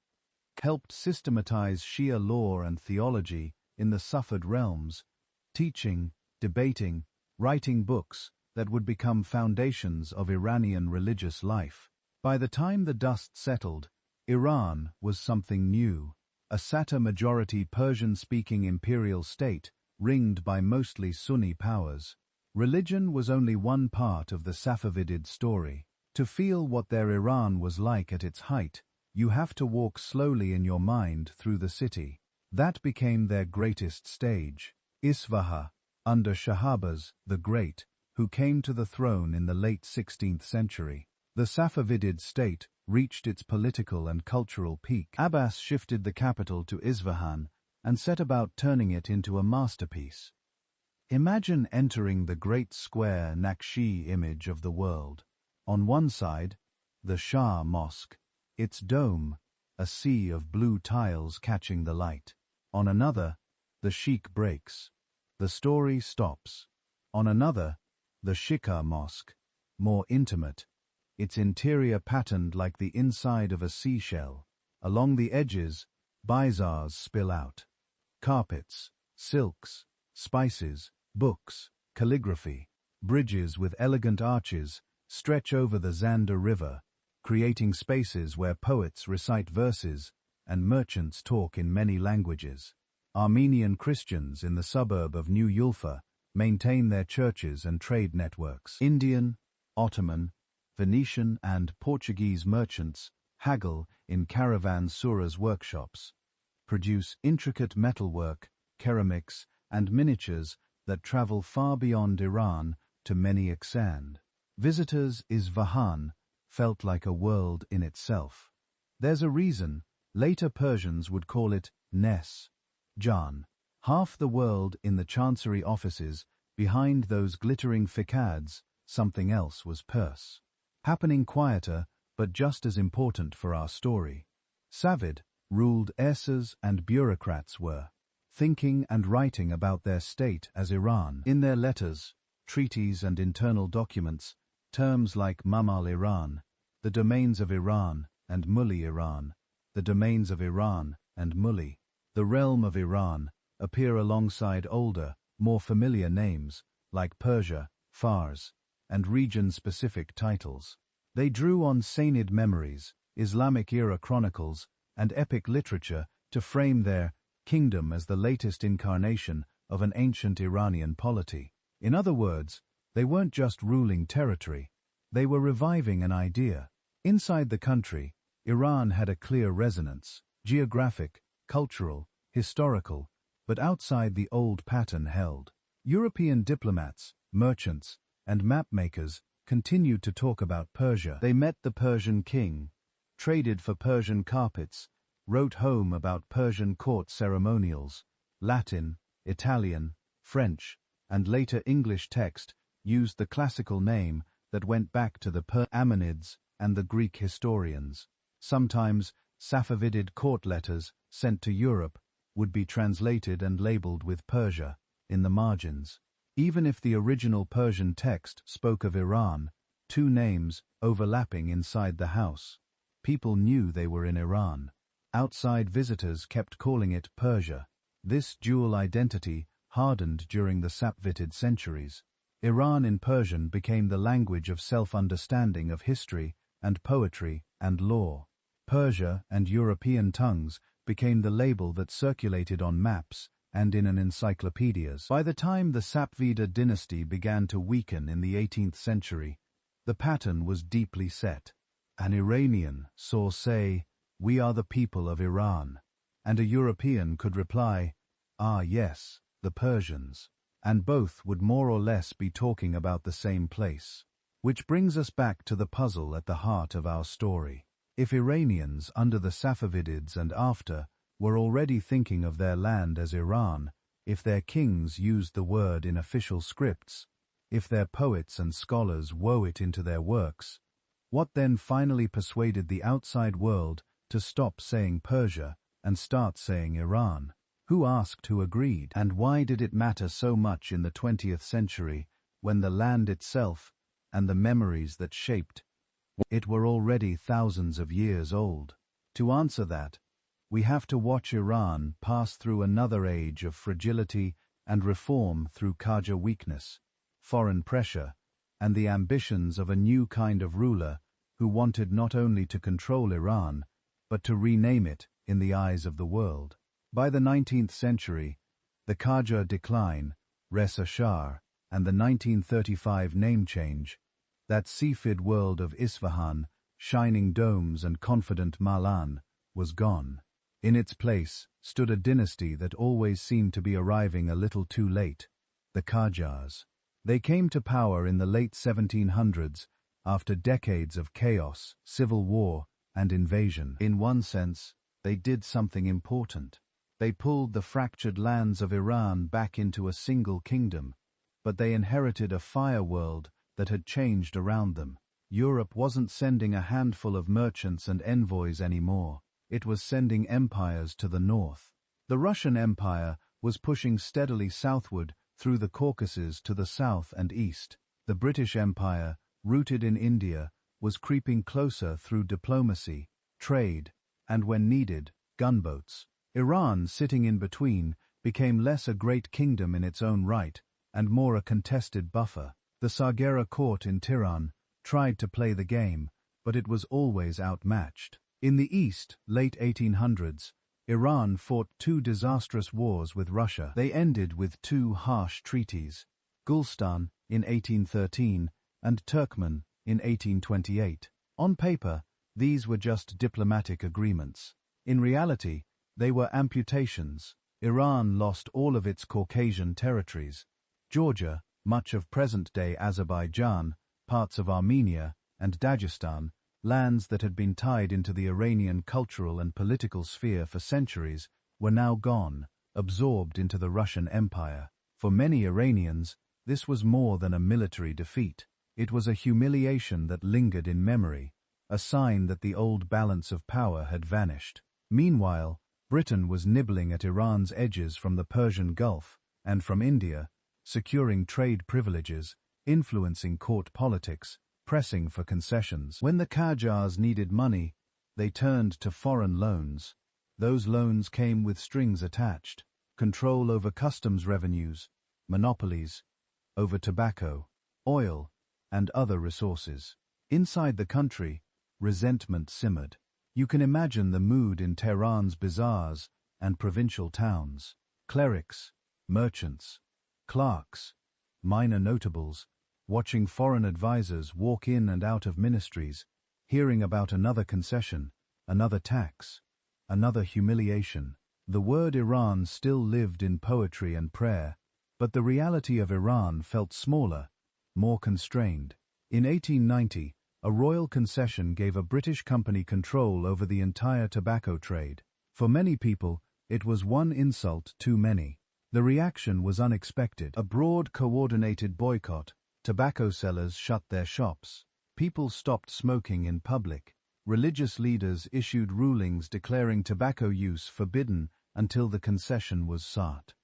helped systematize Shia law and theology in the Safavid realms, teaching, debating, writing books that would become foundations of Iranian religious life. By the time the dust settled, Iran was something new, a Satta-majority Persian-speaking imperial state ringed by mostly Sunni powers. Religion was only one part of the Safavid story. To feel what their Iran was like at its height, you have to walk slowly in your mind through the city. That became their greatest stage. Isfahan, under Shahabaz the Great, who came to the throne in the late 16th century. The Safavid state reached its political and cultural peak. Abbas shifted the capital to Isfahan and set about turning it into a masterpiece. Imagine entering the great square Naqshi image of the world. On one side, the Shah Mosque, its dome, a sea of blue tiles catching the light. On another, the Sheikh breaks. The story stops. On another, the Shikha Mosque, more intimate, its interior patterned like the inside of a seashell. Along the edges, bazaars spill out. Carpets, silks, spices, books, calligraphy, bridges with elegant arches stretch over the Zander River, creating spaces where poets recite verses and merchants talk in many languages. Armenian Christians in the suburb of New Ulfa maintain their churches and trade networks. Indian, Ottoman, Venetian and Portuguese merchants haggle in Caravanserais workshops, produce intricate metalwork, ceramics, and miniatures that travel far beyond Iran to many Exand. Visitors Isfahan felt like a world in itself. There's a reason later Persians would call it Nes, Jan. Half the world in the chancery offices, behind those glittering facades, something else was Pers. Happening quieter, but just as important for our story. Safavid ruled heirs and bureaucrats were thinking and writing about their state as Iran. In their letters, treaties and internal documents, terms like Mamal Iran, the domains of Iran, and Mulli Iran, the domains of Iran, and Mulli, the realm of Iran, appear alongside older, more familiar names, like Persia, Fars, and region-specific titles. They drew on Sainid memories, Islamic-era chronicles, and epic literature to frame their kingdom as the latest incarnation of an ancient Iranian polity. In other words, they weren't just ruling territory, they were reviving an idea. Inside the country, Iran had a clear resonance, geographic, cultural, historical, but outside the old pattern held. European diplomats, merchants, and mapmakers continued to talk about Persia. They met the Persian king, traded for Persian carpets, wrote home about Persian court ceremonials. Latin, Italian, French, and later English text used the classical name that went back to the Ammonids and the Greek historians. Sometimes Safavid court letters sent to Europe would be translated and labeled with Persia in the margins. Even if the original Persian text spoke of Iran, two names overlapping inside the house, people knew they were in Iran. Outside visitors kept calling it Persia. This dual identity hardened during the Safavid centuries. Iran in Persian became the language of self-understanding of history and poetry and law. Persia and European tongues became the label that circulated on maps and in encyclopedias. By the time the Safavid dynasty began to weaken in the 18th century, the pattern was deeply set. An Iranian saw say, "We are the people of Iran," and a European could reply, "Ah yes, the Persians." and both would more or less be talking about the same place. Which brings us back to the puzzle at the heart of our story. If Iranians under the Safavids and after were already thinking of their land as Iran, if their kings used the word in official scripts, if their poets and scholars wove it into their works, what then finally persuaded the outside world to stop saying Persia and start saying Iran? Who asked, who agreed? And why did it matter so much in the 20th century, when the land itself, and the memories that shaped it were already thousands of years old? To answer that, we have to watch Iran pass through another age of fragility and reform through Qajar weakness, foreign pressure, and the ambitions of a new kind of ruler who wanted not only to control Iran, but to rename it in the eyes of the world. By the 19th century, the Qajar decline, Reza Shah, and the 1935 name change, that Sefid world of Isfahan, shining domes and confident Malan, was gone. In its place stood a dynasty that always seemed to be arriving a little too late, the Qajars. They came to power in the late 1700s, after decades of chaos, civil war, and invasion. In one sense, they did something important. They pulled the fractured lands of Iran back into a single kingdom, but they inherited a fire world that had changed around them. Europe wasn't sending a handful of merchants and envoys anymore. It was sending empires to the north. The Russian Empire was pushing steadily southward through the Caucasus to the south and east. The British Empire, rooted in India, was creeping closer through diplomacy, trade, and when needed, gunboats. Iran, sitting in between, became less a great kingdom in its own right, and more a contested buffer. The Saghera court in Tehran tried to play the game, but it was always outmatched. In the east, late 1800s, Iran fought two disastrous wars with Russia. They ended with two harsh treaties, Gulstan in 1813 and Turkmen in 1828. On paper, these were just diplomatic agreements. In reality, they were amputations. Iran lost all of its Caucasian territories. Georgia, much of present-day Azerbaijan, parts of Armenia, and Dagestan, lands that had been tied into the Iranian cultural and political sphere for centuries, were now gone, absorbed into the Russian Empire. For many Iranians, this was more than a military defeat. It was a humiliation that lingered in memory, a sign that the old balance of power had vanished. Meanwhile, Britain was nibbling at Iran's edges from the Persian Gulf, and from India, securing trade privileges, influencing court politics, pressing for concessions. When the Qajars needed money, they turned to foreign loans. Those loans came with strings attached, control over customs revenues, monopolies, over tobacco, oil, and other resources. Inside the country, resentment simmered. You can imagine the mood in Tehran's bazaars and provincial towns. Clerics, merchants, clerks, minor notables, watching foreign advisors walk in and out of ministries, hearing about another concession, another tax, another humiliation. The word Iran still lived in poetry and prayer, but the reality of Iran felt smaller, more constrained. In 1890, a royal concession gave a British company control over the entire tobacco trade. For many people, it was one insult too many. The reaction was unexpected. A broad, coordinated boycott. Tobacco sellers shut their shops. People stopped smoking in public. Religious leaders issued rulings declaring tobacco use forbidden until the concession was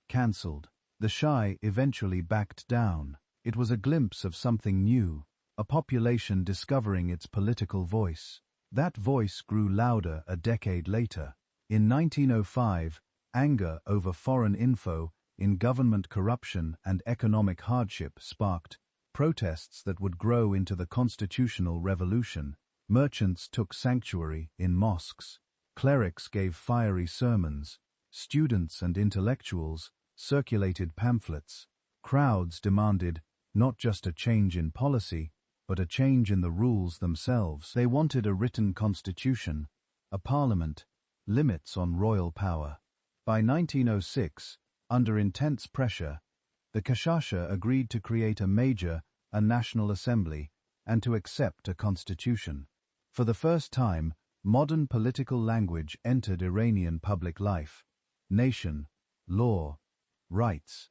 cancelled. The Shah eventually backed down. It was a glimpse of something new, a population discovering its political voice. That voice grew louder a decade later. In 1905, anger over foreign info in government corruption and economic hardship sparked protests that would grow into the constitutional revolution. Merchants took sanctuary in mosques. Clerics gave fiery sermons. Students and intellectuals circulated pamphlets. Crowds demanded not just a change in policy, but a change in the rules themselves. They wanted a written constitution, a parliament, limits on royal power. By 1906, under intense pressure, The Kashasha agreed to create a national assembly, and to accept a constitution. For the first time, modern political language entered Iranian public life. Nation, law, rights.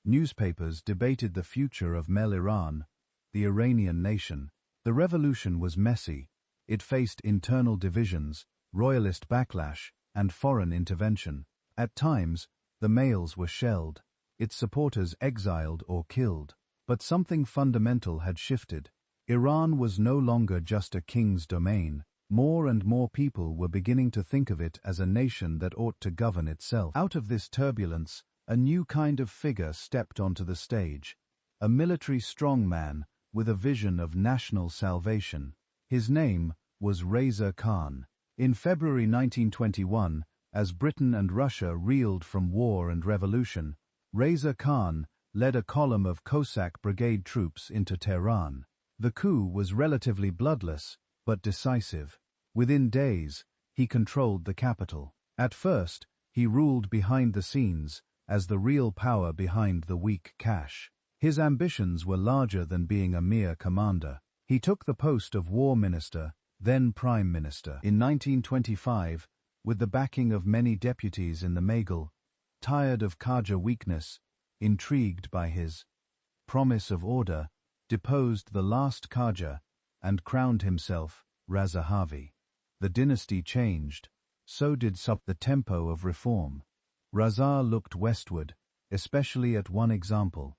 Newspapers debated the future of Iran, the Iranian nation. The revolution was messy. It faced internal divisions, royalist backlash, and foreign intervention. At times, the mails were shelled, its supporters exiled or killed. But something fundamental had shifted. Iran was no longer just a king's domain. More and more people were beginning to think of it as a nation that ought to govern itself. Out of this turbulence, a new kind of figure stepped onto the stage. A military strongman with a vision of national salvation. His name was Reza Khan. In February 1921, as Britain and Russia reeled from war and revolution, Reza Khan led a column of Cossack brigade troops into Tehran. The coup was relatively bloodless, but decisive. Within days, he controlled the capital. At first, he ruled behind the scenes, as the real power behind the weak cash. His ambitions were larger than being a mere commander. He took the post of war minister, then prime minister. In 1925, with the backing of many deputies in the Mughal, tired of Qajar weakness, intrigued by his promise of order, deposed the last Qajar and crowned himself Razahavi. The dynasty changed, so did the tempo of reform. Raza looked westward, especially at one example.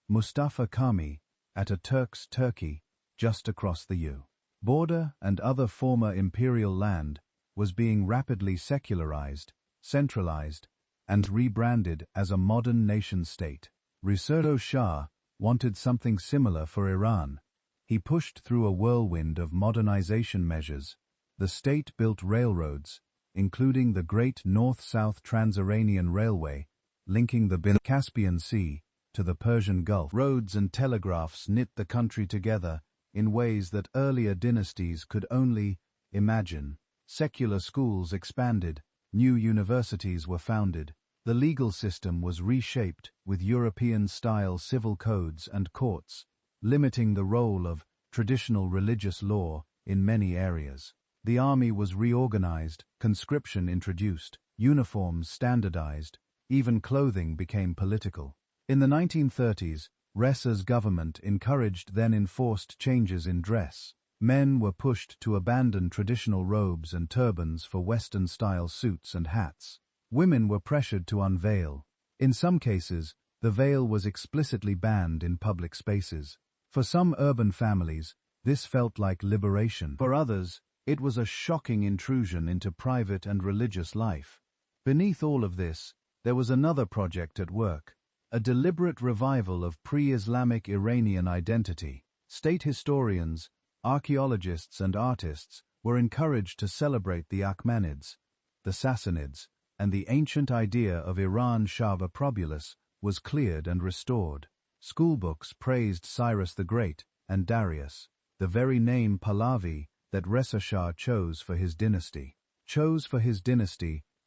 Mustafa Kami, at a Turk's Turkey, just across the U. border and other former imperial land, was being rapidly secularized, centralized, and rebranded as a modern nation-state. Risuro Shah wanted something similar for Iran. He pushed through a whirlwind of modernization measures. The state built railroads, including the Great North-South Trans-Iranian Railway, linking the Caspian Sea to the Persian Gulf. Roads and telegraphs knit the country together in ways that earlier dynasties could only imagine. Secular schools expanded, new universities were founded. The legal system was reshaped with European-style civil codes and courts, limiting the role of traditional religious law in many areas. The army was reorganized, conscription introduced, uniforms standardized, even clothing became political. In the 1930s, Reza's government encouraged then enforced changes in dress. Men were pushed to abandon traditional robes and turbans for Western-style suits and hats. Women were pressured to unveil. In some cases, the veil was explicitly banned in public spaces. For some urban families, this felt like liberation. For others, it was a shocking intrusion into private and religious life. Beneath all of this, there was another project at work, a deliberate revival of pre-Islamic Iranian identity. State historians, archaeologists and artists were encouraged to celebrate the Achaemenids, the Sassanids, and the ancient idea of Iran Shaba Probulus was cleared and restored. Schoolbooks praised Cyrus the Great and Darius, the very name Pahlavi that Reza Shah chose for his dynasty.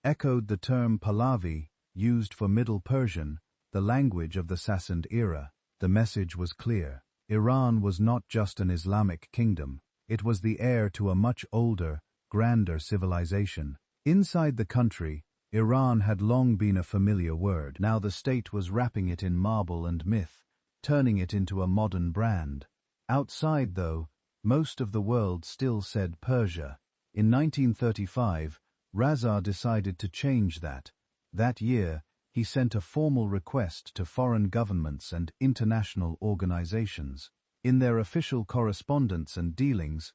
Echoed the term Pahlavi, used for Middle Persian, the language of the Sassanid era. The message was clear. Iran was not just an Islamic kingdom, it was the heir to a much older, grander civilization. Inside the country, Iran had long been a familiar word. Now the state was wrapping it in marble and myth, turning it into a modern brand. Outside, though, most of the world still said Persia. In 1935, Reza decided to change that. That year, he sent a formal request to foreign governments and international organizations. In their official correspondence and dealings,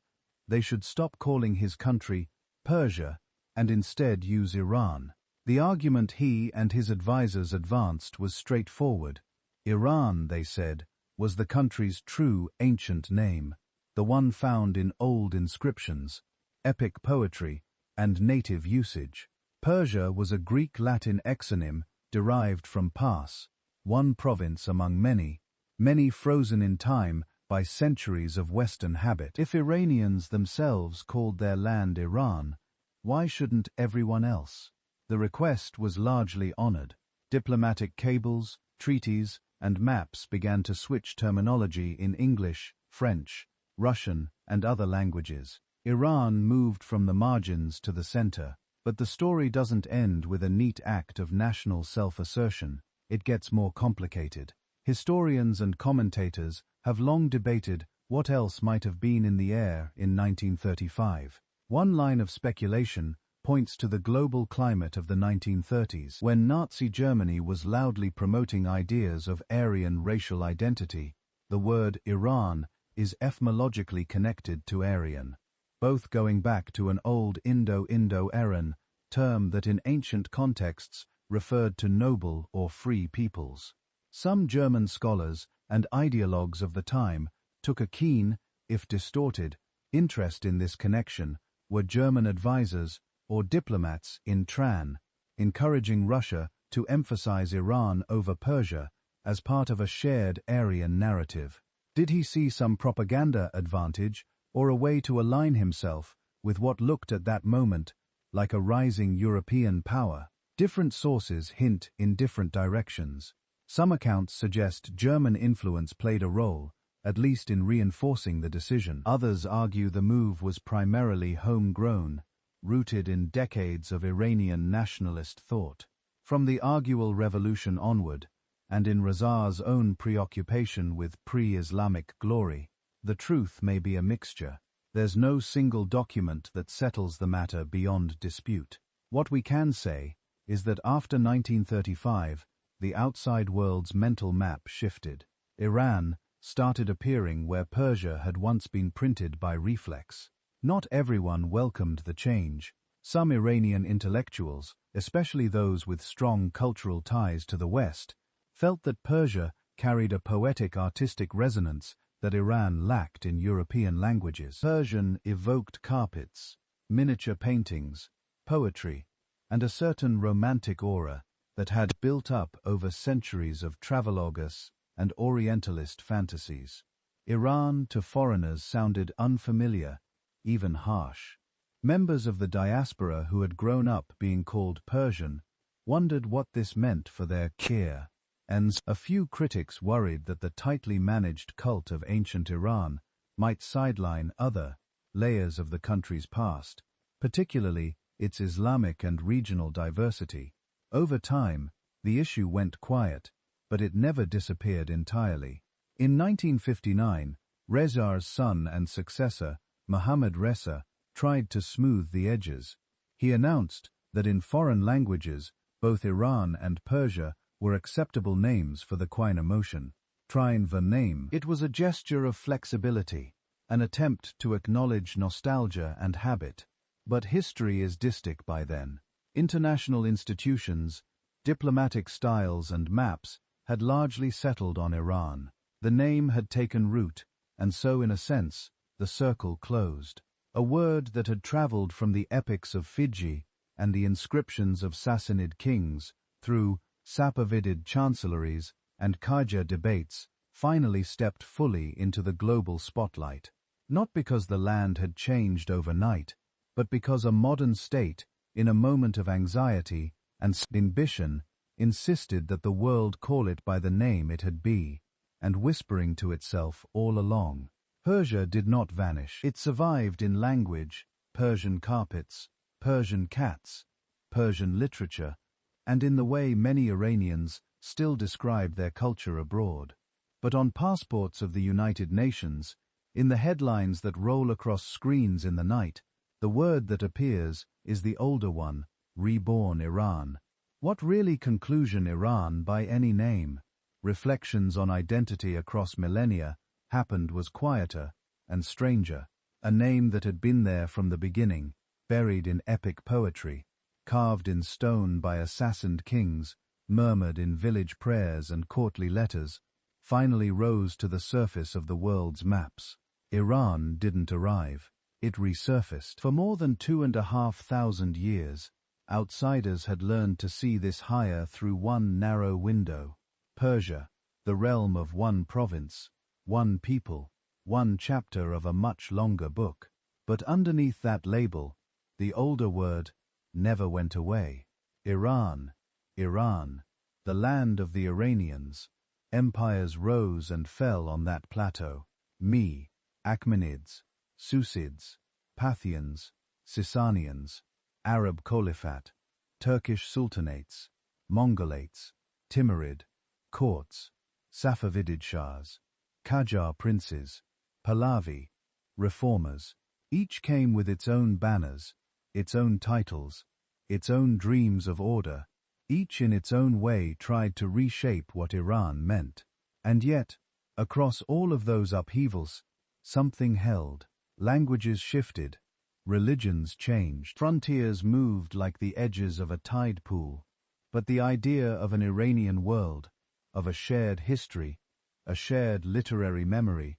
they should stop calling his country Persia and instead use Iran. The argument he and his advisors advanced was straightforward. Iran, they said, was the country's true ancient name, the one found in old inscriptions, epic poetry, and native usage. Persia was a Greek-Latin exonym derived from Pars, one province among many, many frozen in time by centuries of Western habit. If Iranians themselves called their land Iran, why shouldn't everyone else? The request was largely honored. Diplomatic cables, treaties, and maps began to switch terminology in English, French, Russian, and other languages. Iran moved from the margins to the center. But the story doesn't end with a neat act of national self-assertion. It gets more complicated. Historians and commentators have long debated what else might have been in the air in 1935. One line of speculation points to the global climate of the 1930s, when Nazi Germany was loudly promoting ideas of Aryan racial identity. The word Iran is etymologically connected to Aryan, both going back to an old Indo-Aryan term that in ancient contexts referred to noble or free peoples. Some German scholars and ideologues of the time took a keen, if distorted, interest in this connection, were German advisors or diplomats in Tran, encouraging Russia to emphasize Iran over Persia as part of a shared Aryan narrative. Did he see some propaganda advantage or a way to align himself with what looked at that moment like a rising European power? Different sources hint in different directions. Some accounts suggest German influence played a role, at least in reinforcing the decision. Others argue the move was primarily homegrown, rooted in decades of Iranian nationalist thought. From the Arguel Revolution onward, and in Reza's own preoccupation with pre-Islamic glory, the truth may be a mixture. There's no single document that settles the matter beyond dispute. What we can say is that after 1935, the outside world's mental map shifted. Iran started appearing where Persia had once been printed by reflex. Not everyone welcomed the change. Some Iranian intellectuals, especially those with strong cultural ties to the West, felt that Persia carried a poetic artistic resonance that Iran lacked in European languages. Persian evoked carpets, miniature paintings, poetry, and a certain romantic aura that had built up over centuries of travelogus and Orientalist fantasies. Iran to foreigners sounded unfamiliar, even harsh. Members of the diaspora who had grown up being called Persian wondered what this meant for their kir, and a few critics worried that the tightly managed cult of ancient Iran might sideline other layers of the country's past, particularly its Islamic and regional diversity. Over time, the issue went quiet, but it never disappeared entirely. In 1959, Reza's son and successor, Mohammad Reza, tried to smooth the edges. He announced that in foreign languages, both Iran and Persia were acceptable names for the Quina motion. Trying the name, it was a gesture of flexibility, an attempt to acknowledge nostalgia and habit. But history is distic by then. International institutions, diplomatic styles and maps had largely settled on Iran. The name had taken root, and so in a sense, the circle closed. A word that had traveled from the epics of Fiji and the inscriptions of Sassanid kings through Safavid chancelleries and Qajar debates finally stepped fully into the global spotlight. Not because the land had changed overnight, but because a modern state, in a moment of anxiety and ambition, insisted that the world call it by the name it had been, and whispering to itself all along. Persia did not vanish. It survived in language, Persian carpets, Persian cats, Persian literature, and in the way many Iranians still describe their culture abroad. But on passports of the United Nations, in the headlines that roll across screens in the night, the word that appears is the older one, Reborn Iran. What really conclusion Iran by any name? Reflections on identity across millennia happened was quieter and stranger. A name that had been there from the beginning, buried in epic poetry, carved in stone by assassined kings, murmured in village prayers and courtly letters, finally rose to the surface of the world's maps. Iran didn't arrive. It resurfaced. For more than 2,500 years, outsiders had learned to see this higher through one narrow window. Persia, the realm of one province, one people, one chapter of a much longer book. But underneath that label, the older word never went away. Iran, Iran, the land of the Iranians, Empires rose and fell on that plateau. Achaemenids, Susids, Parthians, Sasanians, Arab Caliphate, Turkish Sultanates, Mongolates, Timurid, courts, Safavid Shahs, Qajar princes, Pahlavi, reformers. Each came with its own banners, its own titles, its own dreams of order. Each in its own way tried to reshape what Iran meant. And yet, across all of those upheavals, something held. Languages shifted, religions changed, frontiers moved like the edges of a tide pool. But the idea of an Iranian world, of a shared history, a shared literary memory,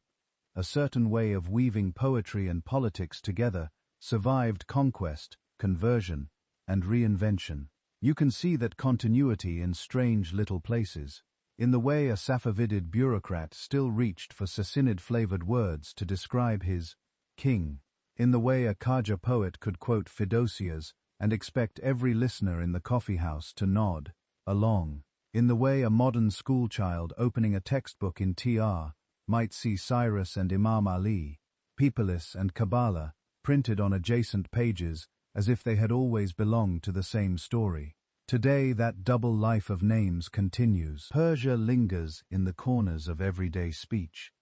a certain way of weaving poetry and politics together, survived conquest, conversion, and reinvention. You can see that continuity in strange little places, in the way a Safavid bureaucrat still reached for Sassanid-flavored words to describe his king, in the way a Qajar poet could quote Fidosias and expect every listener in the coffeehouse to nod along, in the way a modern schoolchild opening a textbook in TR might see Cyrus and Imam Ali, Peopleus and Kabbalah, printed on adjacent pages as if they had always belonged to the same story. Today that double life of names continues. Persia lingers in the corners of everyday speech.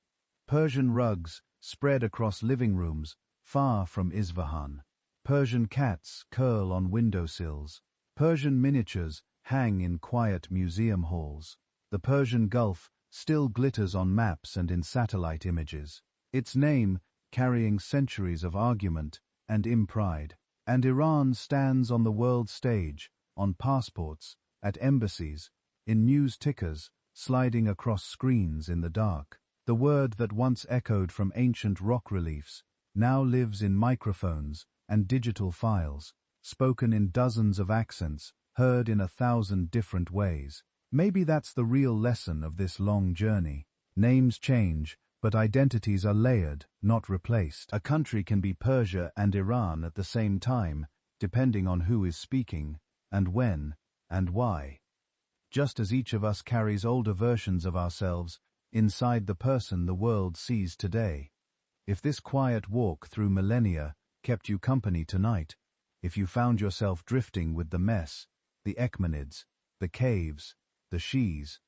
Persian rugs spread across living rooms far from Isfahan. Persian cats curl on windowsills. Persian miniatures hang in quiet museum halls. The Persian Gulf still glitters on maps and in satellite images, its name carrying centuries of argument and impride. And Iran stands on the world stage, on passports, at embassies, in news tickers, sliding across screens in the dark. The word that once echoed from ancient rock reliefs now lives in microphones and digital files, spoken in dozens of accents, heard in 1,000 different ways. Maybe that's the real lesson of this long journey. Names change, but identities are layered, not replaced. A country can be Persia and Iran at the same time, depending on who is speaking, and when, and why. Just as each of us carries older versions of ourselves inside the person the world sees today. If this quiet walk through millennia kept you company tonight, if you found yourself drifting with the mess, the Achaemenids, the caves, the Shis,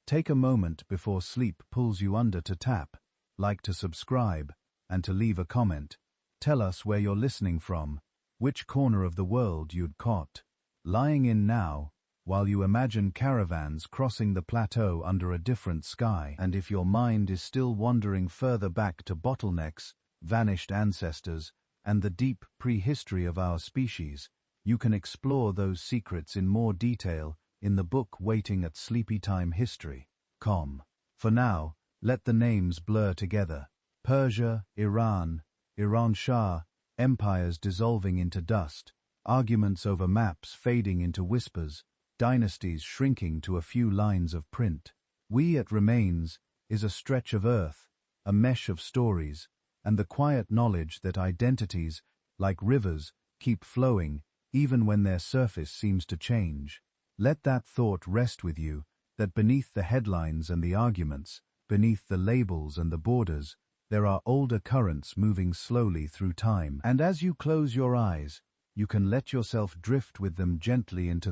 take a moment before sleep pulls you under to tap, like to subscribe, and to leave a comment. Tell us where you're listening from, which corner of the world you'd caught lying in now, while you imagine caravans crossing the plateau under a different sky. And if your mind is still wandering further back to bottlenecks, vanished ancestors, and the deep prehistory of our species, you can explore those secrets in more detail in the book waiting at Sleepytime History.com. For now, let the names blur together. Persia, Iran, Iran Shah, empires dissolving into dust, arguments over maps fading into whispers, dynasties shrinking to a few lines of print. We at Remains is a stretch of earth, a mesh of stories, and the quiet knowledge that identities, like rivers, keep flowing even when their surface seems to change. Let that thought rest with you, that beneath the headlines and the arguments, beneath the labels and the borders, there are older currents moving slowly through time. And as you close your eyes, you can let yourself drift with them gently into